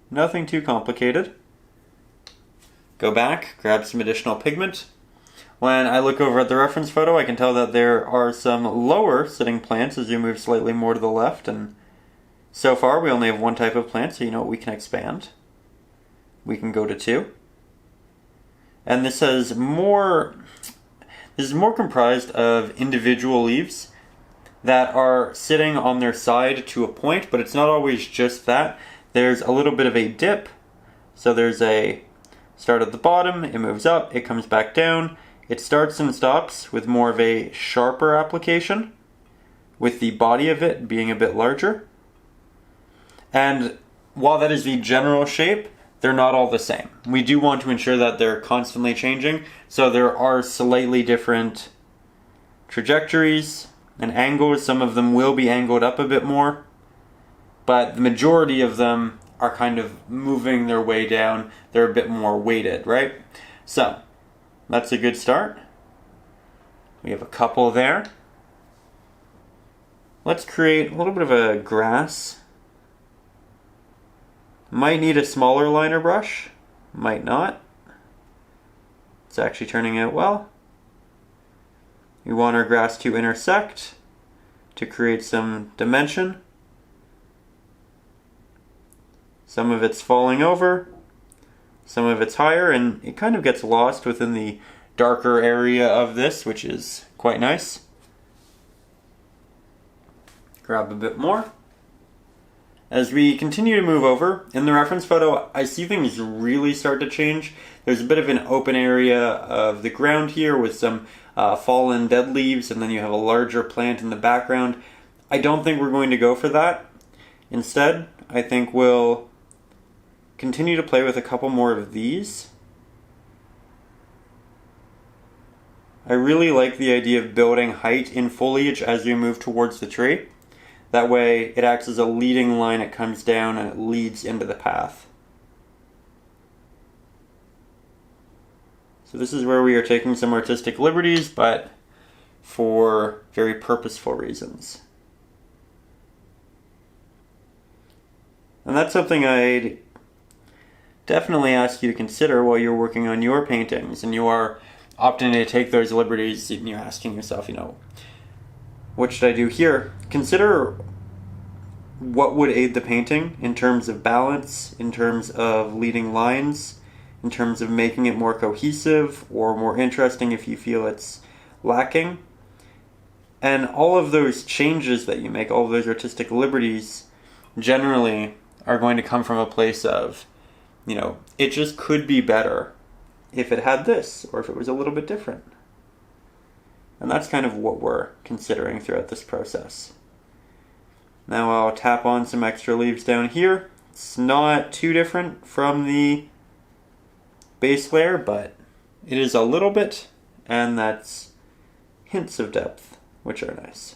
Speaker 1: Nothing too complicated. Go back, grab some additional pigment. When I look over at the reference photo, I can tell that there are some lower sitting plants as you move slightly more to the left, and so far we only have one type of plant, so you know what, we can expand. We can go to 2. And this is more comprised of individual leaves that are sitting on their side to a point, but it's not always just that. There's a little bit of a dip. So there's a start at the bottom, it moves up, it comes back down. It starts and stops with more of a sharper application, with the body of it being a bit larger. And while that is the general shape, they're not all the same. We do want to ensure that they're constantly changing, so there are slightly different trajectories and angles. Some of them will be angled up a bit more, but the majority of them are kind of moving their way down. They're a bit more weighted, right? So, that's a good start. We have a couple there. Let's create a little bit of a grass. Might need a smaller liner brush, might not. It's actually turning out well. We want our grass to intersect to create some dimension. Some of it's falling over, some of it's higher, and it kind of gets lost within the darker area of this, which is quite nice. Grab a bit more. As we continue to move over, in the reference photo, I see things really start to change. There's a bit of an open area of the ground here with some fallen dead leaves, and then you have a larger plant in the background. I don't think we're going to go for that. Instead, I think we'll continue to play with a couple more of these. I really like the idea of building height in foliage as you move towards the tree. That way it acts as a leading line, it comes down and it leads into the path. So this is where we are taking some artistic liberties, but for very purposeful reasons. And that's something I'd definitely ask you to consider while you're working on your paintings and you are opting to take those liberties and you're asking yourself, what should I do here? Consider what would aid the painting in terms of balance, in terms of leading lines, in terms of making it more cohesive or more interesting if you feel it's lacking. And all of those changes that you make, all of those artistic liberties, generally are going to come from a place of, it just could be better if it had this, or if it was a little bit different. And that's kind of what we're considering throughout this process. Now I'll tap on some extra leaves down here. It's not too different from the base layer, but it is a little bit, and that's hints of depth, which are nice.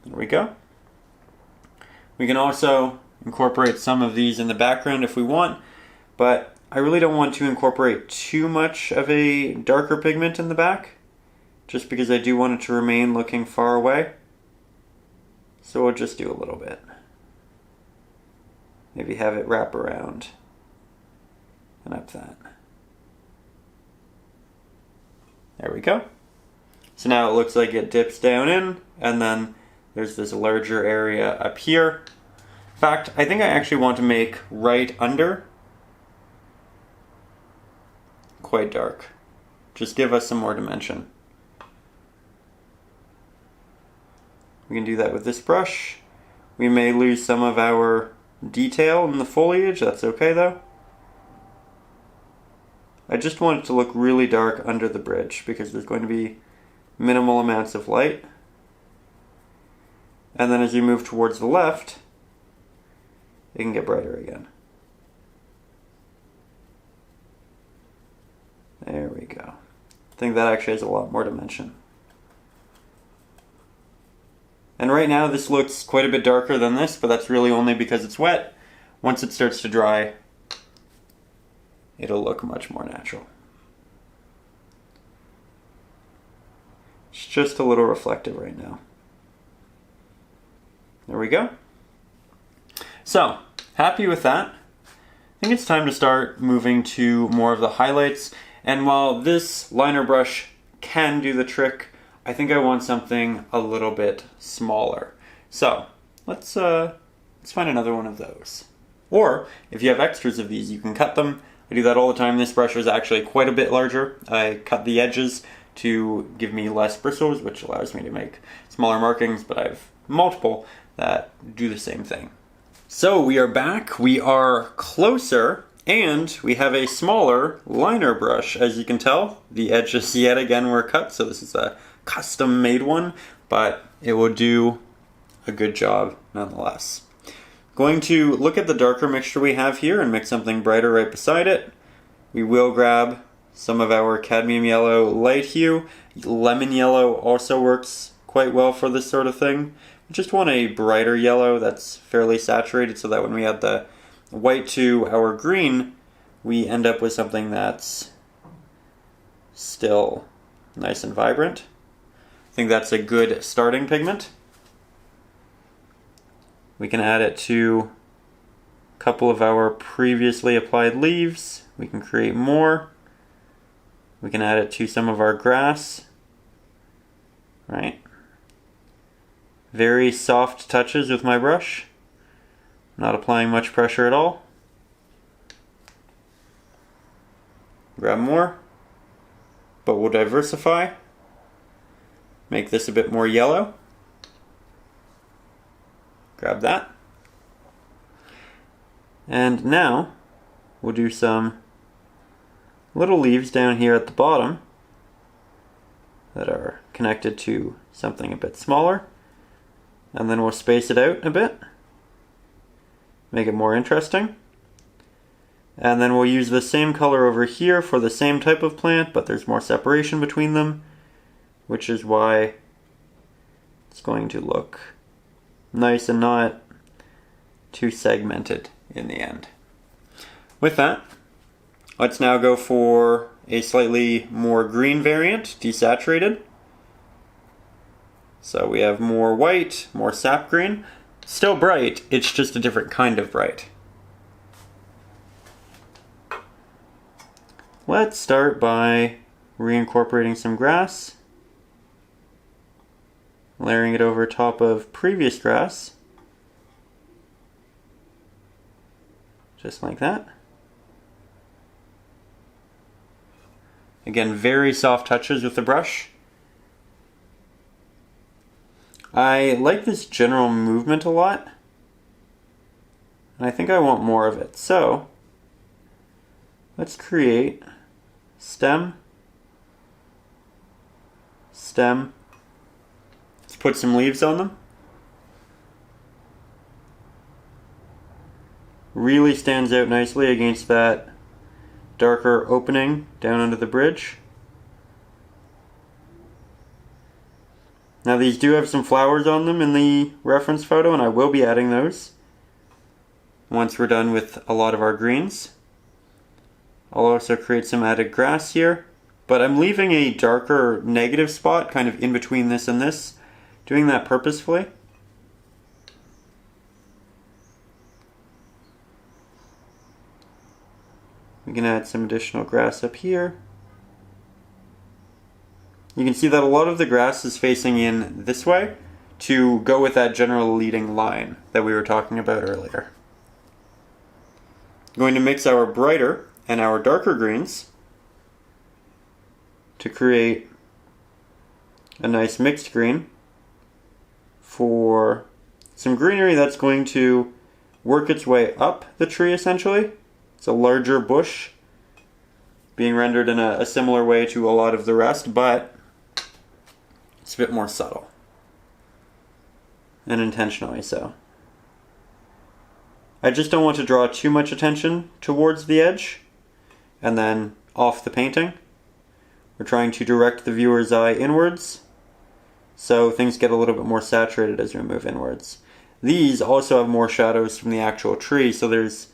Speaker 1: There we go. We can also incorporate some of these in the background if we want, but I really don't want to incorporate too much of a darker pigment in the back, just because I do want it to remain looking far away. So we'll just do a little bit. Maybe have it wrap around and up that. There we go. So now it looks like it dips down in, and then there's this larger area up here. In fact, I think I actually want to make right under quite dark. Just give us some more dimension. We can do that with this brush. We may lose some of our detail in the foliage, that's okay though. I just want it to look really dark under the bridge because there's going to be minimal amounts of light. And then as you move towards the left, it can get brighter again. There we go. I think that actually has a lot more dimension. And right now this looks quite a bit darker than this, but that's really only because it's wet. Once it starts to dry, it'll look much more natural. It's just a little reflective right now. There we go. So, happy with that. I think it's time to start moving to more of the highlights. And while this liner brush can do the trick, I think I want something a little bit smaller. So let's find another one of those. Or if you have extras of these, you can cut them. I do that all the time. This brush is actually quite a bit larger. I cut the edges to give me less bristles, which allows me to make smaller markings, but I have multiple that do the same thing. So we are back. We are closer. And we have a smaller liner brush. As you can tell, the edges yet again were cut, so this is a custom made one, but it will do a good job nonetheless. Going to look at the darker mixture we have here and mix something brighter right beside it. We will grab some of our cadmium yellow light hue. Lemon yellow also works quite well for this sort of thing. We just want a brighter yellow that's fairly saturated so that when we add the white to our green, we end up with something that's still nice and vibrant. I think that's a good starting pigment. We can add it to a couple of our previously applied leaves. We can create more. We can add it to some of our grass. Right? Very soft touches with my brush. Not applying much pressure at all. Grab more, but we'll diversify. Make this a bit more yellow. Grab that. And now we'll do some little leaves down here at the bottom that are connected to something a bit smaller. And then we'll space it out a bit, make it more interesting. And then we'll use the same color over here for the same type of plant, but there's more separation between them, which is why it's going to look nice and not too segmented in the end. With that, let's now go for a slightly more green variant, desaturated. So we have more white, more sap green. Still bright, it's just a different kind of bright. Let's start by reincorporating some grass, layering it over top of previous grass, just like that. Again, very soft touches with the brush. I like this general movement a lot, and I think I want more of it. So let's create stem, stem. Let's put some leaves on them. Really stands out nicely against that darker opening down under the bridge. Now these do have some flowers on them in the reference photo, and I will be adding those once we're done with a lot of our greens. I'll also create some added grass here, but I'm leaving a darker negative spot kind of in between this and this, doing that purposefully. We can add some additional grass up here. You can see that a lot of the grass is facing in this way to go with that general leading line that we were talking about earlier. I'm going to mix our brighter and our darker greens to create a nice mixed green for some greenery that's going to work its way up the tree essentially. It's a larger bush being rendered in a similar way to a lot of the rest, but it's a bit more subtle and intentionally so. I just don't want to draw too much attention towards the edge and then off the painting. We're trying to direct the viewer's eye inwards, so things get a little bit more saturated as we move inwards. These also have more shadows from the actual tree, so there's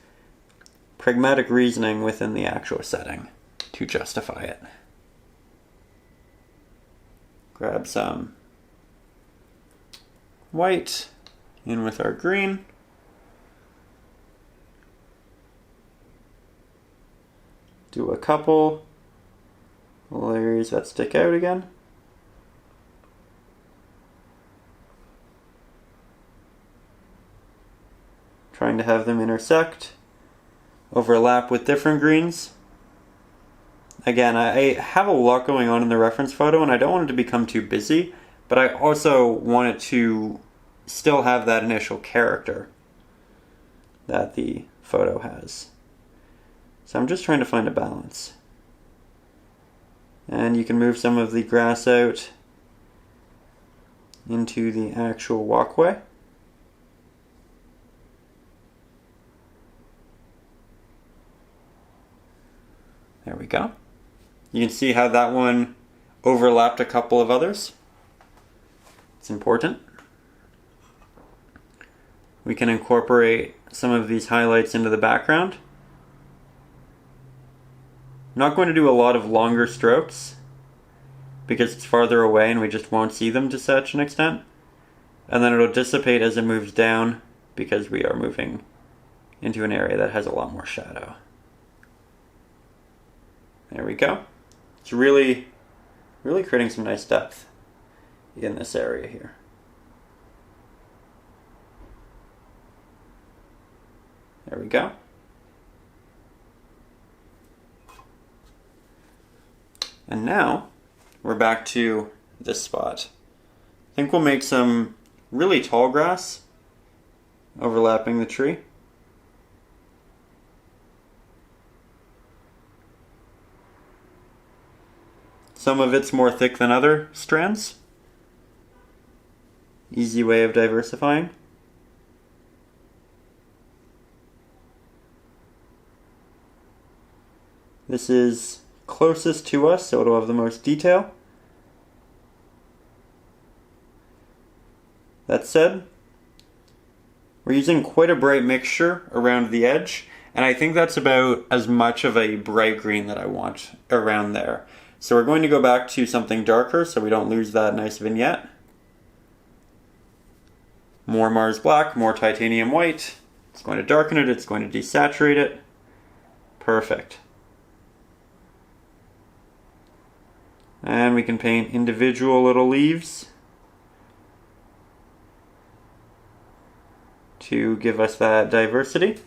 Speaker 1: pragmatic reasoning within the actual setting to justify it. Grab some white in with our green. Do a couple layers that stick out again. Trying to have them intersect, overlap with different greens. Again, I have a lot going on in the reference photo and I don't want it to become too busy, but I also want it to still have that initial character that the photo has. So I'm just trying to find a balance. And you can move some of the grass out into the actual walkway. There we go. You can see how that one overlapped a couple of others. It's important. We can incorporate some of these highlights into the background. I'm not going to do a lot of longer strokes because it's farther away and we just won't see them to such an extent. And then it'll dissipate as it moves down because we are moving into an area that has a lot more shadow. There we go. It's really creating some nice depth in this area here. There we go. And now we're back to this spot. I think we'll make some really tall grass overlapping the tree. Some of it's more thick than other strands. Easy way of diversifying. This is closest to us, so it'll have the most detail. That said, we're using quite a bright mixture around the edge, and I think that's about as much of a bright green that I want around there. So we're going to go back to something darker so we don't lose that nice vignette. More Mars Black, more titanium white. It's going to darken it, it's going to desaturate it. Perfect. And we can paint individual little leaves to give us that diversity.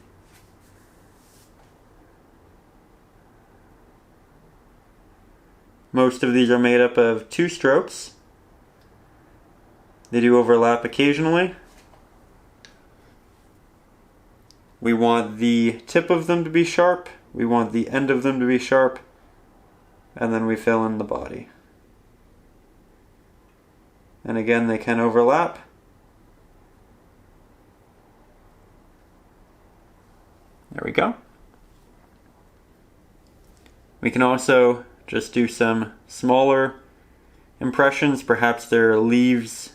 Speaker 1: Most of these are made up of 2 strokes. They do overlap occasionally. We want the tip of them to be sharp, we want the end of them to be sharp, and then we fill in the body. And again, they can overlap. There we go. We can also just do some smaller impressions. Perhaps there are leaves,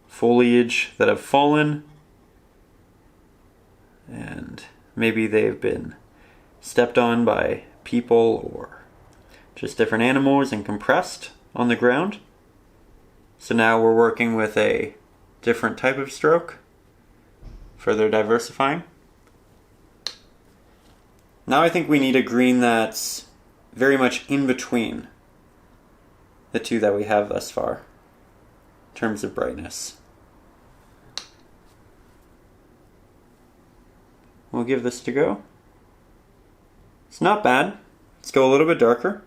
Speaker 1: foliage that have fallen, and maybe they've been stepped on by people or just different animals and compressed on the ground. So now we're working with a different type of stroke, further diversifying. Now I think we need a green that's very much in between the two that we have thus far in terms of brightness. We'll give this a go. It's not bad. Let's go a little bit darker.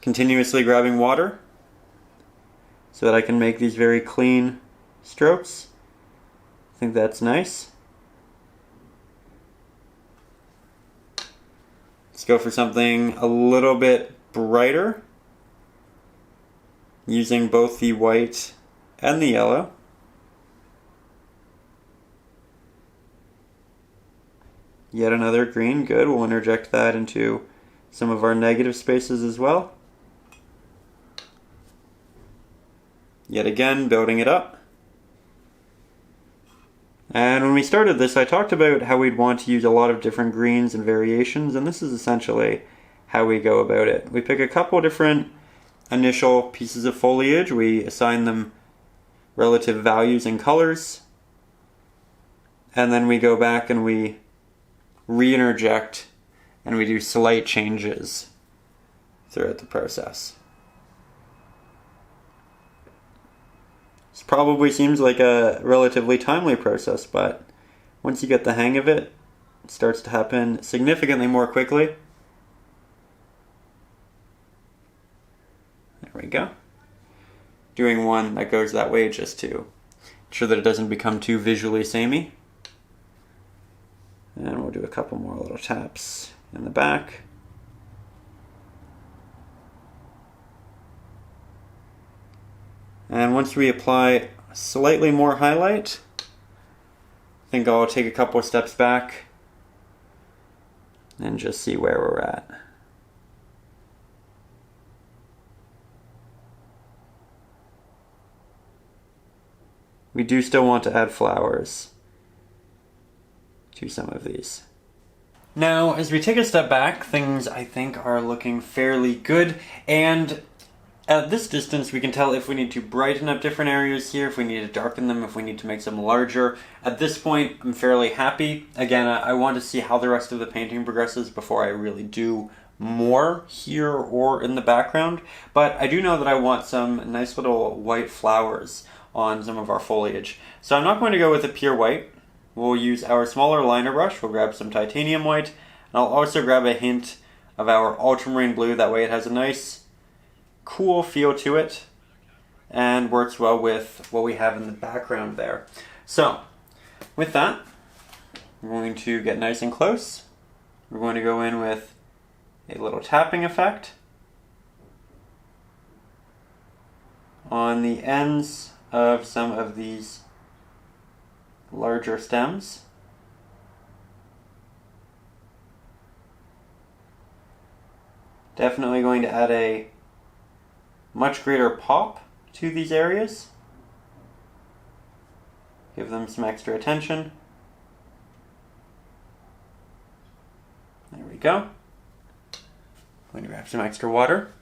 Speaker 1: Continuously grabbing water so that I can make these very clean strokes. I think that's nice. Let's go for something a little bit brighter, using both the white and the yellow. Yet another green, good. We'll interject that into some of our negative spaces as well. Yet again, building it up. And when we started this, I talked about how we'd want to use a lot of different greens and variations, and this is essentially how we go about it. We pick a couple different initial pieces of foliage, we assign them relative values and colors, and then we go back and we re-interject and we do slight changes throughout the process. This probably seems like a relatively timely process, but once you get the hang of it, it starts to happen significantly more quickly. There we go. Doing one that goes that way just to ensure that it doesn't become too visually samey. And we'll do a couple more little taps in the back. And once we apply slightly more highlight, I think I'll take a couple of steps back and just see where we're at. We do still want to add flowers to some of these. Now, as we take a step back, things I think are looking fairly good, and at this distance we can tell if we need to brighten up different areas here, if we need to darken them, if we need to make them larger. At this point, I'm fairly happy. Again, I want to see how the rest of the painting progresses before I really do more here or in the background, but I do know that I want some nice little white flowers on some of our foliage. So I'm not going to go with a pure white. We'll use our smaller liner brush. We'll grab some titanium white, and I'll also grab a hint of our ultramarine blue. That way it has a nice, cool feel to it. and works well with what we have in the background there. So, with that, we're going to get nice and close. We're going to go in with a little tapping effect on the ends of some of these larger stems. Definitely going to add a much greater pop to these areas. Give them some extra attention. There we go. Going to grab some extra water.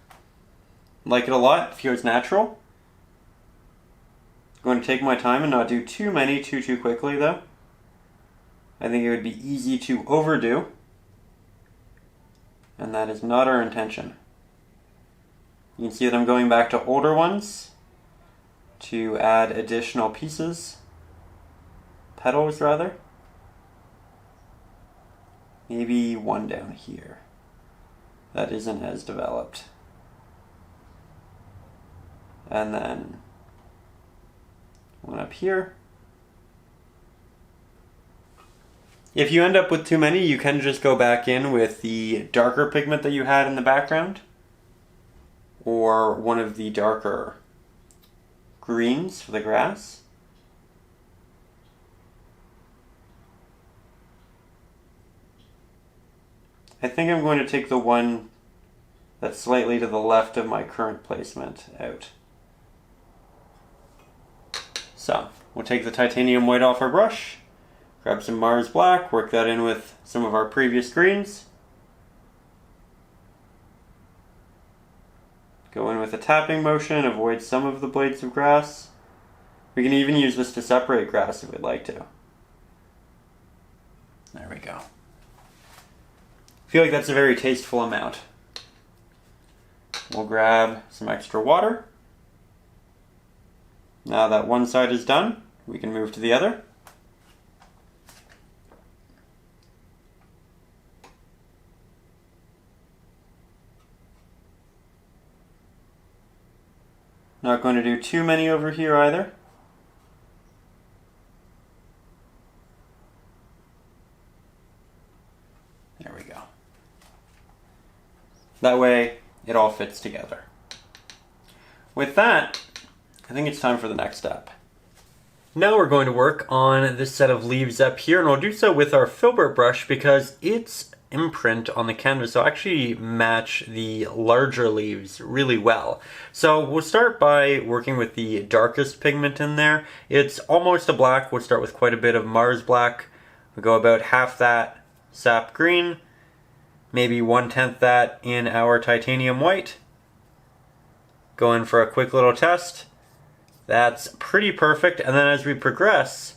Speaker 1: Like it a lot, feels natural. Going to take my time and not do too many too quickly though. I think it would be easy to overdo, and that is not our intention. You can see that I'm going back to older ones to add additional pieces, petals rather. Maybe one down here that isn't as developed. And then one up here. If you end up with too many, you can just go back in with the darker pigment that you had in the background, or one of the darker greens for the grass. I think I'm going to take the one that's slightly to the left of my current placement out. So, we'll take the titanium white off our brush, grab some Mars black, work that in with some of our previous greens. Go in with a tapping motion, avoid some of the blades of grass. We can even use this to separate grass if we'd like to. There we go. I feel like that's a very tasteful amount. We'll grab some extra water. Now that one side is done, we can move to the other. Not going to do too many over here either. There we go. That way, it all fits together. With that, I think it's time for the next step. Now we're going to work on this set of leaves up here, and we'll do so with our filbert brush because its imprint on the canvas will actually match the larger leaves really well. So we'll start by working with the darkest pigment in there. It's almost a black. We'll start with quite a bit of Mars black. We'll go about half that sap green, maybe 1/10 that in our titanium white. Go in for a quick little test. That's pretty perfect, and then as we progress,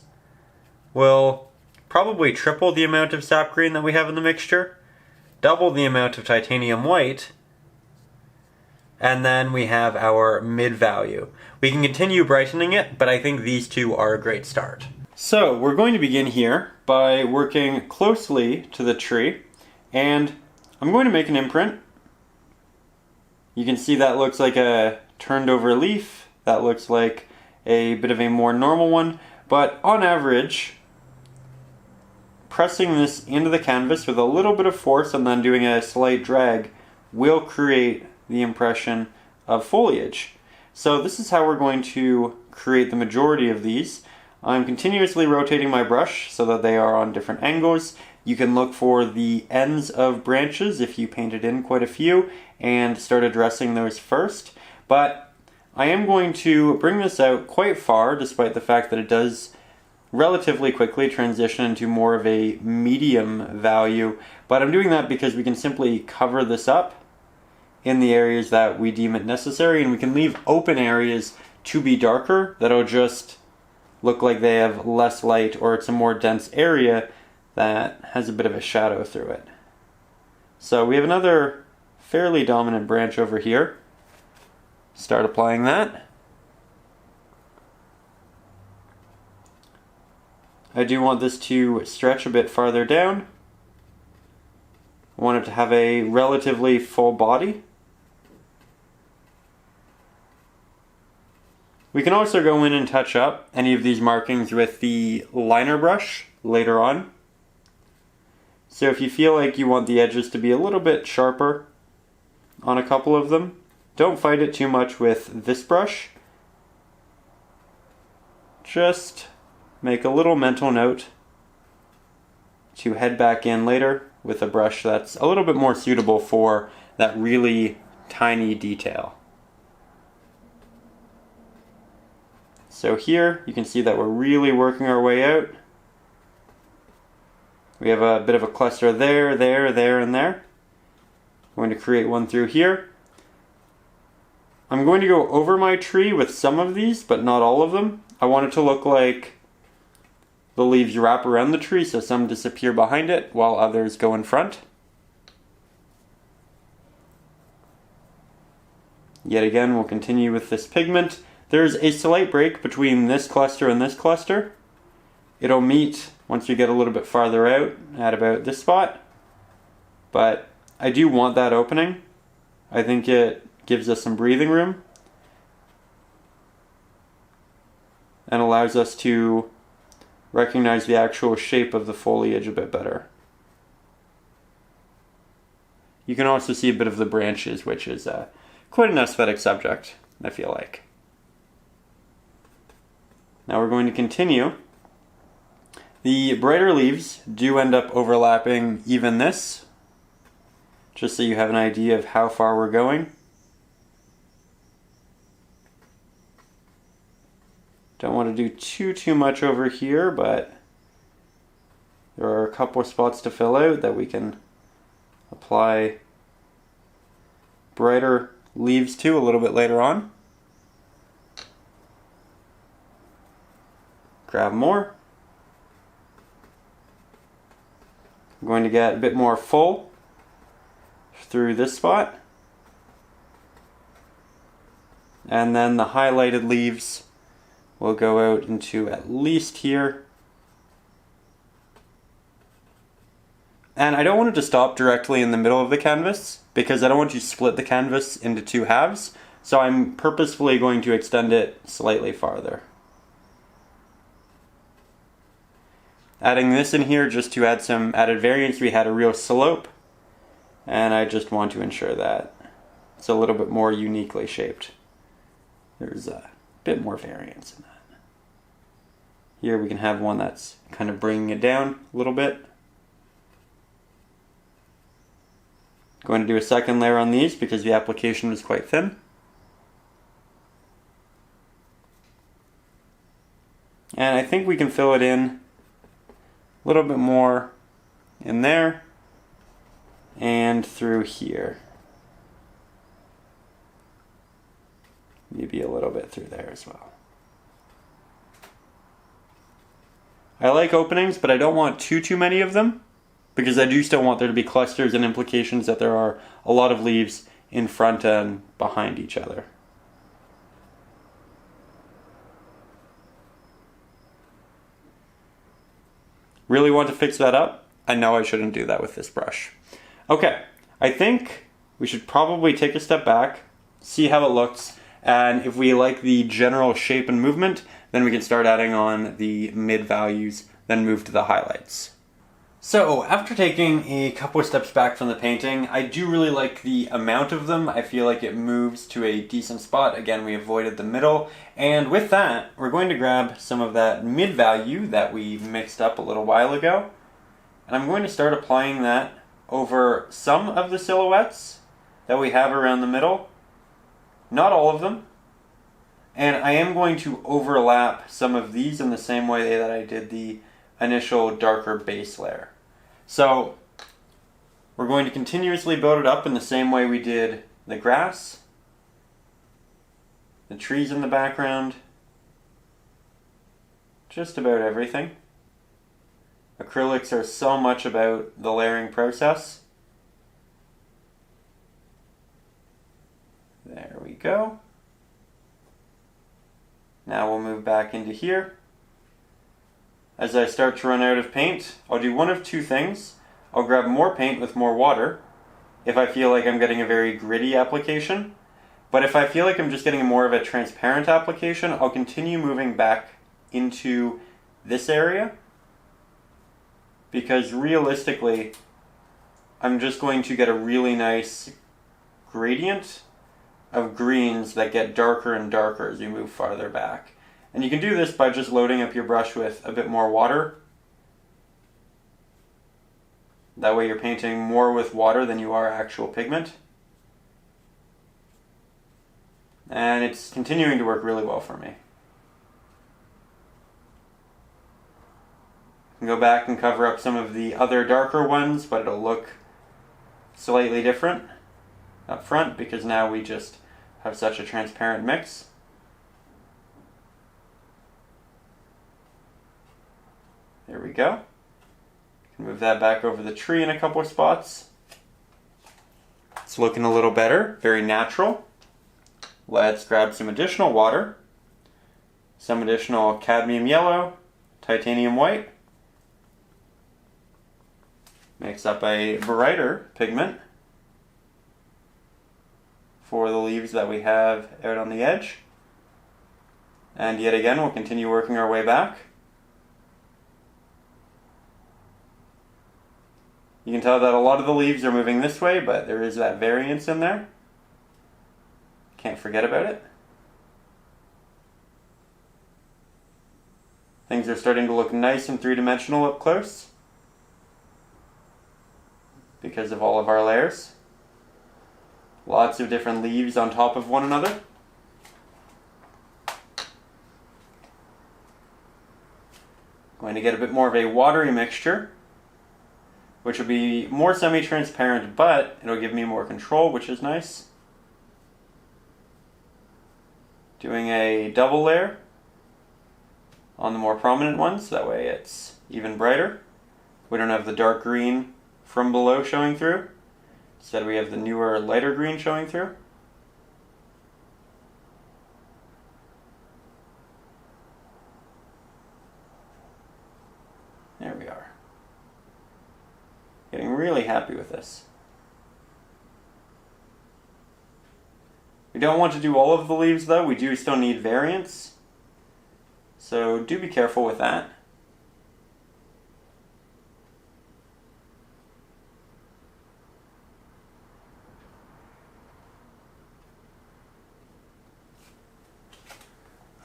Speaker 1: we'll probably triple the amount of sap green that we have in the mixture, double the amount of titanium white, and then we have our mid value. We can continue brightening it, but I think these two are a great start. So we're going to begin here by working closely to the tree, and I'm going to make an imprint. You can see that looks like a turned over leaf. That looks like a bit of a more normal one, but on average, pressing this into the canvas with a little bit of force and then doing a slight drag will create the impression of foliage. So this is how we're going to create the majority of these. I'm continuously rotating my brush so that they are on different angles. You can look for the ends of branches if you painted in quite a few and start addressing those first. But I am going to bring this out quite far, despite the fact that it does relatively quickly transition into more of a medium value. But I'm doing that because we can simply cover this up in the areas that we deem it necessary, and we can leave open areas to be darker that'll just look like they have less light, or it's a more dense area that has a bit of a shadow through it. So we have another fairly dominant branch over here. Start applying that. I do want this to stretch a bit farther down. I want it to have a relatively full body. We can also go in and touch up any of these markings with the liner brush later on. So if you feel like you want the edges to be a little bit sharper on a couple of them, don't fight it too much with this brush. Just make a little mental note to head back in later with a brush that's a little bit more suitable for that really tiny detail. So here you can see that we're really working our way out. We have a bit of a cluster there, there, there, and there. I'm going to create one through here. I'm going to go over my tree with some of these, but not all of them. I want it to look like the leaves wrap around the tree, so some disappear behind it while others go in front. Yet again, we'll continue with this pigment. There's a slight break between this cluster and this cluster. It'll meet once you get a little bit farther out at about this spot. But I do want that opening. I think it gives us some breathing room and allows us to recognize the actual shape of the foliage a bit better. You can also see a bit of the branches, which is quite an aesthetic subject, I feel like. Now we're going to continue. The brighter leaves do end up overlapping even this, just so you have an idea of how far we're going. Don't want to do too much over here, but there are a couple of spots to fill out that we can apply brighter leaves to a little bit later on. Grab more. I'm going to get a bit more full through this spot. And then the highlighted leaves will go out into at least here. And I don't want it to stop directly in the middle of the canvas because I don't want to split the canvas into two halves. So I'm purposefully going to extend it slightly farther. Adding this in here just to add some added variance. We had a real slope, and I just want to ensure that it's a little bit more uniquely shaped. There's a bit more variance in that. Here we can have one that's kind of bringing it down a little bit. Going to do a second layer on these because the application was quite thin. And I think we can fill it in a little bit more in there and through here. Maybe a little bit through there as well. I like openings, but I don't want too many of them because I do still want there to be clusters and implications that there are a lot of leaves in front and behind each other. Really want to fix that up? I know I shouldn't do that with this brush. Okay, I think we should probably take a step back, see how it looks, and if we like the general shape and movement, then we can start adding on the mid values, then move to the highlights. So after taking a couple of steps back from the painting, I do really like the amount of them. I feel like it moves to a decent spot. Again, we avoided the middle. And with that, we're going to grab some of that mid value that we mixed up a little while ago. And I'm going to start applying that over some of the silhouettes that we have around the middle. Not all of them. And I am going to overlap some of these in the same way that I did the initial darker base layer. So we're going to continuously build it up in the same way we did the grass, the trees in the background, just about everything. Acrylics are so much about the layering process. There we go. Now we'll move back into here. As I start to run out of paint, I'll do one of two things. I'll grab more paint with more water if I feel like I'm getting a very gritty application. But if I feel like I'm just getting more of a transparent application, I'll continue moving back into this area, because realistically, I'm just going to get a really nice gradient of greens that get darker and darker as you move farther back. And you can do this by just loading up your brush with a bit more water. That way you're painting more with water than you are actual pigment. And it's continuing to work really well for me. I can go back and cover up some of the other darker ones, but it'll look slightly different up front because now we just have such a transparent mix. There we go. Move that back over the tree in a couple of spots. It's looking a little better, very natural. Let's grab some additional water, some additional cadmium yellow, titanium white. Mix up a brighter pigment for the leaves that we have out on the edge. And yet again, we'll continue working our way back. You can tell that a lot of the leaves are moving this way, but there is that variance in there. Can't forget about it. Things are starting to look nice and three-dimensional up close because of all of our layers. Lots of different leaves on top of one another. Going to get a bit more of a watery mixture, which will be more semi-transparent, but it'll give me more control, which is nice. Doing a double layer on the more prominent ones, that way it's even brighter. We don't have the dark green from below showing through. Instead we have the newer lighter green showing through. There we are. Getting really happy with this. We don't want to do all of the leaves though, we do still need variance. So do be careful with that.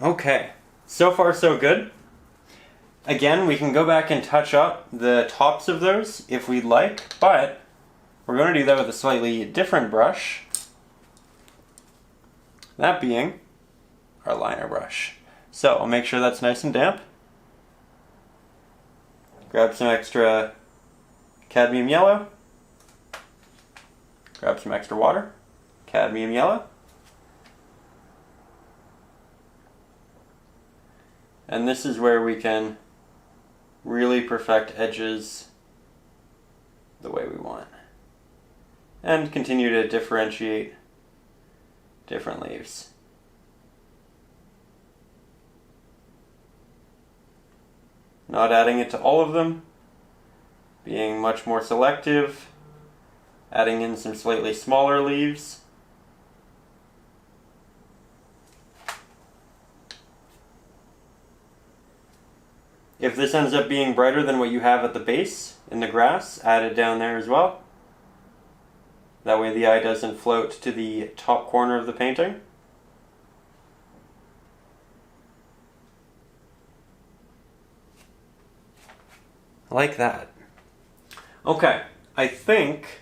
Speaker 1: Okay, so far so good. Again, we can go back and touch up the tops of those if we'd like, but we're going to do that with a slightly different brush. That being our liner brush. So I'll make sure that's nice and damp. Grab some extra cadmium yellow. Grab some extra water. Cadmium yellow. And this is where we can really perfect edges the way we want. And continue to differentiate different leaves. Not adding it to all of them, being much more selective, adding in some slightly smaller leaves. If this ends up being brighter than what you have at the base in the grass, add it down there as well. That way the eye doesn't float to the top corner of the painting. Like that. Okay, I think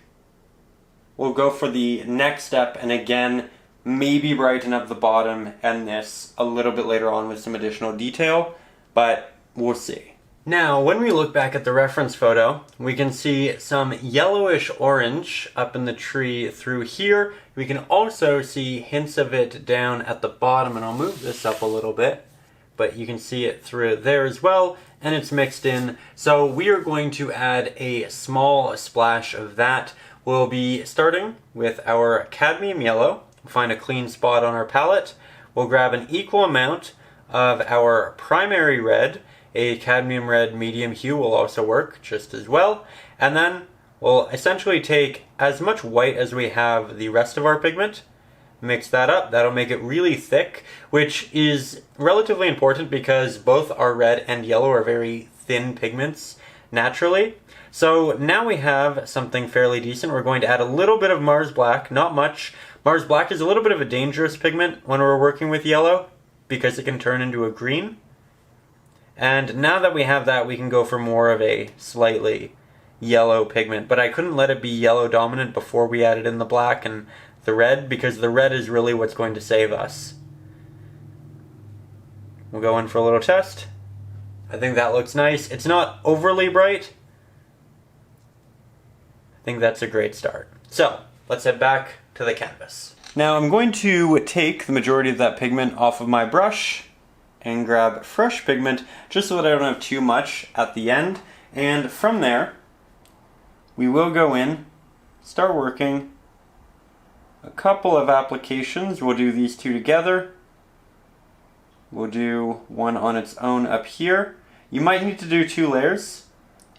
Speaker 1: we'll go for the next step and again, maybe brighten up the bottom and this a little bit later on with some additional detail, but we'll see. Now, when we look back at the reference photo, we can see some yellowish orange up in the tree through here. We can also see hints of it down at the bottom, and I'll move this up a little bit, but you can see it through there as well, and it's mixed in. So we are going to add a small splash of that. We'll be starting with our cadmium yellow. Find a clean spot on our palette. We'll grab an equal amount of our primary red. A cadmium red medium hue will also work just as well. And then we'll essentially take as much white as we have the rest of our pigment, mix that up. That'll make it really thick, which is relatively important because both our red and yellow are very thin pigments naturally. So now we have something fairly decent. We're going to add a little bit of Mars Black, not much. Mars Black is a little bit of a dangerous pigment when we're working with yellow because it can turn into a green. And now that we have that, we can go for more of a slightly yellow pigment. But I couldn't let it be yellow dominant before we added in the black and the red, because the red is really what's going to save us. We'll go in for a little test. I think that looks nice. It's not overly bright. I think that's a great start. So, let's head back to the canvas. Now I'm going to take the majority of that pigment off of my brush and grab fresh pigment just so that I don't have too much at the end. And from there, we will go in, start working a couple of applications. We'll do these two together. We'll do one on its own up here. You might need to do 2 layers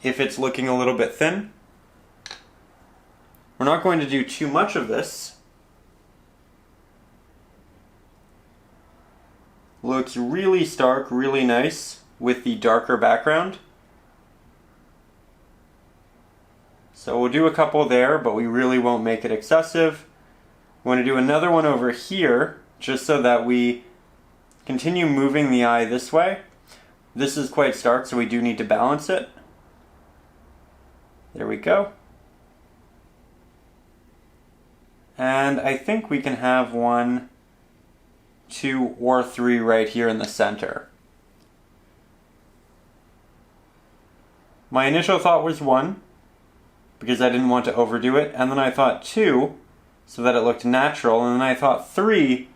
Speaker 1: if it's looking a little bit thin. We're not going to do too much of this. Looks really stark, really nice with the darker background. So we'll do a couple there, but we really won't make it excessive. We want to do another one over here, just so that we continue moving the eye this way. This is quite stark, so we do need to balance it. There we go. And I think we can have 1, 2, or 3 right here in the center. My initial thought was 1, because I didn't want to overdo it, and then I thought 2, so that it looked natural, and then I thought 3,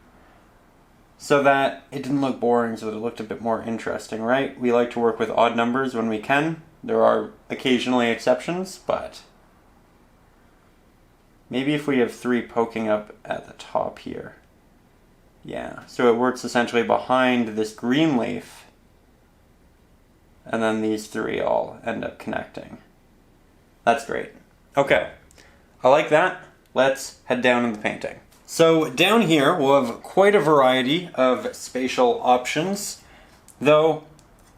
Speaker 1: so that it didn't look boring, so that it looked a bit more interesting, right? We like to work with odd numbers when we can. There are occasionally exceptions, but maybe if we have 3 poking up at the top here. Yeah, so it works essentially behind this green leaf, and then these 3 all end up connecting. That's great. Okay, I like that. Let's head down in the painting. So down here we'll have quite a variety of spatial options, though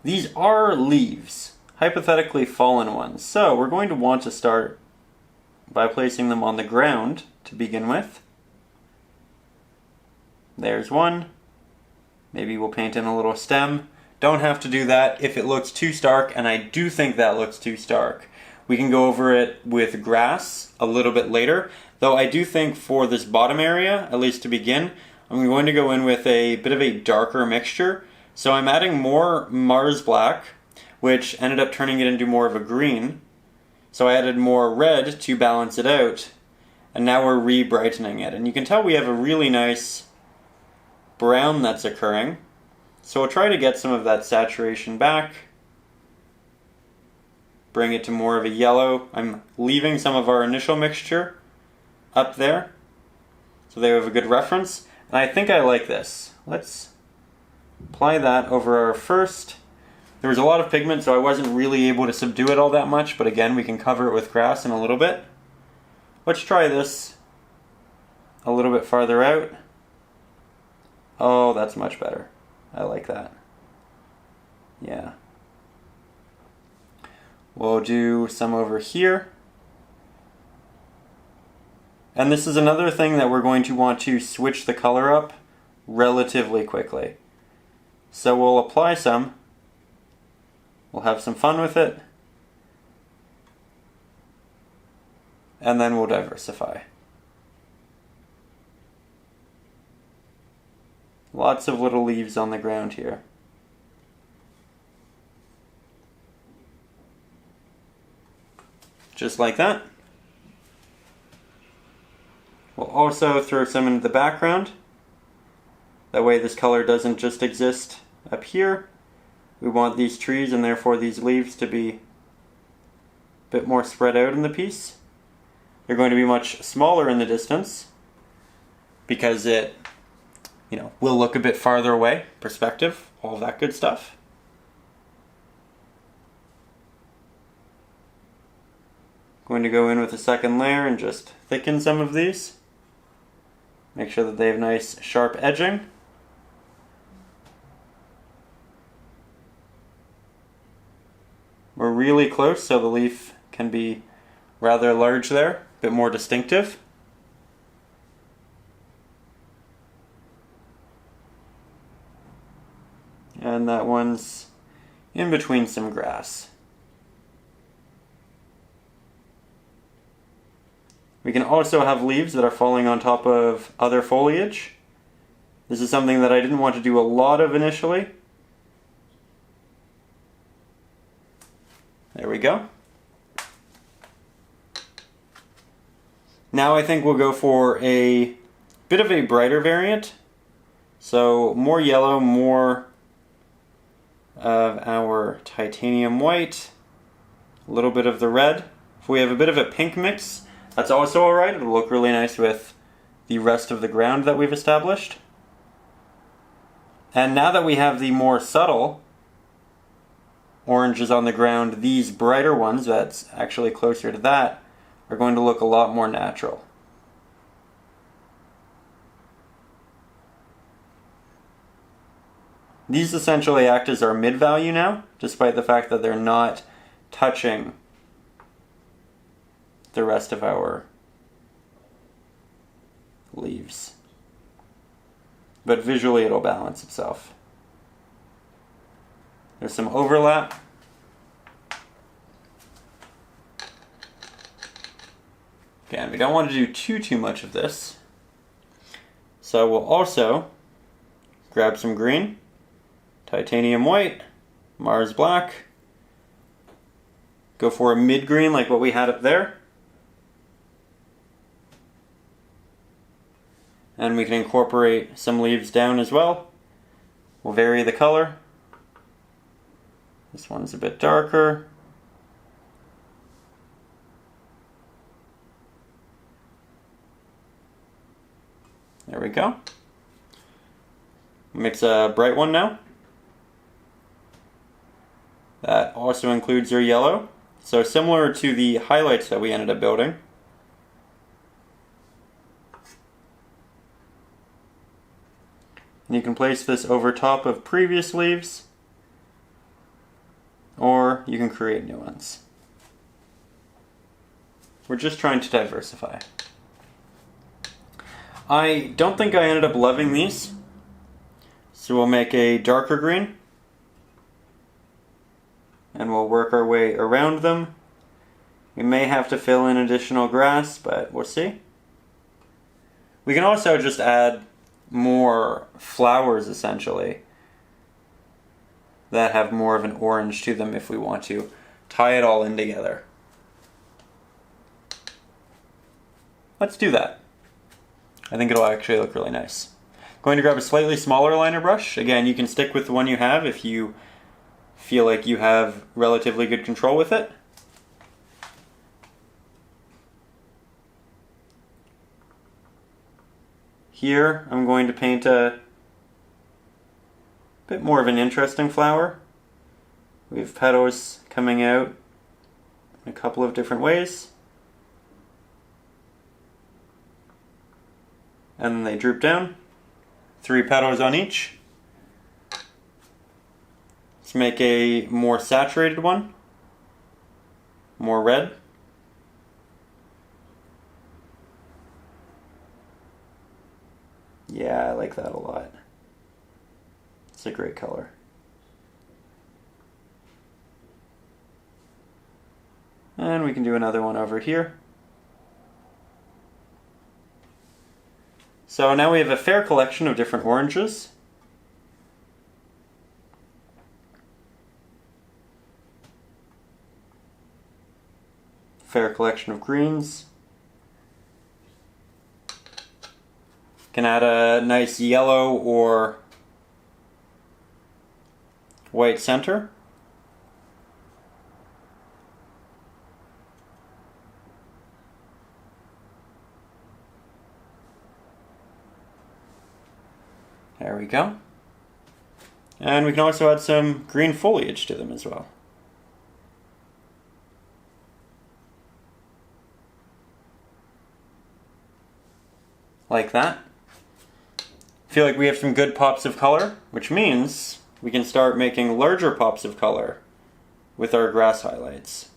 Speaker 1: these are leaves, hypothetically fallen ones. So we're going to want to start by placing them on the ground to begin with. There's one. Maybe we'll paint in a little stem. Don't have to do that if it looks too stark, and I do think that looks too stark. We can go over it with grass a little bit later, though I do think for this bottom area, at least to begin, I'm going to go in with a bit of a darker mixture. So I'm adding more Mars Black, which ended up turning it into more of a green. So I added more red to balance it out, and now we're re-brightening it. And you can tell we have a really nice brown that's occurring. So we'll try to get some of that saturation back. Bring it to more of a yellow. I'm leaving some of our initial mixture up there, so they have a good reference. And I think I like this. Let's apply that over our first. There was a lot of pigment, so I wasn't really able to subdue it all that much, but again, we can cover it with grass in a little bit. Let's try this a little bit farther out. Oh, that's much better. I like that. Yeah. We'll do some over here. And this is another thing that we're going to want to switch the color up relatively quickly. So we'll apply some. We'll have some fun with it. And then we'll diversify. Lots of little leaves on the ground here. Just like that. We'll also throw some into the background. That way this color doesn't just exist up here. We want these trees and therefore these leaves to be a bit more spread out in the piece. They're going to be much smaller in the distance because it, will look a bit farther away, perspective, all that good stuff. Going to go in with a second layer and just thicken some of these. Make sure that they have nice sharp edging. We're really close, so the leaf can be rather large there, a bit more distinctive. And that one's in between some grass. We can also have leaves that are falling on top of other foliage. This is something that I didn't want to do a lot of initially. There we go. Now I think we'll go for a bit of a brighter variant. So more yellow, more of our titanium white, a little bit of the red. If we have a bit of a pink mix, that's also alright. It'll look really nice with the rest of the ground that we've established. And now that we have the more subtle oranges on the ground, these brighter ones, that's actually closer to that, are going to look a lot more natural. These essentially act as our mid-value now, despite the fact that they're not touching the rest of our leaves. But visually it'll balance itself. There's some overlap. Again, we don't want to do too much of this. So we'll also grab some green, titanium white, Mars black, go for a mid-green like what we had up there. And we can incorporate some leaves down as well. We'll vary the color. This one's a bit darker. There we go. Mix a bright one now. That also includes your yellow. So similar to the highlights that we ended up building. And you can place this over top of previous leaves, or you can create new ones. We're just trying to diversify. I don't think I ended up loving these, so we'll make a darker green, and we'll work our way around them. We may have to fill in additional grass, but we'll see. We can also just add more flowers, essentially, that have more of an orange to them if we want to tie it all in together. Let's do that. I think it'll actually look really nice. Going to grab a slightly smaller liner brush. Again, you can stick with the one you have if you feel like you have relatively good control with it. Here, I'm going to paint a bit more of an interesting flower. We have petals coming out in a couple of different ways. And then they droop down. 3 petals on each. Let's make a more saturated one. More red. Yeah, I like that a lot. It's a great color. And we can do another one over here. So now we have a fair collection of different oranges. Fair collection of greens. Can add a nice yellow or white center. There we go. And we can also add some green foliage to them as well. Like that. I feel like we have some good pops of color, which means we can start making larger pops of color with our grass highlights.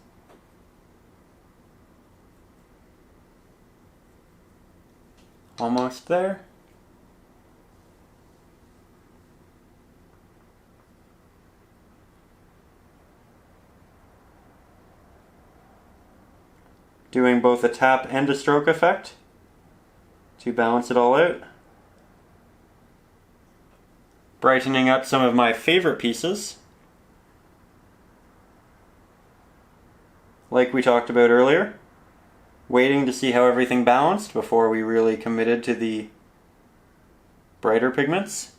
Speaker 1: Almost there. Doing both a tap and a stroke effect to balance it all out. Brightening up some of my favorite pieces, like we talked about earlier. Waiting to see how everything balanced before we really committed to the brighter pigments.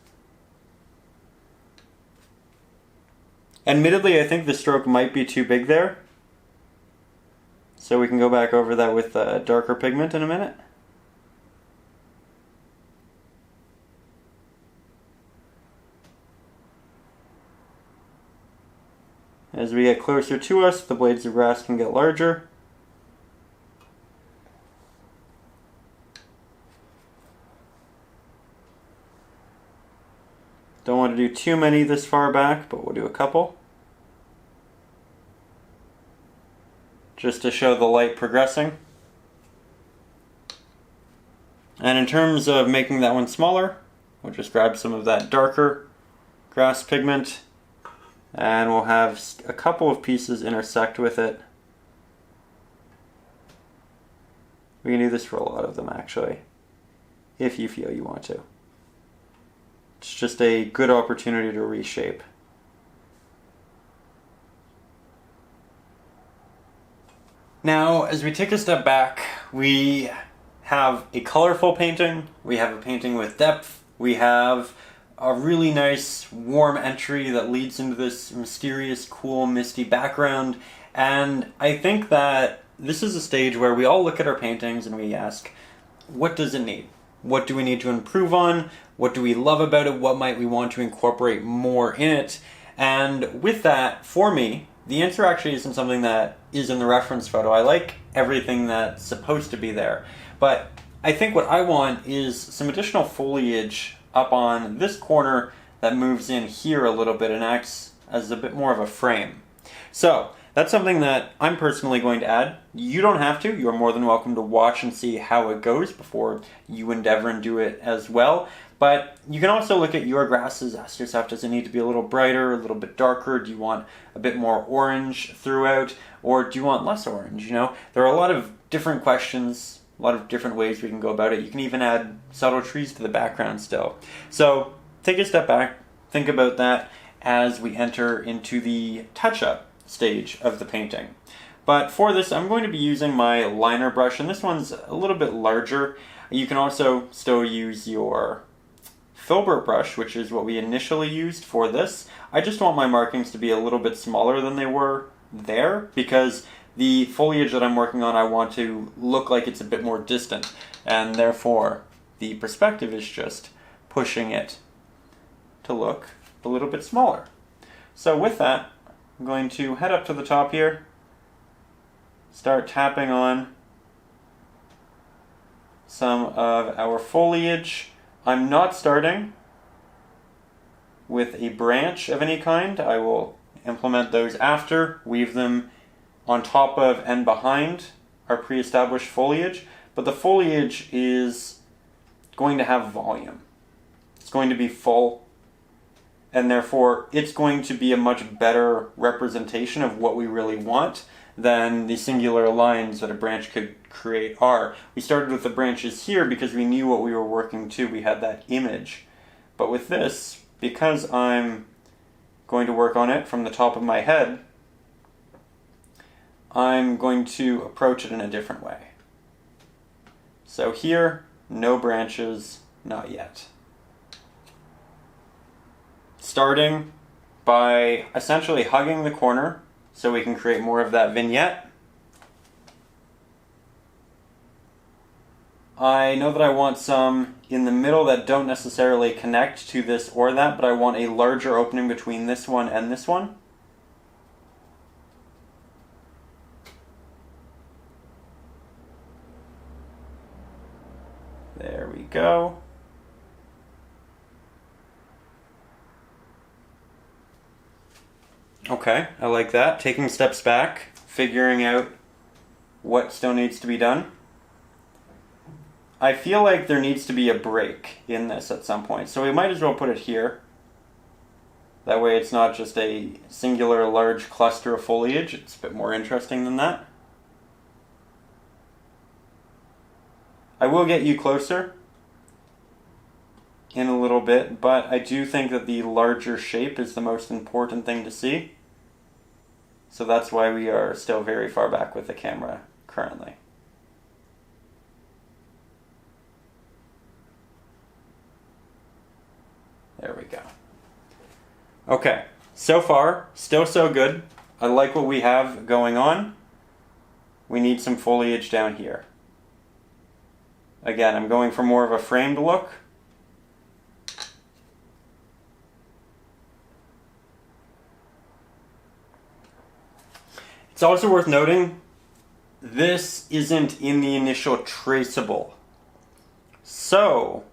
Speaker 1: Admittedly, I think the stroke might be too big there, so we can go back over that with darker pigment in a minute. As we get closer to us, the blades of grass can get larger. Don't want to do too many this far back, but we'll do a couple. Just to show the light progressing. And in terms of making that one smaller, we'll just grab some of that darker grass pigment, and we'll have a couple of pieces intersect with it. We can do this for a lot of them actually, if you feel you want to. It's just a good opportunity to reshape. Now, as we take a step back, we have a colorful painting, we have a painting with depth, we have a really nice warm entry that leads into this mysterious, cool, misty background, and I think that this is a stage where we all look at our paintings and we ask, what does it need? What do we need to improve on? What do we love about it? What might we want to incorporate more in it? And with that, for me, the answer actually isn't something that is in the reference photo. I like everything that's supposed to be there. But I think what I want is some additional foliage up on this corner that moves in here a little bit and acts as a bit more of a frame. So that's something that I'm personally going to add. You don't have to. You're more than welcome to watch and see how it goes before you endeavor and do it as well. But you can also look at your grasses, ask yourself, does it need to be a little brighter, a little bit darker? Do you want a bit more orange throughout? Or do you want less orange? You know, there are a lot of different questions, a lot of different ways we can go about it. You can even add subtle trees to the background still. So take a step back, think about that as we enter into the touch-up stage of the painting. But for this, I'm going to be using my liner brush, and this one's a little bit larger. You can also still use your filbert brush, which is what we initially used for this. I just want my markings to be a little bit smaller than they were there, because the foliage that I'm working on, I want to look like it's a bit more distant, and therefore the perspective is just pushing it to look a little bit smaller. So with that, I'm going to head up to the top here, start tapping on some of our foliage. I'm not starting with a branch of any kind. I will implement those after, weave them on top of and behind our pre-established foliage, but the foliage is going to have volume. It's going to be full, and therefore it's going to be a much better representation of what we really want than the singular lines that a branch could create are. We started with the branches here because we knew what we were working to. We had that image. But with this, because I'm going to work on it from the top of my head, I'm going to approach it in a different way. So here, no branches, not yet. Starting by essentially hugging the corner so we can create more of that vignette. I know that I want some in the middle that don't necessarily connect to this or that, but I want a larger opening between this one and this one. There we go. Okay, I like that. Taking steps back, figuring out what still needs to be done. I feel like there needs to be a break in this at some point, so we might as well put it here. That way it's not just a singular large cluster of foliage, it's a bit more interesting than that. I will get you closer in a little bit, but I do think that the larger shape is the most important thing to see. So that's why we are still very far back with the camera currently. There we go. Okay, so far, still so good. I like what we have going on. We need some foliage down here. Again, I'm going for more of a framed look. It's also worth noting, this isn't in the initial traceable. So,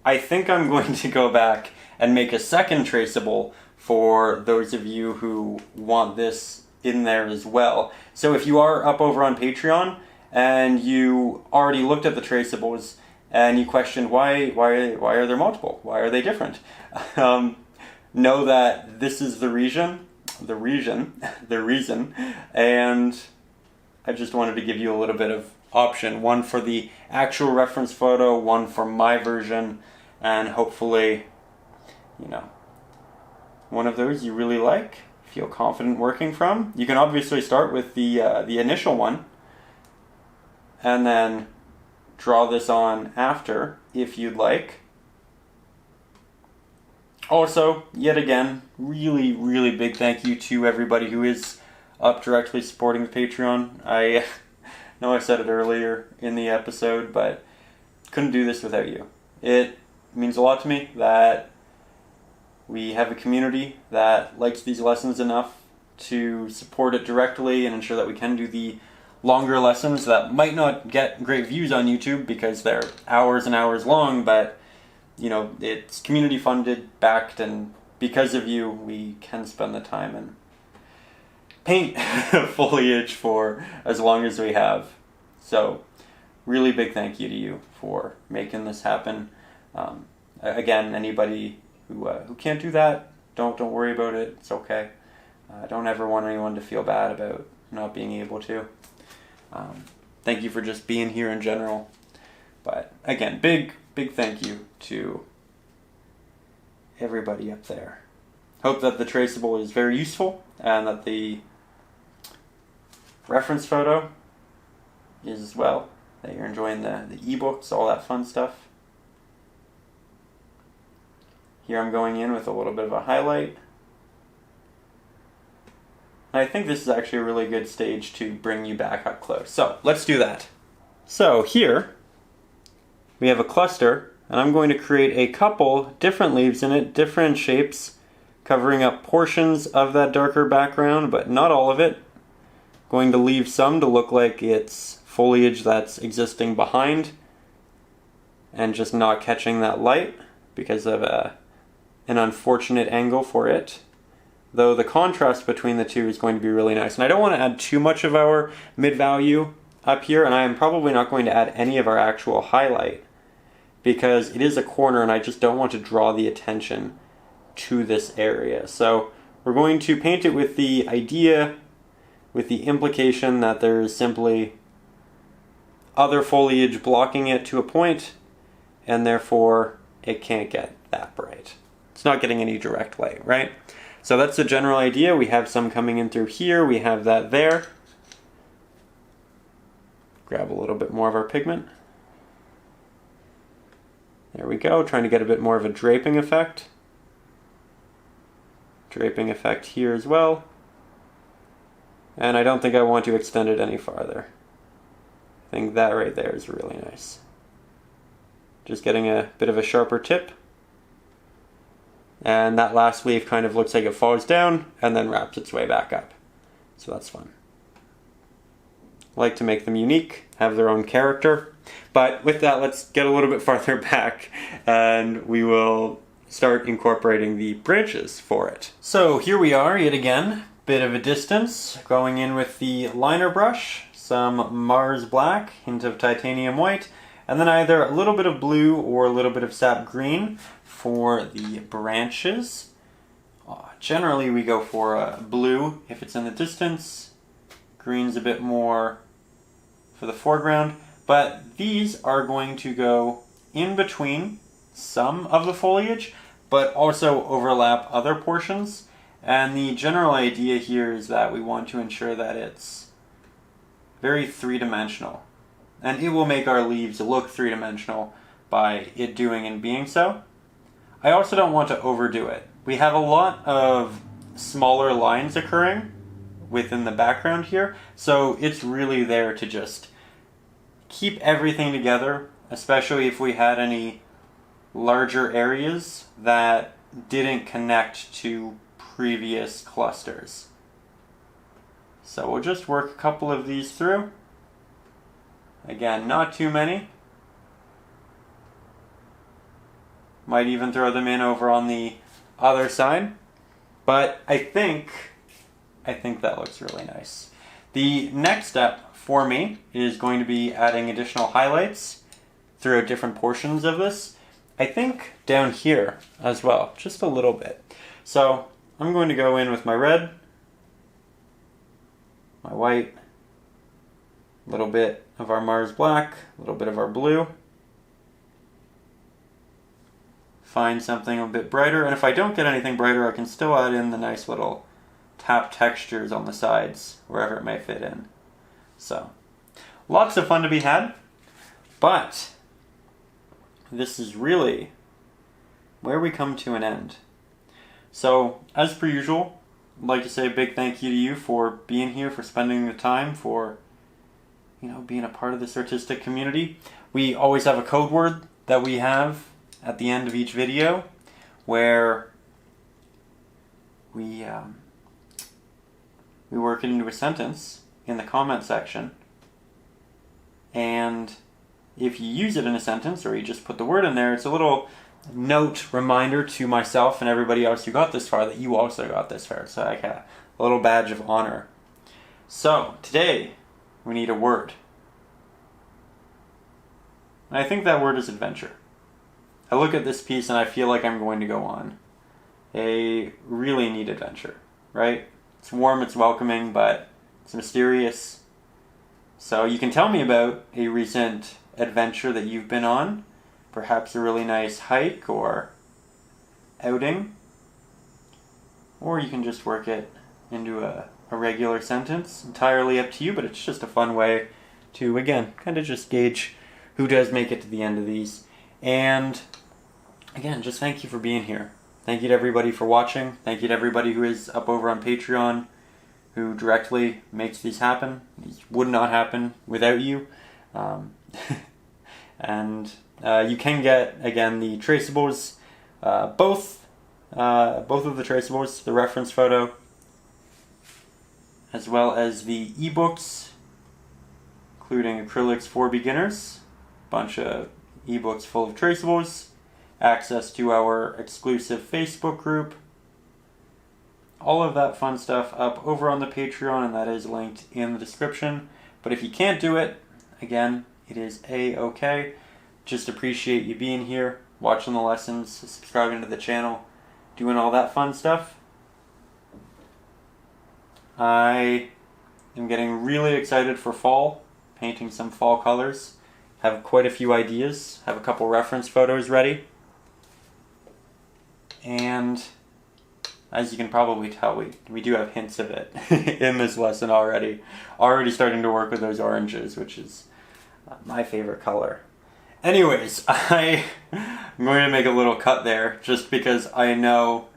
Speaker 1: I think I'm going to go back and make a second traceable for those of you who want this in there as well. So if you are up over on Patreon and you already looked at the traceables and you questioned why are there multiple? Why are they different? Know that this is the reason, and I just wanted to give you a little bit of option. One for the actual reference photo, one for my version, and hopefully, you know, one of those you really like, feel confident working from. You can obviously start with the initial one, and then draw this on after if you'd like. Also, yet again, really big thank you to everybody who is up directly supporting the Patreon. I know I said it earlier in the episode, but couldn't do this without you. It means a lot to me that we have a community that likes these lessons enough to support it directly and ensure that we can do the longer lessons that might not get great views on YouTube because they're hours and hours long, but you know, it's community funded, backed, and because of you, we can spend the time and paint foliage for as long as we have. So, really big thank you to you for making this happen. Again, anybody who can't do that, don't worry about it. It's okay. I don't ever want anyone to feel bad about not being able to. Thank you for just being here in general. But again, big thank you to everybody up there. Hope that the traceable is very useful and that the reference photo is as well. That you're enjoying the ebooks, all that fun stuff. Here I'm going in with a little bit of a highlight. I think this is actually a really good stage to bring you back up close. So let's do that. So here we have a cluster, and I'm going to create a couple different leaves in it, different shapes, covering up portions of that darker background, but not all of it. Going to leave some to look like it's foliage that's existing behind and just not catching that light because of an unfortunate angle for it. Though the contrast between the two is going to be really nice. And I don't want to add too much of our mid-value up here, and I am probably not going to add any of our actual highlight because it is a corner and I just don't want to draw the attention to this area. So we're going to paint it with the idea, with the implication that there is simply other foliage blocking it to a point, and therefore it can't get that bright. It's not getting any direct light, right? So that's the general idea. We have some coming in through here, we have that there. Grab a little bit more of our pigment. There we go, trying to get a bit more of a draping effect. Draping effect here as well. And I don't think I want to extend it any farther. I think that right there is really nice. Just getting a bit of a sharper tip. And that last leaf kind of looks like it falls down and then wraps its way back up. So that's fun. I like to make them unique, have their own character. But with that, let's get a little bit farther back and we will start incorporating the branches for it. So here we are yet again, Bit of a distance, going in with the liner brush, some Mars Black, hint of titanium white, and then either a little bit of blue or a little bit of sap green for the branches. Generally we go for blue if it's in the distance, green's a bit more for the foreground, but these are going to go in between some of the foliage, but also overlap other portions. And the general idea here is that we want to ensure that it's very three-dimensional. And it will make our leaves look three-dimensional by it doing and being so. I also don't want to overdo it. We have a lot of smaller lines occurring within the background here, so it's really there to just keep everything together, especially if we had any larger areas that didn't connect to previous clusters. So we'll just work a couple of these through. Again, not too many. Might even throw them in over on the other side. But I think that looks really nice. The next step for me is going to be adding additional highlights throughout different portions of this. I think down here as well, just a little bit. So I'm going to go in with my red, my white, a little bit of our Mars Black, a little bit of our blue. Find something a bit brighter, and if I don't get anything brighter, I can still add in the nice little tap textures on the sides, wherever it may fit in. So, lots of fun to be had, but this is really where we come to an end. So, as per usual, I'd like to say a big thank you to you for being here, for spending the time, for being a part of this artistic community. We always have a code word that we have at the end of each video where we work it into a sentence in the comment section, and if you use it in a sentence or you just put the word in there, it's a little note reminder to myself and everybody else who got this far that you also got this far. So like a little badge of honor. So today we need a word. And I think that word is adventure. I look at this piece and I feel like I'm going to go on a really neat adventure, right? It's warm, it's welcoming, but it's mysterious. So you can tell me about a recent adventure that you've been on, perhaps a really nice hike or outing, or you can just work it into a regular sentence. Entirely up to you, but it's just a fun way to, again, kind of just gauge who does make it to the end of these. And again, just thank you for being here. Thank you to everybody for watching. Thank you to everybody who is up over on Patreon, who directly makes these happen. These would not happen without you. And you can get, again, the traceables, both of the traceables, the reference photo, as well as the ebooks, including Acrylics for Beginners, a bunch of ebooks full of traceables, access to our exclusive Facebook group, all of that fun stuff up over on the Patreon, and that is linked in the description. But if you can't do it, again, it is a-okay. Just appreciate you being here, watching the lessons, subscribing to the channel, doing all that fun stuff. I am getting really excited for fall, painting some fall colors. Have quite a few ideas, have a couple reference photos ready. And as you can probably tell, we do have hints of it in this lesson already. Already starting to work with those oranges, which is my favorite color. Anyways, I'm going to make a little cut there just because I know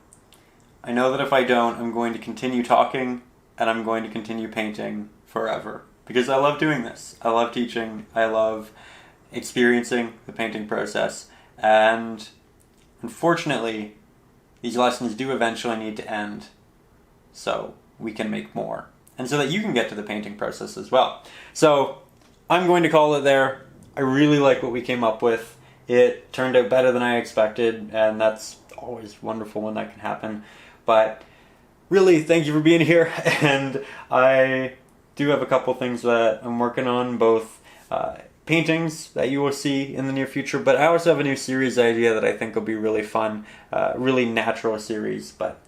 Speaker 1: that if I don't, I'm going to continue talking and I'm going to continue painting forever. Because I love doing this. I love teaching. I love experiencing the painting process. And unfortunately, these lessons do eventually need to end so we can make more. And so that you can get to the painting process as well. So I'm going to call it there. I really like what we came up with. It turned out better than I expected, and that's always wonderful when that can happen. But really, thank you for being here. And I do have a couple things that I'm working on, both paintings that you will see in the near future, but I also have a new series idea that I think will be really fun, really natural series, but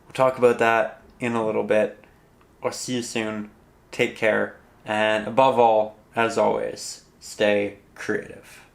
Speaker 1: we'll talk about that in a little bit. I'll see you soon. Take care, and above all, as always, stay creative.